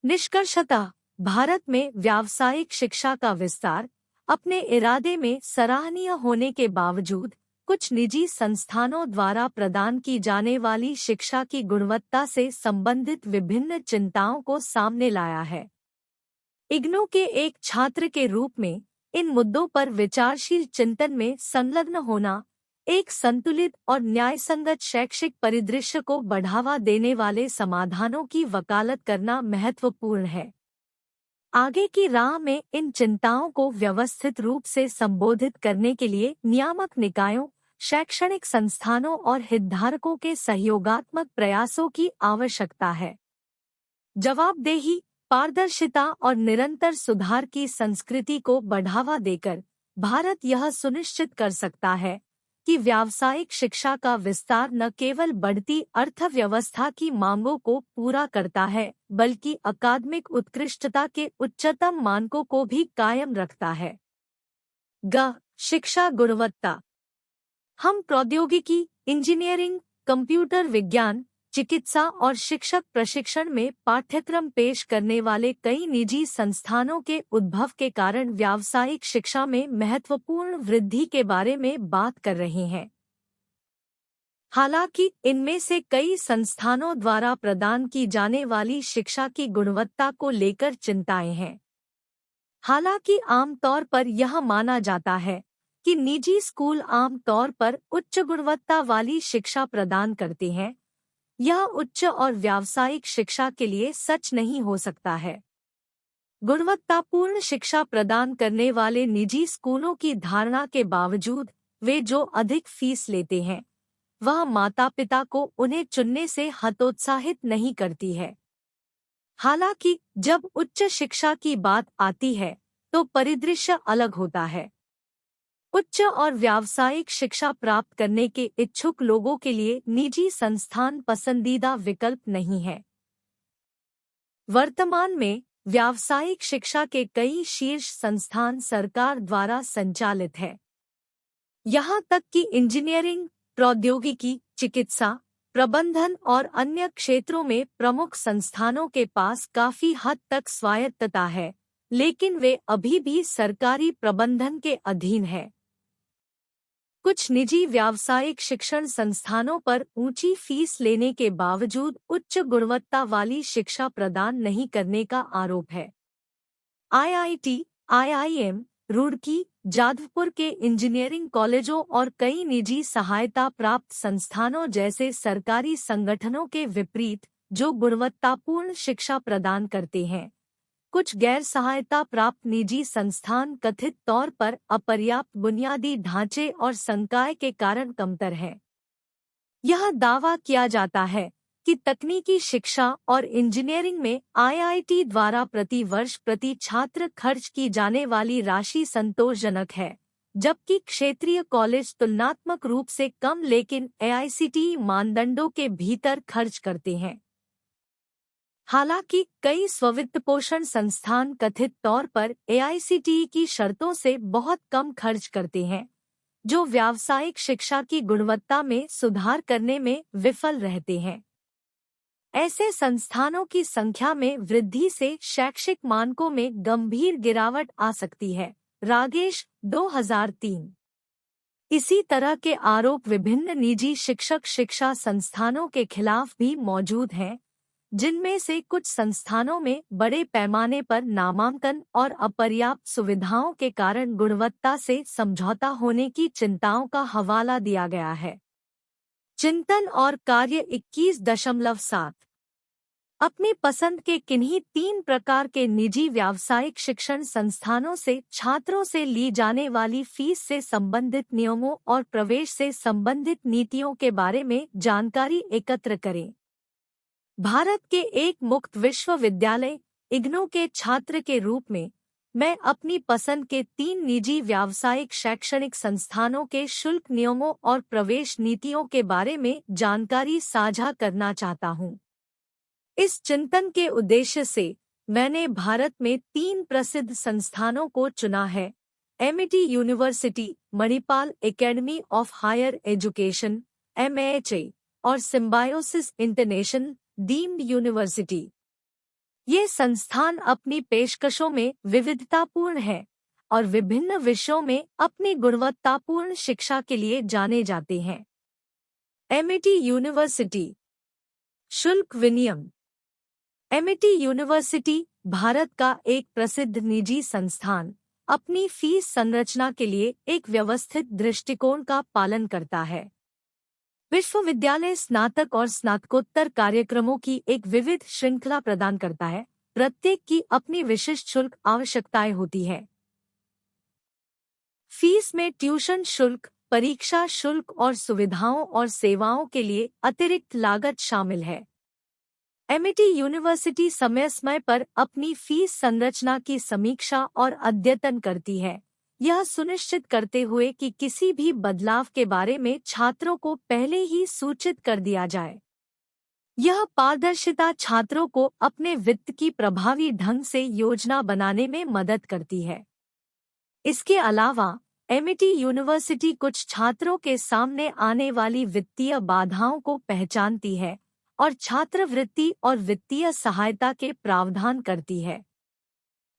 निष्कर्षतः भारत में व्यावसायिक शिक्षा का विस्तार अपने इरादे में सराहनीय होने के बावजूद कुछ निजी संस्थानों द्वारा प्रदान की जाने वाली शिक्षा की गुणवत्ता से संबंधित विभिन्न चिंताओं को सामने लाया है। इग्नू के एक छात्र के रूप में इन मुद्दों पर विचारशील चिंतन में संलग्न होना एक संतुलित और न्यायसंगत शैक्षिक परिदृश्य को बढ़ावा देने वाले समाधानों की वकालत करना महत्वपूर्ण है। आगे की राह में इन चिंताओं को व्यवस्थित रूप से संबोधित करने के लिए नियामक निकायों, शैक्षणिक संस्थानों और हितधारकों के सहयोगात्मक प्रयासों की आवश्यकता है। जवाबदेही, पारदर्शिता और निरंतर सुधार की संस्कृति को बढ़ावा देकर भारत यह सुनिश्चित कर सकता है कि व्यावसायिक शिक्षा का विस्तार न केवल बढ़ती अर्थव्यवस्था की मांगों को पूरा करता है, बल्कि अकादमिक उत्कृष्टता के उच्चतम मानकों को भी कायम रखता है। शिक्षा गुणवत्ता। हम प्रौद्योगिकी, इंजीनियरिंग, कंप्यूटर विज्ञान, चिकित्सा और शिक्षक प्रशिक्षण में पाठ्यक्रम पेश करने वाले कई निजी संस्थानों के उद्भव के कारण व्यावसायिक शिक्षा में महत्वपूर्ण वृद्धि के बारे में बात कर रहे हैं। हालांकि इनमें से कई संस्थानों द्वारा प्रदान की जाने वाली शिक्षा की गुणवत्ता को लेकर चिंताएं हैं। हालांकि आमतौर पर यह माना जाता है कि निजी स्कूल आम तौर पर उच्च गुणवत्ता वाली शिक्षा प्रदान करते हैं, यह उच्च और व्यावसायिक शिक्षा के लिए सच नहीं हो सकता है। गुणवत्तापूर्ण शिक्षा प्रदान करने वाले निजी स्कूलों की धारणा के बावजूद वे जो अधिक फीस लेते हैं, वह माता-पिता को उन्हें चुनने से हतोत्साहित नहीं करती है। हालांकि जब उच्च शिक्षा की बात आती है, तो परिदृश्य अलग होता है। उच्च और व्यावसायिक शिक्षा प्राप्त करने के इच्छुक लोगों के लिए निजी संस्थान पसंदीदा विकल्प नहीं है। वर्तमान में व्यावसायिक शिक्षा के कई शीर्ष संस्थान सरकार द्वारा संचालित है। यहाँ तक कि इंजीनियरिंग, प्रौद्योगिकी, चिकित्सा, प्रबंधन और अन्य क्षेत्रों में प्रमुख संस्थानों के पास काफी हद तक स्वायत्तता है, लेकिन वे अभी भी सरकारी प्रबंधन के अधीन है। कुछ निजी व्यावसायिक शिक्षण संस्थानों पर ऊंची फीस लेने के बावजूद उच्च गुणवत्ता वाली शिक्षा प्रदान नहीं करने का आरोप है। आईआईटी, आईआईएम, रुड़की, जादवपुर के इंजीनियरिंग कॉलेजों और कई निजी सहायता प्राप्त संस्थानों जैसे सरकारी संगठनों के विपरीत, जो गुणवत्तापूर्ण शिक्षा प्रदान करते हैं, कुछ गैर सहायता प्राप्त निजी संस्थान कथित तौर पर अपर्याप्त बुनियादी ढांचे और संकाय के कारण कमतर हैं। यह दावा किया जाता है कि तकनीकी शिक्षा और इंजीनियरिंग में आईआईटी द्वारा प्रति वर्ष प्रति छात्र खर्च की जाने वाली राशि संतोषजनक है, जबकि क्षेत्रीय कॉलेज तुलनात्मक रूप से कम लेकिन एआईसीटीई मानदंडों के भीतर खर्च करते हैं। हालांकि कई स्ववित्तपोषण संस्थान कथित तौर पर एआईसीटीई की शर्तों से बहुत कम खर्च करते हैं, जो व्यावसायिक शिक्षा की गुणवत्ता में सुधार करने में विफल रहते हैं। ऐसे संस्थानों की संख्या में वृद्धि से शैक्षिक मानकों में गंभीर गिरावट आ सकती है। रागेश, 2003। इसी तरह के आरोप विभिन्न निजी शिक्षक शिक्षा संस्थानों के खिलाफ भी मौजूद हैं, जिनमें से कुछ संस्थानों में बड़े पैमाने पर नामांकन और अपर्याप्त सुविधाओं के कारण गुणवत्ता से समझौता होने की चिंताओं का हवाला दिया गया है। चिंतन और कार्य 21.7। अपनी पसंद के किन्हीं 3 प्रकार के निजी व्यावसायिक शिक्षण संस्थानों से छात्रों से ली जाने वाली फीस से संबंधित नियमों और प्रवेश से संबंधित नीतियों के बारे में जानकारी एकत्र करें। भारत के एक मुक्त विश्वविद्यालय इग्नू के छात्र के रूप में मैं अपनी पसंद के 3 निजी व्यावसायिक शैक्षणिक संस्थानों के शुल्क नियमों और प्रवेश नीतियों के बारे में जानकारी साझा करना चाहता हूं। इस चिंतन के उद्देश्य से मैंने भारत में 3 प्रसिद्ध संस्थानों को चुना है: Amity university, Manipal academy of higher education (MAHA) और सिम्बायोसिस इंटरनेशनल डीम्ड यूनिवर्सिटी। ये संस्थान अपनी पेशकशों में विविधतापूर्ण है और विभिन्न विषयों में अपनी गुणवत्तापूर्ण शिक्षा के लिए जाने जाते हैं। Amity university. शुल्क विनियम। एमिटी यूनिवर्सिटी भारत का एक प्रसिद्ध निजी संस्थान अपनी फीस संरचना के लिए एक व्यवस्थित दृष्टिकोण का पालन करता है। विश्वविद्यालय स्नातक और स्नातकोत्तर कार्यक्रमों की एक विविध श्रृंखला प्रदान करता है, प्रत्येक की अपनी विशिष्ट शुल्क आवश्यकताएं होती है। फीस में ट्यूशन शुल्क, परीक्षा शुल्क और सुविधाओं और सेवाओं के लिए अतिरिक्त लागत शामिल है। एमिटी यूनिवर्सिटी समय समय पर अपनी फीस संरचना की समीक्षा और अद्यतन करती है, यह सुनिश्चित करते हुए कि किसी भी बदलाव के बारे में छात्रों को पहले ही सूचित कर दिया जाए। यह पारदर्शिता छात्रों को अपने वित्त की प्रभावी ढंग से योजना बनाने में मदद करती है। इसके अलावा एमिटी यूनिवर्सिटी कुछ छात्रों के सामने आने वाली वित्तीय बाधाओं को पहचानती है और छात्रवृत्ति और वित्तीय सहायता के प्रावधान करती है।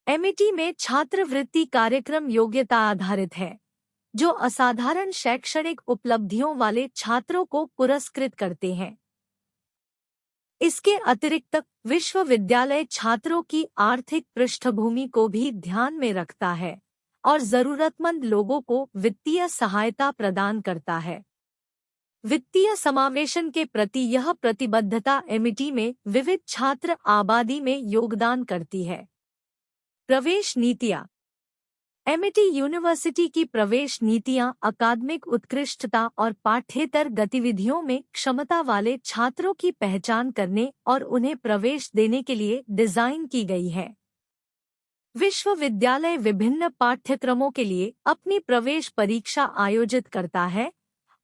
एमिटी में छात्रवृत्ति कार्यक्रम योग्यता आधारित है, जो असाधारण शैक्षणिक उपलब्धियों वाले छात्रों को पुरस्कृत करते हैं। इसके अतिरिक्त विश्वविद्यालय छात्रों की आर्थिक पृष्ठभूमि को भी ध्यान में रखता है और जरूरतमंद लोगों को वित्तीय सहायता प्रदान करता है। वित्तीय समावेशन के प्रति यह प्रतिबद्धता एमिटी में विविध छात्र आबादी में योगदान करती है। प्रवेश नीतियाँ। एमिटी यूनिवर्सिटी की प्रवेश नीतियाँ अकादमिक उत्कृष्टता और पाठ्येतर गतिविधियों में क्षमता वाले छात्रों की पहचान करने और उन्हें प्रवेश देने के लिए डिजाइन की गई है। विश्वविद्यालय विभिन्न पाठ्यक्रमों के लिए अपनी प्रवेश परीक्षा आयोजित करता है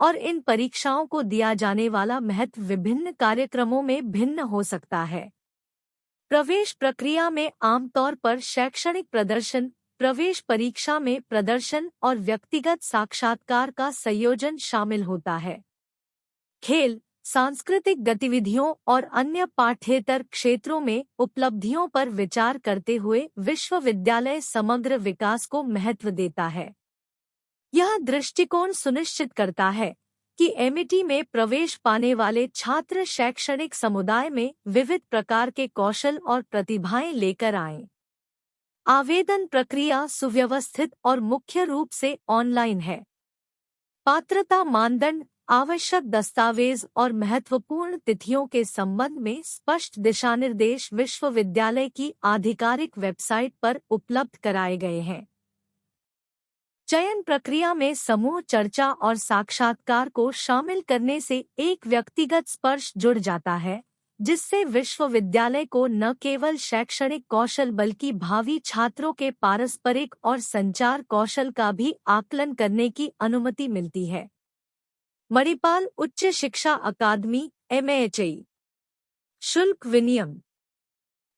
और इन परीक्षाओं को दिया जाने वाला महत्व विभिन्न कार्यक्रमों में भिन्न हो सकता है। प्रवेश प्रक्रिया में आमतौर पर शैक्षणिक प्रदर्शन, प्रवेश परीक्षा में प्रदर्शन और व्यक्तिगत साक्षात्कार का संयोजन शामिल होता है। खेल, सांस्कृतिक गतिविधियों और अन्य पाठ्येतर क्षेत्रों में उपलब्धियों पर विचार करते हुए विश्वविद्यालय समग्र विकास को महत्व देता है। यह दृष्टिकोण सुनिश्चित करता है कि एमिटी में प्रवेश पाने वाले छात्र शैक्षणिक समुदाय में विविध प्रकार के कौशल और प्रतिभाएं लेकर आएं। आवेदन प्रक्रिया सुव्यवस्थित और मुख्य रूप से ऑनलाइन है। पात्रता मानदंड, आवश्यक दस्तावेज और महत्वपूर्ण तिथियों के संबंध में स्पष्ट दिशानिर्देश विश्वविद्यालय की आधिकारिक वेबसाइट पर उपलब्ध कराए गए हैं। चयन प्रक्रिया में समूह चर्चा और साक्षात्कार को शामिल करने से एक व्यक्तिगत स्पर्श जुड़ जाता है, जिससे विश्वविद्यालय को न केवल शैक्षणिक कौशल बल्कि भावी छात्रों के पारस्परिक और संचार कौशल का भी आकलन करने की अनुमति मिलती है। मणिपाल उच्च शिक्षा अकादमी MAHI। शुल्क विनियम।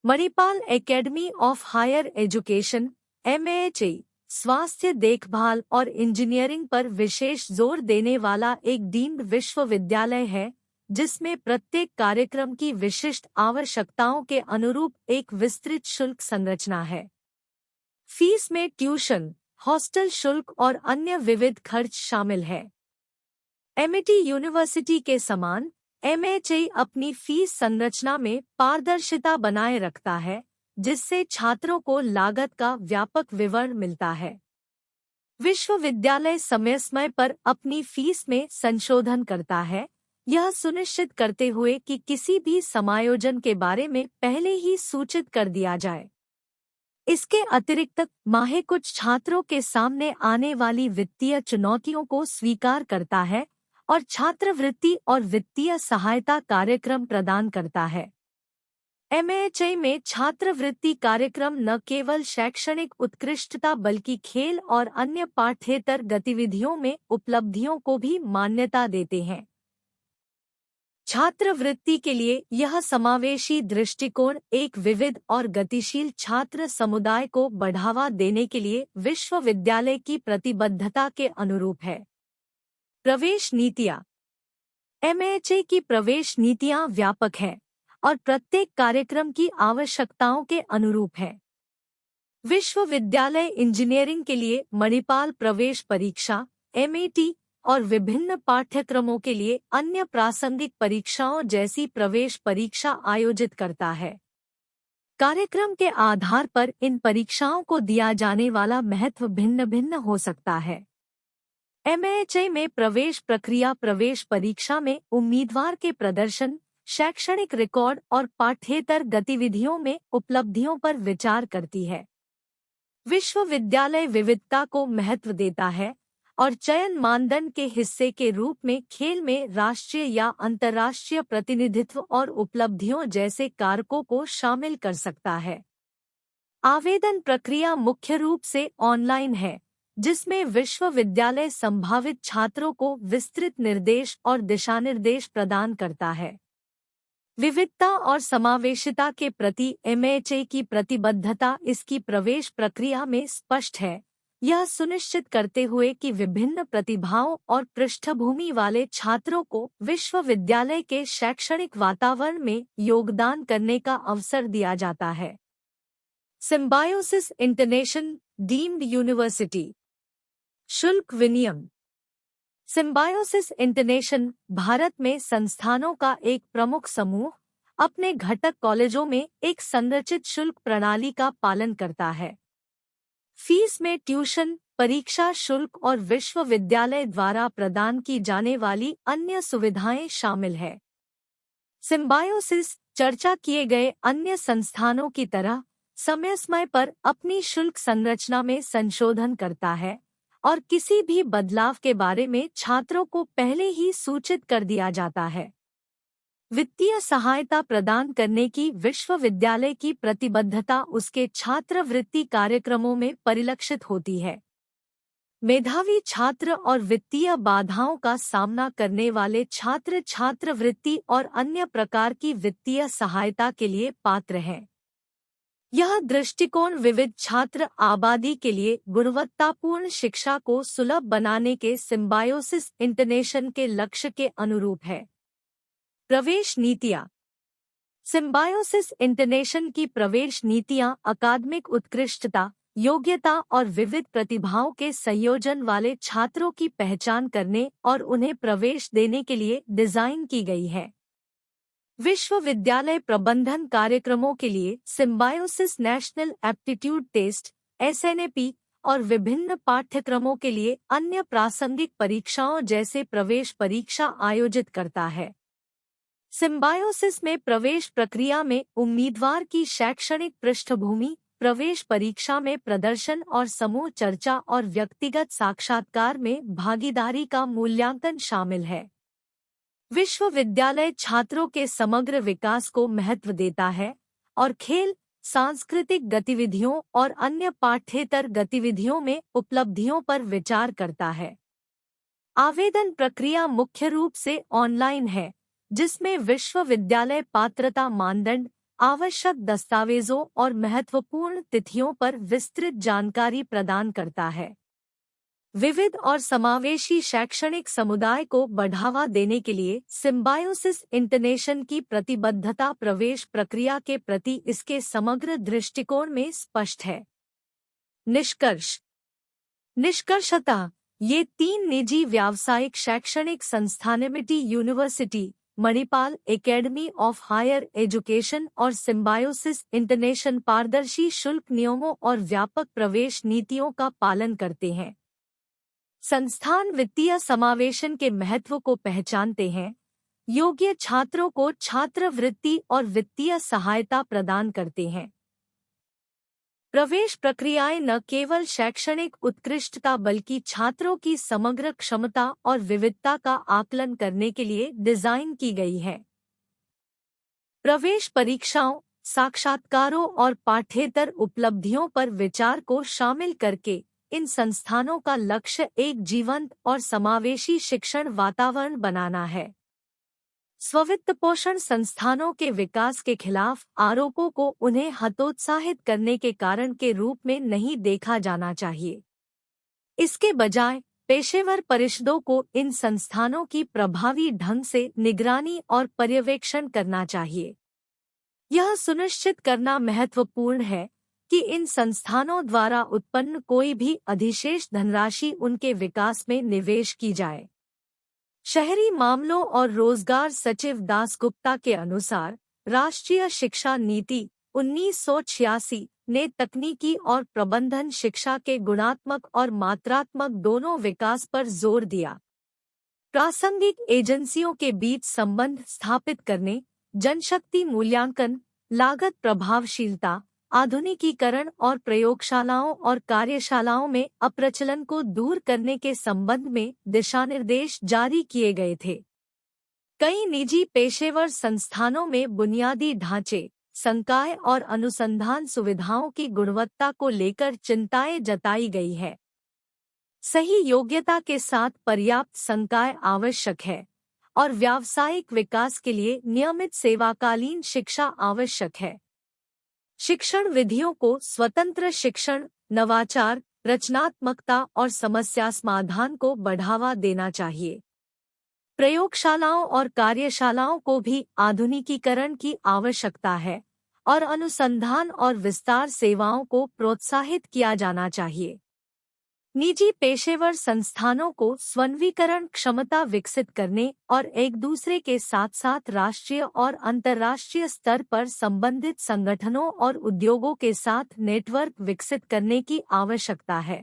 Manipal academy of higher education MAHI स्वास्थ्य देखभाल और इंजीनियरिंग पर विशेष जोर देने वाला एक डीम्ड विश्वविद्यालय है, जिसमें प्रत्येक कार्यक्रम की विशिष्ट आवश्यकताओं के अनुरूप एक विस्तृत शुल्क संरचना है। फीस में ट्यूशन, हॉस्टल शुल्क और अन्य विविध खर्च शामिल है। एमिटी यूनिवर्सिटी के समान MAHI अपनी फीस संरचना में पारदर्शिता बनाए रखता है, जिससे छात्रों को लागत का व्यापक विवरण मिलता है। विश्वविद्यालय समय समय पर अपनी फीस में संशोधन करता है, यह सुनिश्चित करते हुए कि किसी भी समायोजन के बारे में पहले ही सूचित कर दिया जाए। इसके अतिरिक्त माहे कुछ छात्रों के सामने आने वाली वित्तीय चुनौतियों को स्वीकार करता है और छात्रवृत्ति और वित्तीय सहायता कार्यक्रम प्रदान करता है। MAHI में छात्रवृत्ति कार्यक्रम न केवल शैक्षणिक उत्कृष्टता बल्कि खेल और अन्य पाठ्येतर गतिविधियों में उपलब्धियों को भी मान्यता देते हैं। छात्रवृत्ति के लिए यह समावेशी दृष्टिकोण एक विविध और गतिशील छात्र समुदाय को बढ़ावा देने के लिए विश्वविद्यालय की प्रतिबद्धता के अनुरूप है। प्रवेश नीतियाँ। MAHI की प्रवेश नीतियाँ व्यापक हैं और प्रत्येक कार्यक्रम की आवश्यकताओं के अनुरूप है। विश्वविद्यालय इंजीनियरिंग के लिए मणिपाल प्रवेश परीक्षा MAT और विभिन्न पाठ्यक्रमों के लिए अन्य प्रासंगिक परीक्षाओं जैसी प्रवेश परीक्षा आयोजित करता है। कार्यक्रम के आधार पर इन परीक्षाओं को दिया जाने वाला महत्व भिन्न भिन्न हो सकता है। MAHI में प्रवेश प्रक्रिया प्रवेश परीक्षा में उम्मीदवार के प्रदर्शन, शैक्षणिक रिकॉर्ड और पाठ्येतर गतिविधियों में उपलब्धियों पर विचार करती है। विश्वविद्यालय विविधता को महत्व देता है और चयन मानदंड के हिस्से के रूप में खेल में राष्ट्रीय या अंतर्राष्ट्रीय प्रतिनिधित्व और उपलब्धियों जैसे कारकों को शामिल कर सकता है। आवेदन प्रक्रिया मुख्य रूप से ऑनलाइन है, जिसमें विश्वविद्यालय संभावित छात्रों को विस्तृत निर्देश और दिशानिर्देश प्रदान करता है। विविधता और समावेशिता के प्रति MAHI की प्रतिबद्धता इसकी प्रवेश प्रक्रिया में स्पष्ट है, यह सुनिश्चित करते हुए कि विभिन्न प्रतिभाओं और पृष्ठभूमि वाले छात्रों को विश्वविद्यालय के शैक्षणिक वातावरण में योगदान करने का अवसर दिया जाता है। Symbiosis international deemed university. शुल्क विनियम। सिम्बायोसिस इंटरनेशनल भारत में संस्थानों का एक प्रमुख समूह अपने घटक कॉलेजों में एक संरचित शुल्क प्रणाली का पालन करता है। फीस में ट्यूशन, परीक्षा शुल्क और विश्वविद्यालय द्वारा प्रदान की जाने वाली अन्य सुविधाएं शामिल है। सिम्बायोसिस चर्चा किए गए अन्य संस्थानों की तरह समय समय पर अपनी शुल्क संरचना में संशोधन करता है और किसी भी बदलाव के बारे में छात्रों को पहले ही सूचित कर दिया जाता है। वित्तीय सहायता प्रदान करने की विश्वविद्यालय की प्रतिबद्धता उसके छात्रवृत्ति कार्यक्रमों में परिलक्षित होती है। मेधावी छात्र और वित्तीय बाधाओं का सामना करने वाले छात्र छात्रवृत्ति और अन्य प्रकार की वित्तीय सहायता के लिए पात्र हैं। यह दृष्टिकोण विविध छात्र आबादी के लिए गुणवत्तापूर्ण शिक्षा को सुलभ बनाने के सिम्बायोसिस इंटरनेशनल के लक्ष्य के अनुरूप है। प्रवेश नीतियाँ। सिम्बायोसिस इंटरनेशनल की प्रवेश नीतियाँ अकादमिक उत्कृष्टता, योग्यता और विविध प्रतिभाओं के संयोजन वाले छात्रों की पहचान करने और उन्हें प्रवेश देने के लिए डिजाइन की गई है। विश्वविद्यालय प्रबंधन कार्यक्रमों के लिए Symbiosis national aptitude test SNAP और विभिन्न पाठ्यक्रमों के लिए अन्य प्रासंगिक परीक्षाओं जैसे प्रवेश परीक्षा आयोजित करता है। सिम्बायोसिस में प्रवेश प्रक्रिया में उम्मीदवार की शैक्षणिक पृष्ठभूमि, प्रवेश परीक्षा में प्रदर्शन और समूह चर्चा और व्यक्तिगत साक्षात्कार में भागीदारी का मूल्यांकन शामिल है। विश्वविद्यालय छात्रों के समग्र विकास को महत्व देता है और खेल, सांस्कृतिक गतिविधियों और अन्य पाठ्येतर गतिविधियों में उपलब्धियों पर विचार करता है। आवेदन प्रक्रिया मुख्य रूप से ऑनलाइन है, जिसमें विश्वविद्यालय पात्रता मानदंड, आवश्यक दस्तावेजों और महत्वपूर्ण तिथियों पर विस्तृत जानकारी प्रदान करता है। विविध और समावेशी शैक्षणिक समुदाय को बढ़ावा देने के लिए सिम्बायोसिस इंटरनेशनल की प्रतिबद्धता प्रवेश प्रक्रिया के प्रति इसके समग्र दृष्टिकोण में स्पष्ट है। निष्कर्षतः ये 3 निजी व्यावसायिक शैक्षणिक संस्थान Amity university, Manipal academy of higher education और सिम्बायोसिस इंटरनेशनल पारदर्शी शुल्क नियमों और व्यापक प्रवेश नीतियों का पालन करते हैं। संस्थान वित्तीय समावेशन के महत्व को पहचानते हैं, योग्य छात्रों को छात्रवृत्ति और वित्तीय सहायता प्रदान करते हैं। प्रवेश प्रक्रियाएं न केवल शैक्षणिक उत्कृष्टता बल्कि छात्रों की समग्र क्षमता और विविधता का आकलन करने के लिए डिजाइन की गई है। प्रवेश परीक्षाओं, साक्षात्कारों और पाठ्येतर उपलब्धियों पर विचार को शामिल करके इन संस्थानों का लक्ष्य एक जीवंत और समावेशी शिक्षण वातावरण बनाना है। स्ववित्तपोषण संस्थानों के विकास के खिलाफ आरोपों को उन्हें हतोत्साहित करने के कारण के रूप में नहीं देखा जाना चाहिए। इसके बजाय पेशेवर परिषदों को इन संस्थानों की प्रभावी ढंग से निगरानी और पर्यवेक्षण करना चाहिए। यह सुनिश्चित करना महत्वपूर्ण है कि इन संस्थानों द्वारा उत्पन्न कोई भी अधिशेष धनराशि उनके विकास में निवेश की जाए। शहरी मामलों और रोजगार सचिव दासगुप्ता के अनुसार राष्ट्रीय शिक्षा नीति 1986 ने तकनीकी और प्रबंधन शिक्षा के गुणात्मक और मात्रात्मक दोनों विकास पर जोर दिया। प्रासंगिक एजेंसियों के बीच संबंध स्थापित करने, जनशक्ति मूल्यांकन, लागत प्रभावशीलता, आधुनिकीकरण और प्रयोगशालाओं और कार्यशालाओं में अप्रचलन को दूर करने के संबंध में दिशानिर्देश जारी किए गए थे। कई निजी पेशेवर संस्थानों में बुनियादी ढांचे, संकाय और अनुसंधान सुविधाओं की गुणवत्ता को लेकर चिंताएं जताई गई है। सही योग्यता के साथ पर्याप्त संकाय आवश्यक है और व्यावसायिक विकास के लिए नियमित सेवाकालीन शिक्षा आवश्यक है। शिक्षण विधियों को स्वतंत्र शिक्षण, नवाचार, रचनात्मकता और समस्या समाधान को बढ़ावा देना चाहिए। प्रयोगशालाओं और कार्यशालाओं को भी आधुनिकीकरण की आवश्यकता है और अनुसंधान और विस्तार सेवाओं को प्रोत्साहित किया जाना चाहिए। निजी पेशेवर संस्थानों को स्वनवीकरण क्षमता विकसित करने और एक दूसरे के साथ साथ राष्ट्रीय और अंतर्राष्ट्रीय स्तर पर संबंधित संगठनों और उद्योगों के साथ नेटवर्क विकसित करने की आवश्यकता है।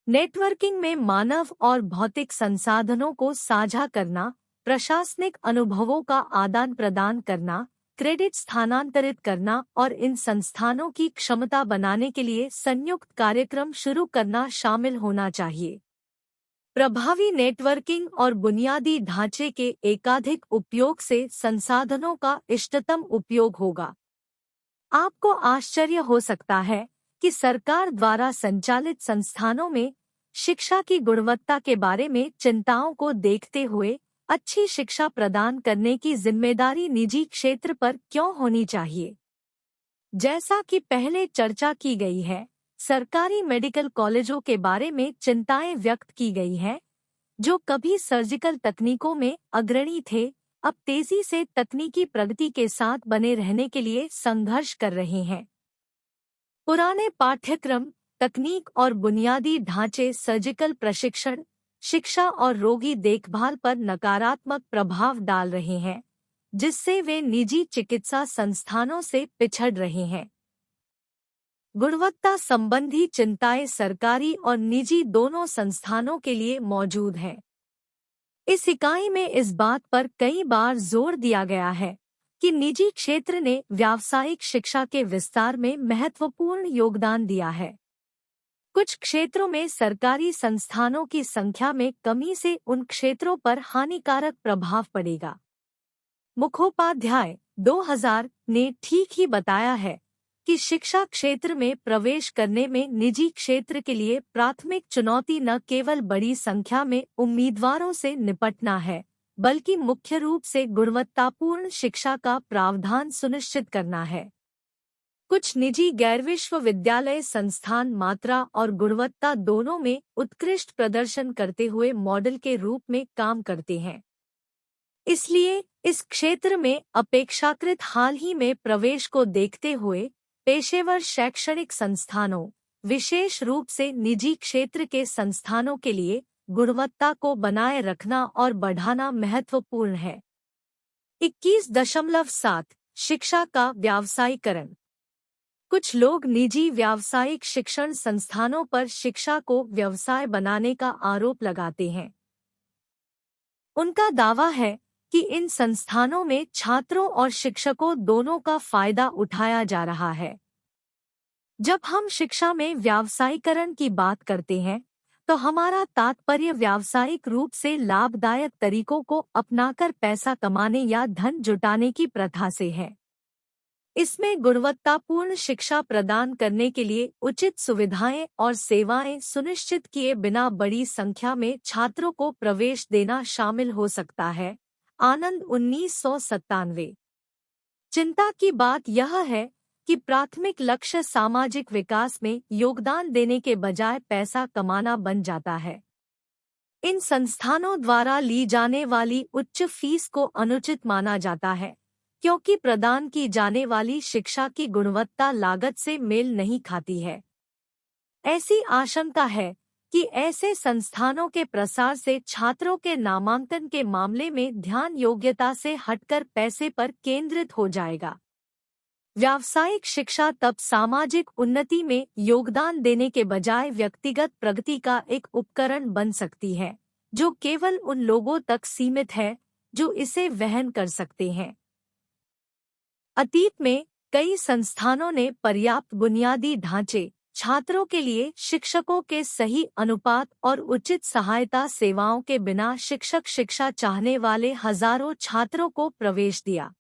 नेटवर्किंग में मानव और भौतिक संसाधनों को साझा करना, प्रशासनिक अनुभवों का आदान प्रदान करना, क्रेडिट स्थानांतरित करना और इन संस्थानों की क्षमता बनाने के लिए संयुक्त कार्यक्रम शुरू करना शामिल होना चाहिए। प्रभावी नेटवर्किंग और बुनियादी ढांचे के एकाधिक उपयोग से संसाधनों का इष्टतम उपयोग होगा। आपको आश्चर्य हो सकता है कि सरकार द्वारा संचालित संस्थानों में शिक्षा की गुणवत्ता के बारे में चिंताओं को देखते हुए अच्छी शिक्षा प्रदान करने की जिम्मेदारी निजी क्षेत्र पर क्यों होनी चाहिए। जैसा कि पहले चर्चा की गई है, सरकारी मेडिकल कॉलेजों के बारे में चिंताएं व्यक्त की गई हैं, जो कभी सर्जिकल तकनीकों में अग्रणी थे, अब तेजी से तकनीकी प्रगति के साथ बने रहने के लिए संघर्ष कर रहे हैं। पुराने पाठ्यक्रम, तकनीक और बुनियादी ढांचे सर्जिकल प्रशिक्षण, शिक्षा और रोगी देखभाल पर नकारात्मक प्रभाव डाल रहे हैं, जिससे वे निजी चिकित्सा संस्थानों से पिछड़ रहे हैं। गुणवत्ता संबंधी चिंताएं सरकारी और निजी दोनों संस्थानों के लिए मौजूद हैं। इस इकाई में इस बात पर कई बार जोर दिया गया है कि निजी क्षेत्र ने व्यावसायिक शिक्षा के विस्तार में महत्वपूर्ण योगदान दिया है। कुछ क्षेत्रों में सरकारी संस्थानों की संख्या में कमी से उन क्षेत्रों पर हानिकारक प्रभाव पड़ेगा। मुखोपाध्याय 2000 ने ठीक ही बताया है कि शिक्षा क्षेत्र में प्रवेश करने में निजी क्षेत्र के लिए प्राथमिक चुनौती न केवल बड़ी संख्या में उम्मीदवारों से निपटना है, बल्कि मुख्य रूप से गुणवत्तापूर्ण शिक्षा का प्रावधान सुनिश्चित करना है। कुछ निजी गैर विश्वविद्यालय संस्थान मात्रा और गुणवत्ता दोनों में उत्कृष्ट प्रदर्शन करते हुए मॉडल के रूप में काम करते हैं। इसलिए इस क्षेत्र में अपेक्षाकृत हाल ही में प्रवेश को देखते हुए पेशेवर शैक्षणिक संस्थानों, विशेष रूप से निजी क्षेत्र के संस्थानों के लिए गुणवत्ता को बनाए रखना और बढ़ाना महत्वपूर्ण है। 21.7 शिक्षा का व्यावसायीकरण। कुछ लोग निजी व्यावसायिक शिक्षण संस्थानों पर शिक्षा को व्यवसाय बनाने का आरोप लगाते हैं। उनका दावा है कि इन संस्थानों में छात्रों और शिक्षकों दोनों का फायदा उठाया जा रहा है। जब हम शिक्षा में व्यावसायीकरण की बात करते हैं, तो हमारा तात्पर्य व्यावसायिक रूप से लाभदायक तरीकों को अपनाकर पैसा कमाने या धन जुटाने की प्रथा से है। इसमें गुणवत्तापूर्ण शिक्षा प्रदान करने के लिए उचित सुविधाएं और सेवाएं सुनिश्चित किए बिना बड़ी संख्या में छात्रों को प्रवेश देना शामिल हो सकता है। आनंद 1997। चिंता की बात यह है कि प्राथमिक लक्ष्य सामाजिक विकास में योगदान देने के बजाय पैसा कमाना बन जाता है। इन संस्थानों द्वारा ली जाने वाली उच्च फीस को अनुचित माना जाता है, क्योंकि प्रदान की जाने वाली शिक्षा की गुणवत्ता लागत से मेल नहीं खाती है। ऐसी आशंका है कि ऐसे संस्थानों के प्रसार से छात्रों के नामांकन के मामले में ध्यान योग्यता से हटकर पैसे पर केंद्रित हो जाएगा। व्यावसायिक शिक्षा तब सामाजिक उन्नति में योगदान देने के बजाय व्यक्तिगत प्रगति का एक उपकरण बन सकती है, जो केवल उन लोगों तक सीमित है जो इसे वहन कर सकते हैं। अतीत में कई संस्थानों ने पर्याप्त बुनियादी ढांचे, छात्रों के लिए शिक्षकों के सही अनुपात और उचित सहायता सेवाओं के बिना शिक्षा चाहने वाले हजारों छात्रों को प्रवेश दिया।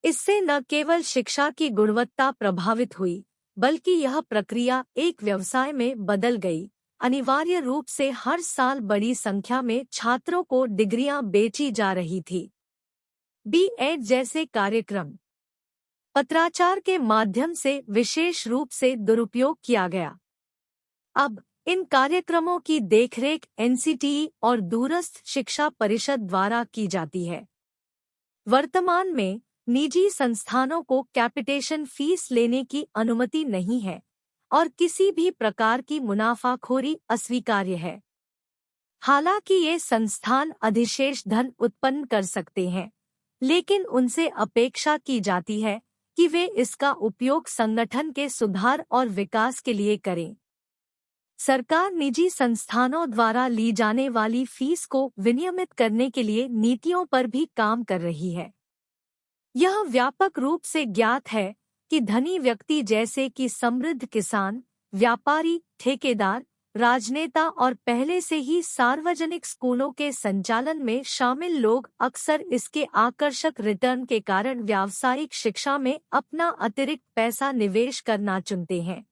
इससे न केवल शिक्षा की गुणवत्ता प्रभावित हुई, बल्कि यह प्रक्रिया एक व्यवसाय में बदल गई। अनिवार्य रूप से हर साल बड़ी संख्या में छात्रों को डिग्रियां बेची जा रही थी। B.Ed जैसे कार्यक्रम पत्राचार के माध्यम से विशेष रूप से दुरुपयोग किया गया। अब इन कार्यक्रमों की देखरेख NCTE और दूरस्थ शिक्षा परिषद द्वारा की जाती है। वर्तमान में निजी संस्थानों को कैपिटेशन फीस लेने की अनुमति नहीं है और किसी भी प्रकार की मुनाफाखोरी अस्वीकार्य है। हालांकि ये संस्थान अधिशेष धन उत्पन्न कर सकते हैं, लेकिन उनसे अपेक्षा की जाती है कि वे इसका उपयोग संगठन के सुधार और विकास के लिए करें। सरकार निजी संस्थानों द्वारा ली जाने वाली फीस को विनियमित करने के लिए नीतियों पर भी काम कर रही है। यह व्यापक रूप से ज्ञात है कि धनी व्यक्ति जैसे कि समृद्ध किसान, व्यापारी, ठेकेदार, राजनेता और पहले से ही सार्वजनिक स्कूलों के संचालन में शामिल लोग अक्सर इसके आकर्षक रिटर्न के कारण व्यावसायिक शिक्षा में अपना अतिरिक्त पैसा निवेश करना चुनते हैं।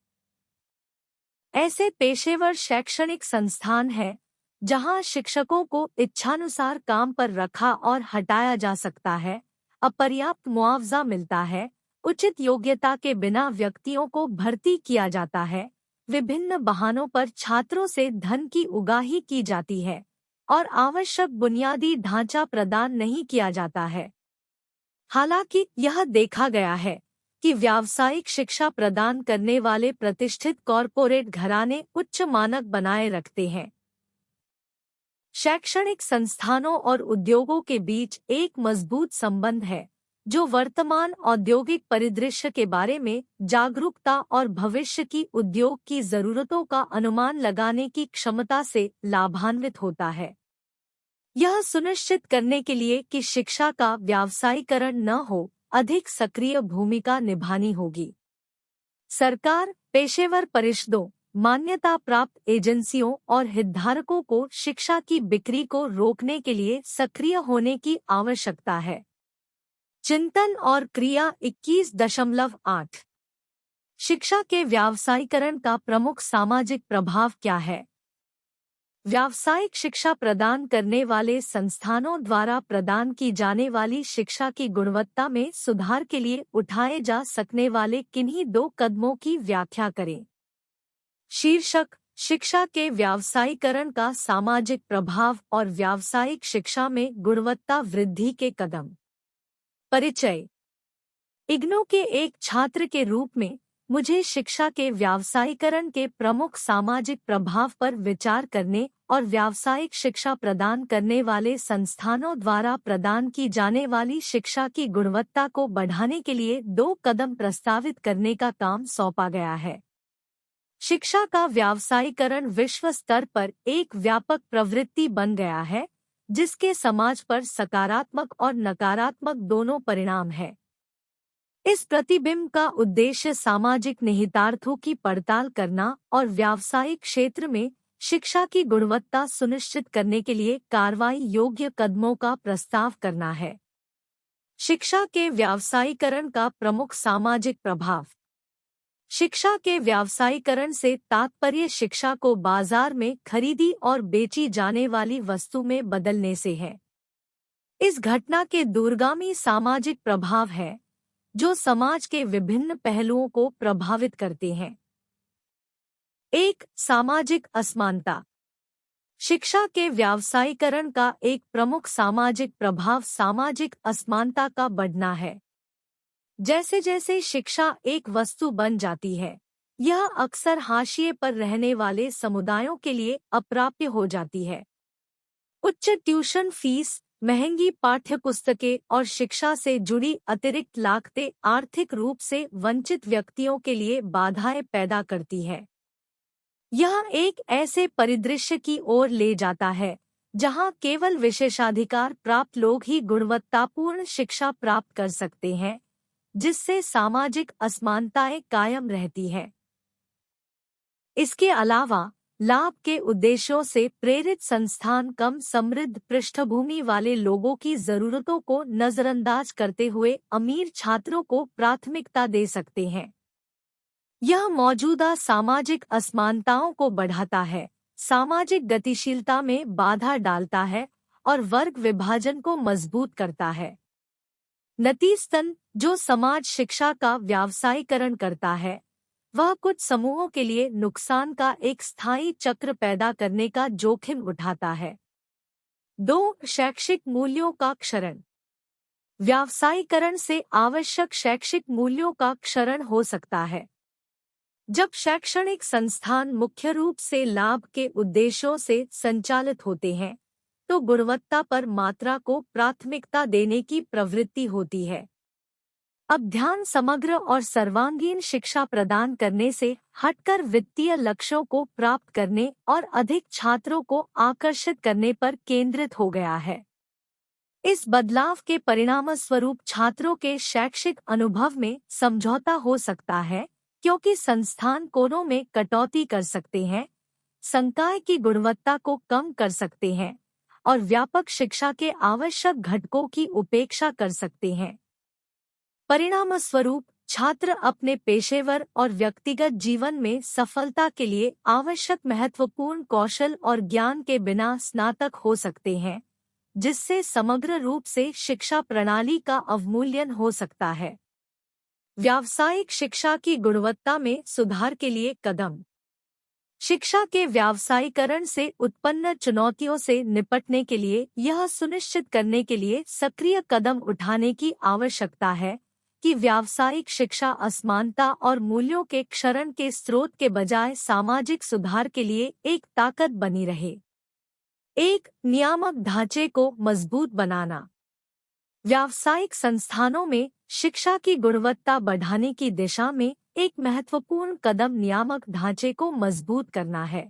ऐसे पेशेवर शैक्षणिक संस्थान हैं जहां शिक्षकों को इच्छानुसार काम पर रखा और हटाया जा सकता है, अपर्याप्त मुआवजा मिलता है, उचित योग्यता के बिना व्यक्तियों को भर्ती किया जाता है, विभिन्न बहानों पर छात्रों से धन की उगाही की जाती है और आवश्यक बुनियादी ढांचा प्रदान नहीं किया जाता है। हालांकि यह देखा गया है कि व्यावसायिक शिक्षा प्रदान करने वाले प्रतिष्ठित कॉरपोरेट घराने उच्च मानक बनाए रखते हैं। शैक्षणिक संस्थानों और उद्योगों के बीच एक मजबूत संबंध है, जो वर्तमान औद्योगिक परिदृश्य के बारे में जागरूकता और भविष्य की उद्योग की जरूरतों का अनुमान लगाने की क्षमता से लाभान्वित होता है। यह सुनिश्चित करने के लिए कि शिक्षा का व्यावसायीकरण न हो, अधिक सक्रिय भूमिका निभानी होगी। सरकार, पेशेवर परिषदों, मान्यता प्राप्त एजेंसियों और हितधारकों को शिक्षा की बिक्री को रोकने के लिए सक्रिय होने की आवश्यकता है। चिंतन और क्रिया 21.8। शिक्षा के व्यावसायीकरण का प्रमुख सामाजिक प्रभाव क्या है? व्यावसायिक शिक्षा प्रदान करने वाले संस्थानों द्वारा प्रदान की जाने वाली शिक्षा की गुणवत्ता में सुधार के लिए उठाए जा सकने वाले किन्हीं 2 कदमों की व्याख्या करें। शीर्षक: शिक्षा के व्यावसायीकरण का सामाजिक प्रभाव और व्यावसायिक शिक्षा में गुणवत्ता वृद्धि के कदम। परिचय: इग्नू के एक छात्र के रूप में मुझे शिक्षा के व्यावसायीकरण के प्रमुख सामाजिक प्रभाव पर विचार करने और व्यावसायिक शिक्षा प्रदान करने वाले संस्थानों द्वारा प्रदान की जाने वाली शिक्षा की गुणवत्ता को बढ़ाने के लिए 2 कदम प्रस्तावित करने का काम सौंपा गया है। शिक्षा का व्यावसायीकरण विश्व स्तर पर एक व्यापक प्रवृत्ति बन गया है, जिसके समाज पर सकारात्मक और नकारात्मक दोनों परिणाम हैं। इस प्रतिबिंब का उद्देश्य सामाजिक निहितार्थों की पड़ताल करना और व्यावसायिक क्षेत्र में शिक्षा की गुणवत्ता सुनिश्चित करने के लिए कार्रवाई योग्य कदमों का प्रस्ताव करना है। शिक्षा के व्यावसायीकरण का प्रमुख सामाजिक प्रभाव। शिक्षा के व्यावसायीकरण से तात्पर्य शिक्षा को बाजार में खरीदी और बेची जाने वाली वस्तु में बदलने से है। इस घटना के दूरगामी सामाजिक प्रभाव है, जो समाज के विभिन्न पहलुओं को प्रभावित करते हैं। 1. सामाजिक असमानता। शिक्षा के व्यावसायीकरण का एक प्रमुख सामाजिक प्रभाव सामाजिक असमानता का बढ़ना है। जैसे जैसे शिक्षा एक वस्तु बन जाती है, यह अक्सर हाशिए पर रहने वाले समुदायों के लिए अप्राप्य हो जाती है। उच्च ट्यूशन फीस, महंगी पाठ्यपुस्तकें और शिक्षा से जुड़ी अतिरिक्त लागतें आर्थिक रूप से वंचित व्यक्तियों के लिए बाधाएं पैदा करती है। यह एक ऐसे परिदृश्य की ओर ले जाता है जहां केवल विशेषाधिकार प्राप्त लोग ही गुणवत्तापूर्ण शिक्षा प्राप्त कर सकते हैं, जिससे सामाजिक असमानताएं कायम रहती हैं। इसके अलावा लाभ के उद्देश्यों से प्रेरित संस्थान कम समृद्ध पृष्ठभूमि वाले लोगों की जरूरतों को नजरअंदाज करते हुए अमीर छात्रों को प्राथमिकता दे सकते हैं। यह मौजूदा सामाजिक असमानताओं को बढ़ाता है, सामाजिक गतिशीलता में बाधा डालता है और वर्ग विभाजन को मजबूत करता है। नतीजतन, जो समाज शिक्षा का व्यावसायीकरण करता है, वह कुछ समूहों के लिए नुकसान का एक स्थायी चक्र पैदा करने का जोखिम उठाता है। 2. शैक्षिक मूल्यों का क्षरण। व्यावसायीकरण से आवश्यक शैक्षिक मूल्यों का क्षरण हो सकता है। जब शैक्षणिक संस्थान मुख्य रूप से लाभ के उद्देश्यों से संचालित होते हैं, तो गुणवत्ता पर मात्रा को प्राथमिकता देने की प्रवृत्ति होती है। अब ध्यान समग्र और सर्वांगीण शिक्षा प्रदान करने से हटकर वित्तीय लक्ष्यों को प्राप्त करने और अधिक छात्रों को आकर्षित करने पर केंद्रित हो गया है। इस बदलाव के परिणामस्वरूप छात्रों के शैक्षिक अनुभव में समझौता हो सकता है, क्योंकि संस्थान कोरों में कटौती कर सकते हैं, संकाय की गुणवत्ता को कम कर सकते हैं और व्यापक शिक्षा के आवश्यक घटकों की उपेक्षा कर सकते हैं। परिणामस्वरूप छात्र अपने पेशेवर और व्यक्तिगत जीवन में सफलता के लिए आवश्यक महत्वपूर्ण कौशल और ज्ञान के बिना स्नातक हो सकते हैं, जिससे समग्र रूप से शिक्षा प्रणाली का अवमूल्यन हो सकता है। व्यावसायिक शिक्षा की गुणवत्ता में सुधार के लिए कदम। शिक्षा के व्यावसायीकरण से उत्पन्न चुनौतियों से निपटने के लिए यह सुनिश्चित करने के लिए सक्रिय कदम उठाने की आवश्यकता है कि व्यावसायिक शिक्षा असमानता और मूल्यों के क्षरण के स्रोत के बजाय सामाजिक सुधार के लिए एक ताकत बनी रहे। 1. नियामक ढांचे को मजबूत बनाना। व्यावसायिक संस्थानों में शिक्षा की गुणवत्ता बढ़ाने की दिशा में एक महत्वपूर्ण कदम नियामक ढांचे को मजबूत करना है।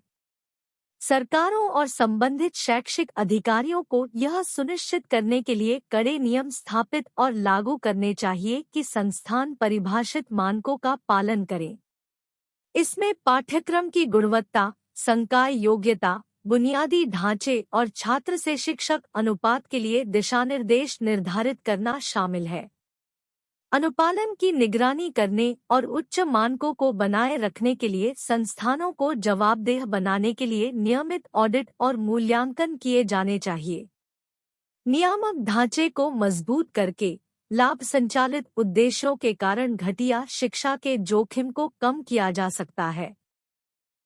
सरकारों और संबंधित शैक्षिक अधिकारियों को यह सुनिश्चित करने के लिए कड़े नियम स्थापित और लागू करने चाहिए कि संस्थान परिभाषित मानकों का पालन करें। इसमें पाठ्यक्रम की गुणवत्ता, संकाय योग्यता, बुनियादी ढांचे और छात्र से शिक्षक अनुपात के लिए दिशानिर्देश निर्धारित करना शामिल है। अनुपालन की निगरानी करने और उच्च मानकों को बनाए रखने के लिए संस्थानों को जवाबदेह बनाने के लिए नियमित ऑडिट और मूल्यांकन किए जाने चाहिए। नियामक ढांचे को मजबूत करके लाभ संचालित उद्देश्यों के कारण घटिया शिक्षा के जोखिम को कम किया जा सकता है।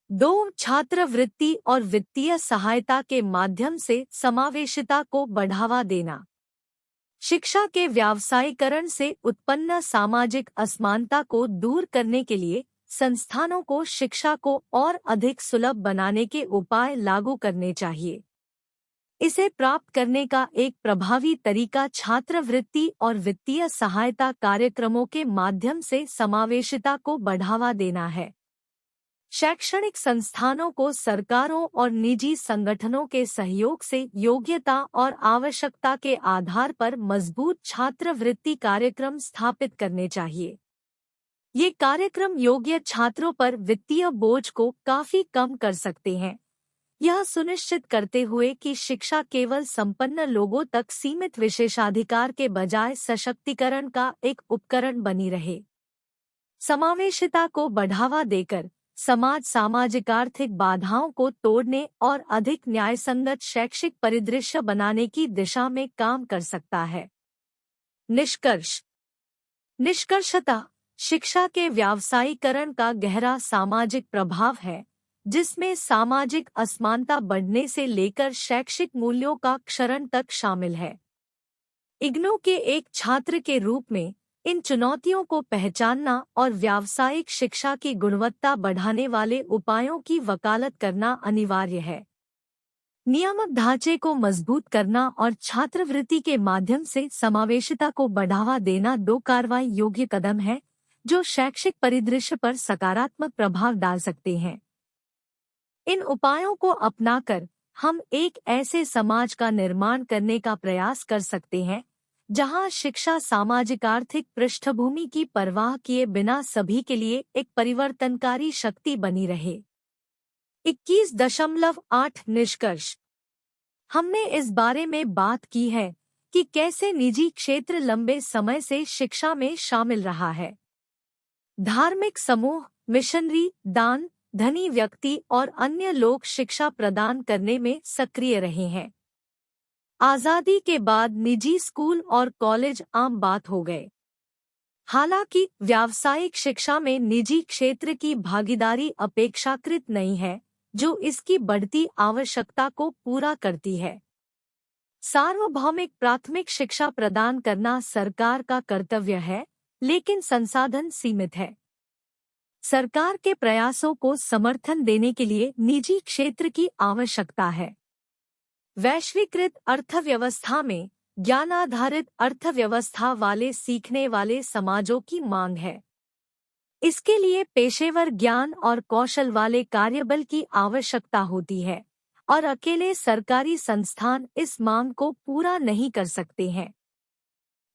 2. छात्रवृत्ति और वित्तीय सहायता के माध्यम से समावेशिता को बढ़ावा देना। शिक्षा के व्यावसायीकरण से उत्पन्न सामाजिक असमानता को दूर करने के लिए संस्थानों को शिक्षा को और अधिक सुलभ बनाने के उपाय लागू करने चाहिए। इसे प्राप्त करने का एक प्रभावी तरीका छात्रवृत्ति और वित्तीय सहायता कार्यक्रमों के माध्यम से समावेशिता को बढ़ावा देना है। शैक्षणिक संस्थानों को सरकारों और निजी संगठनों के सहयोग से योग्यता और आवश्यकता के आधार पर मजबूत छात्रवृत्ति कार्यक्रम स्थापित करने चाहिए। ये कार्यक्रम योग्य छात्रों पर वित्तीय बोझ को काफी कम कर सकते हैं, यह सुनिश्चित करते हुए कि शिक्षा केवल संपन्न लोगों तक सीमित विशेषाधिकार के बजाय सशक्तिकरण का एक उपकरण बनी रहे। समावेशिता को बढ़ावा देकर समाज सामाजिक आर्थिक बाधाओं को तोड़ने और अधिक न्यायसंगत शैक्षिक परिदृश्य बनाने की दिशा में काम कर सकता है। निष्कर्षतः शिक्षा के व्यावसायीकरण का गहरा सामाजिक प्रभाव है, जिसमें सामाजिक असमानता बढ़ने से लेकर शैक्षिक मूल्यों का क्षरण तक शामिल है। इग्नू के एक छात्र के रूप में इन चुनौतियों को पहचानना और व्यावसायिक शिक्षा की गुणवत्ता बढ़ाने वाले उपायों की वकालत करना अनिवार्य है। नियामक ढांचे को मजबूत करना और छात्रवृत्ति के माध्यम से समावेशिता को बढ़ावा देना 2 कार्रवाई योग्य कदम हैं, जो शैक्षिक परिदृश्य पर सकारात्मक प्रभाव डाल सकते हैं। इन उपायों को अपनाकर हम एक ऐसे समाज का निर्माण करने का प्रयास कर सकते हैं जहां शिक्षा सामाजिक आर्थिक पृष्ठभूमि की परवाह किए बिना सभी के लिए एक परिवर्तनकारी शक्ति बनी रहे। 21.8 निष्कर्ष। हमने इस बारे में बात की है कि कैसे निजी क्षेत्र लंबे समय से शिक्षा में शामिल रहा है। धार्मिक समूह, मिशनरी, दान, धनी व्यक्ति और अन्य लोग शिक्षा प्रदान करने में सक्रिय रहे हैं। आजादी के बाद निजी स्कूल और कॉलेज आम बात हो गए। हालांकि व्यावसायिक शिक्षा में निजी क्षेत्र की भागीदारी अपेक्षाकृत नहीं है, जो इसकी बढ़ती आवश्यकता को पूरा करती है। सार्वभौमिक प्राथमिक शिक्षा प्रदान करना सरकार का कर्तव्य है, लेकिन संसाधन सीमित है। सरकार के प्रयासों को समर्थन देने के लिए निजी क्षेत्र की आवश्यकता है। वैश्वीकृत अर्थव्यवस्था में ज्ञानाधारित अर्थव्यवस्था वाले सीखने वाले समाजों की मांग है। इसके लिए पेशेवर ज्ञान और कौशल वाले कार्यबल की आवश्यकता होती है और अकेले सरकारी संस्थान इस मांग को पूरा नहीं कर सकते हैं।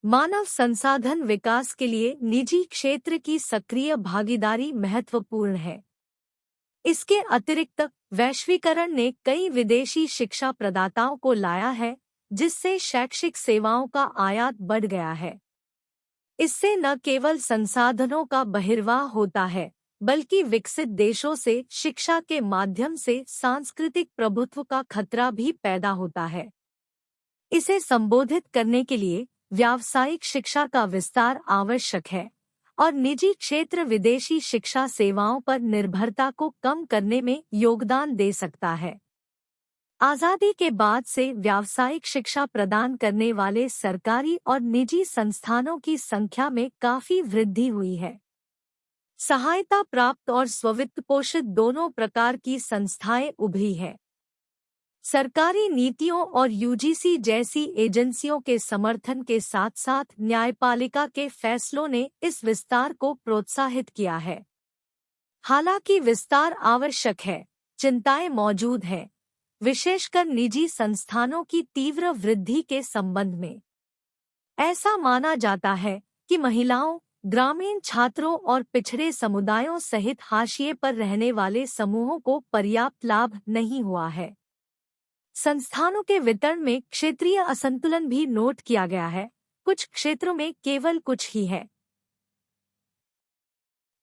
मानव संसाधन विकास के लिए निजी क्षेत्र की सक्रिय भागीदारी महत्वपूर्ण है। इसके अतिरिक्त वैश्वीकरण ने कई विदेशी शिक्षा प्रदाताओं को लाया है, जिससे शैक्षिक सेवाओं का आयात बढ़ गया है। इससे न केवल संसाधनों का बहिर्वाह होता है, बल्कि विकसित देशों से शिक्षा के माध्यम से सांस्कृतिक प्रभुत्व का खतरा भी पैदा होता है। इसे संबोधित करने के लिए व्यावसायिक शिक्षा का विस्तार आवश्यक है और निजी क्षेत्र विदेशी शिक्षा सेवाओं पर निर्भरता को कम करने में योगदान दे सकता है। आजादी के बाद से व्यावसायिक शिक्षा प्रदान करने वाले सरकारी और निजी संस्थानों की संख्या में काफी वृद्धि हुई है। सहायता प्राप्त और स्ववित्त पोषित दोनों प्रकार की संस्थाएं उभरी हैं। सरकारी नीतियों और यूजीसी जैसी एजेंसियों के समर्थन के साथ साथ न्यायपालिका के फैसलों ने इस विस्तार को प्रोत्साहित किया है। हालांकि विस्तार आवश्यक है, चिंताएं मौजूद हैं, विशेषकर निजी संस्थानों की तीव्र वृद्धि के संबंध में। ऐसा माना जाता है कि महिलाओं, ग्रामीण छात्रों और पिछड़े समुदायों सहित हाशिए पर रहने वाले समूहों को पर्याप्त लाभ नहीं हुआ है। संस्थानों के वितरण में क्षेत्रीय असंतुलन भी नोट किया गया है, कुछ क्षेत्रों में केवल कुछ ही है।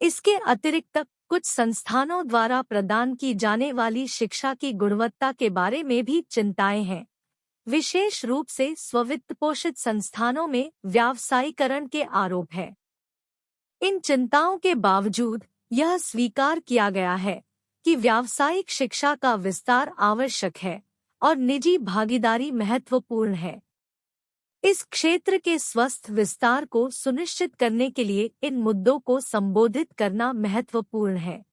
इसके अतिरिक्त कुछ संस्थानों द्वारा प्रदान की जाने वाली शिक्षा की गुणवत्ता के बारे में भी चिंताएं हैं, विशेष रूप से स्ववित्त पोषित संस्थानों में व्यावसायीकरण के आरोप हैं। इन चिंताओं के बावजूद यह स्वीकार किया गया है कि व्यावसायिक शिक्षा का विस्तार आवश्यक है और निजी भागीदारी महत्वपूर्ण है। इस क्षेत्र के स्वस्थ विस्तार को सुनिश्चित करने के लिए इन मुद्दों को संबोधित करना महत्वपूर्ण है।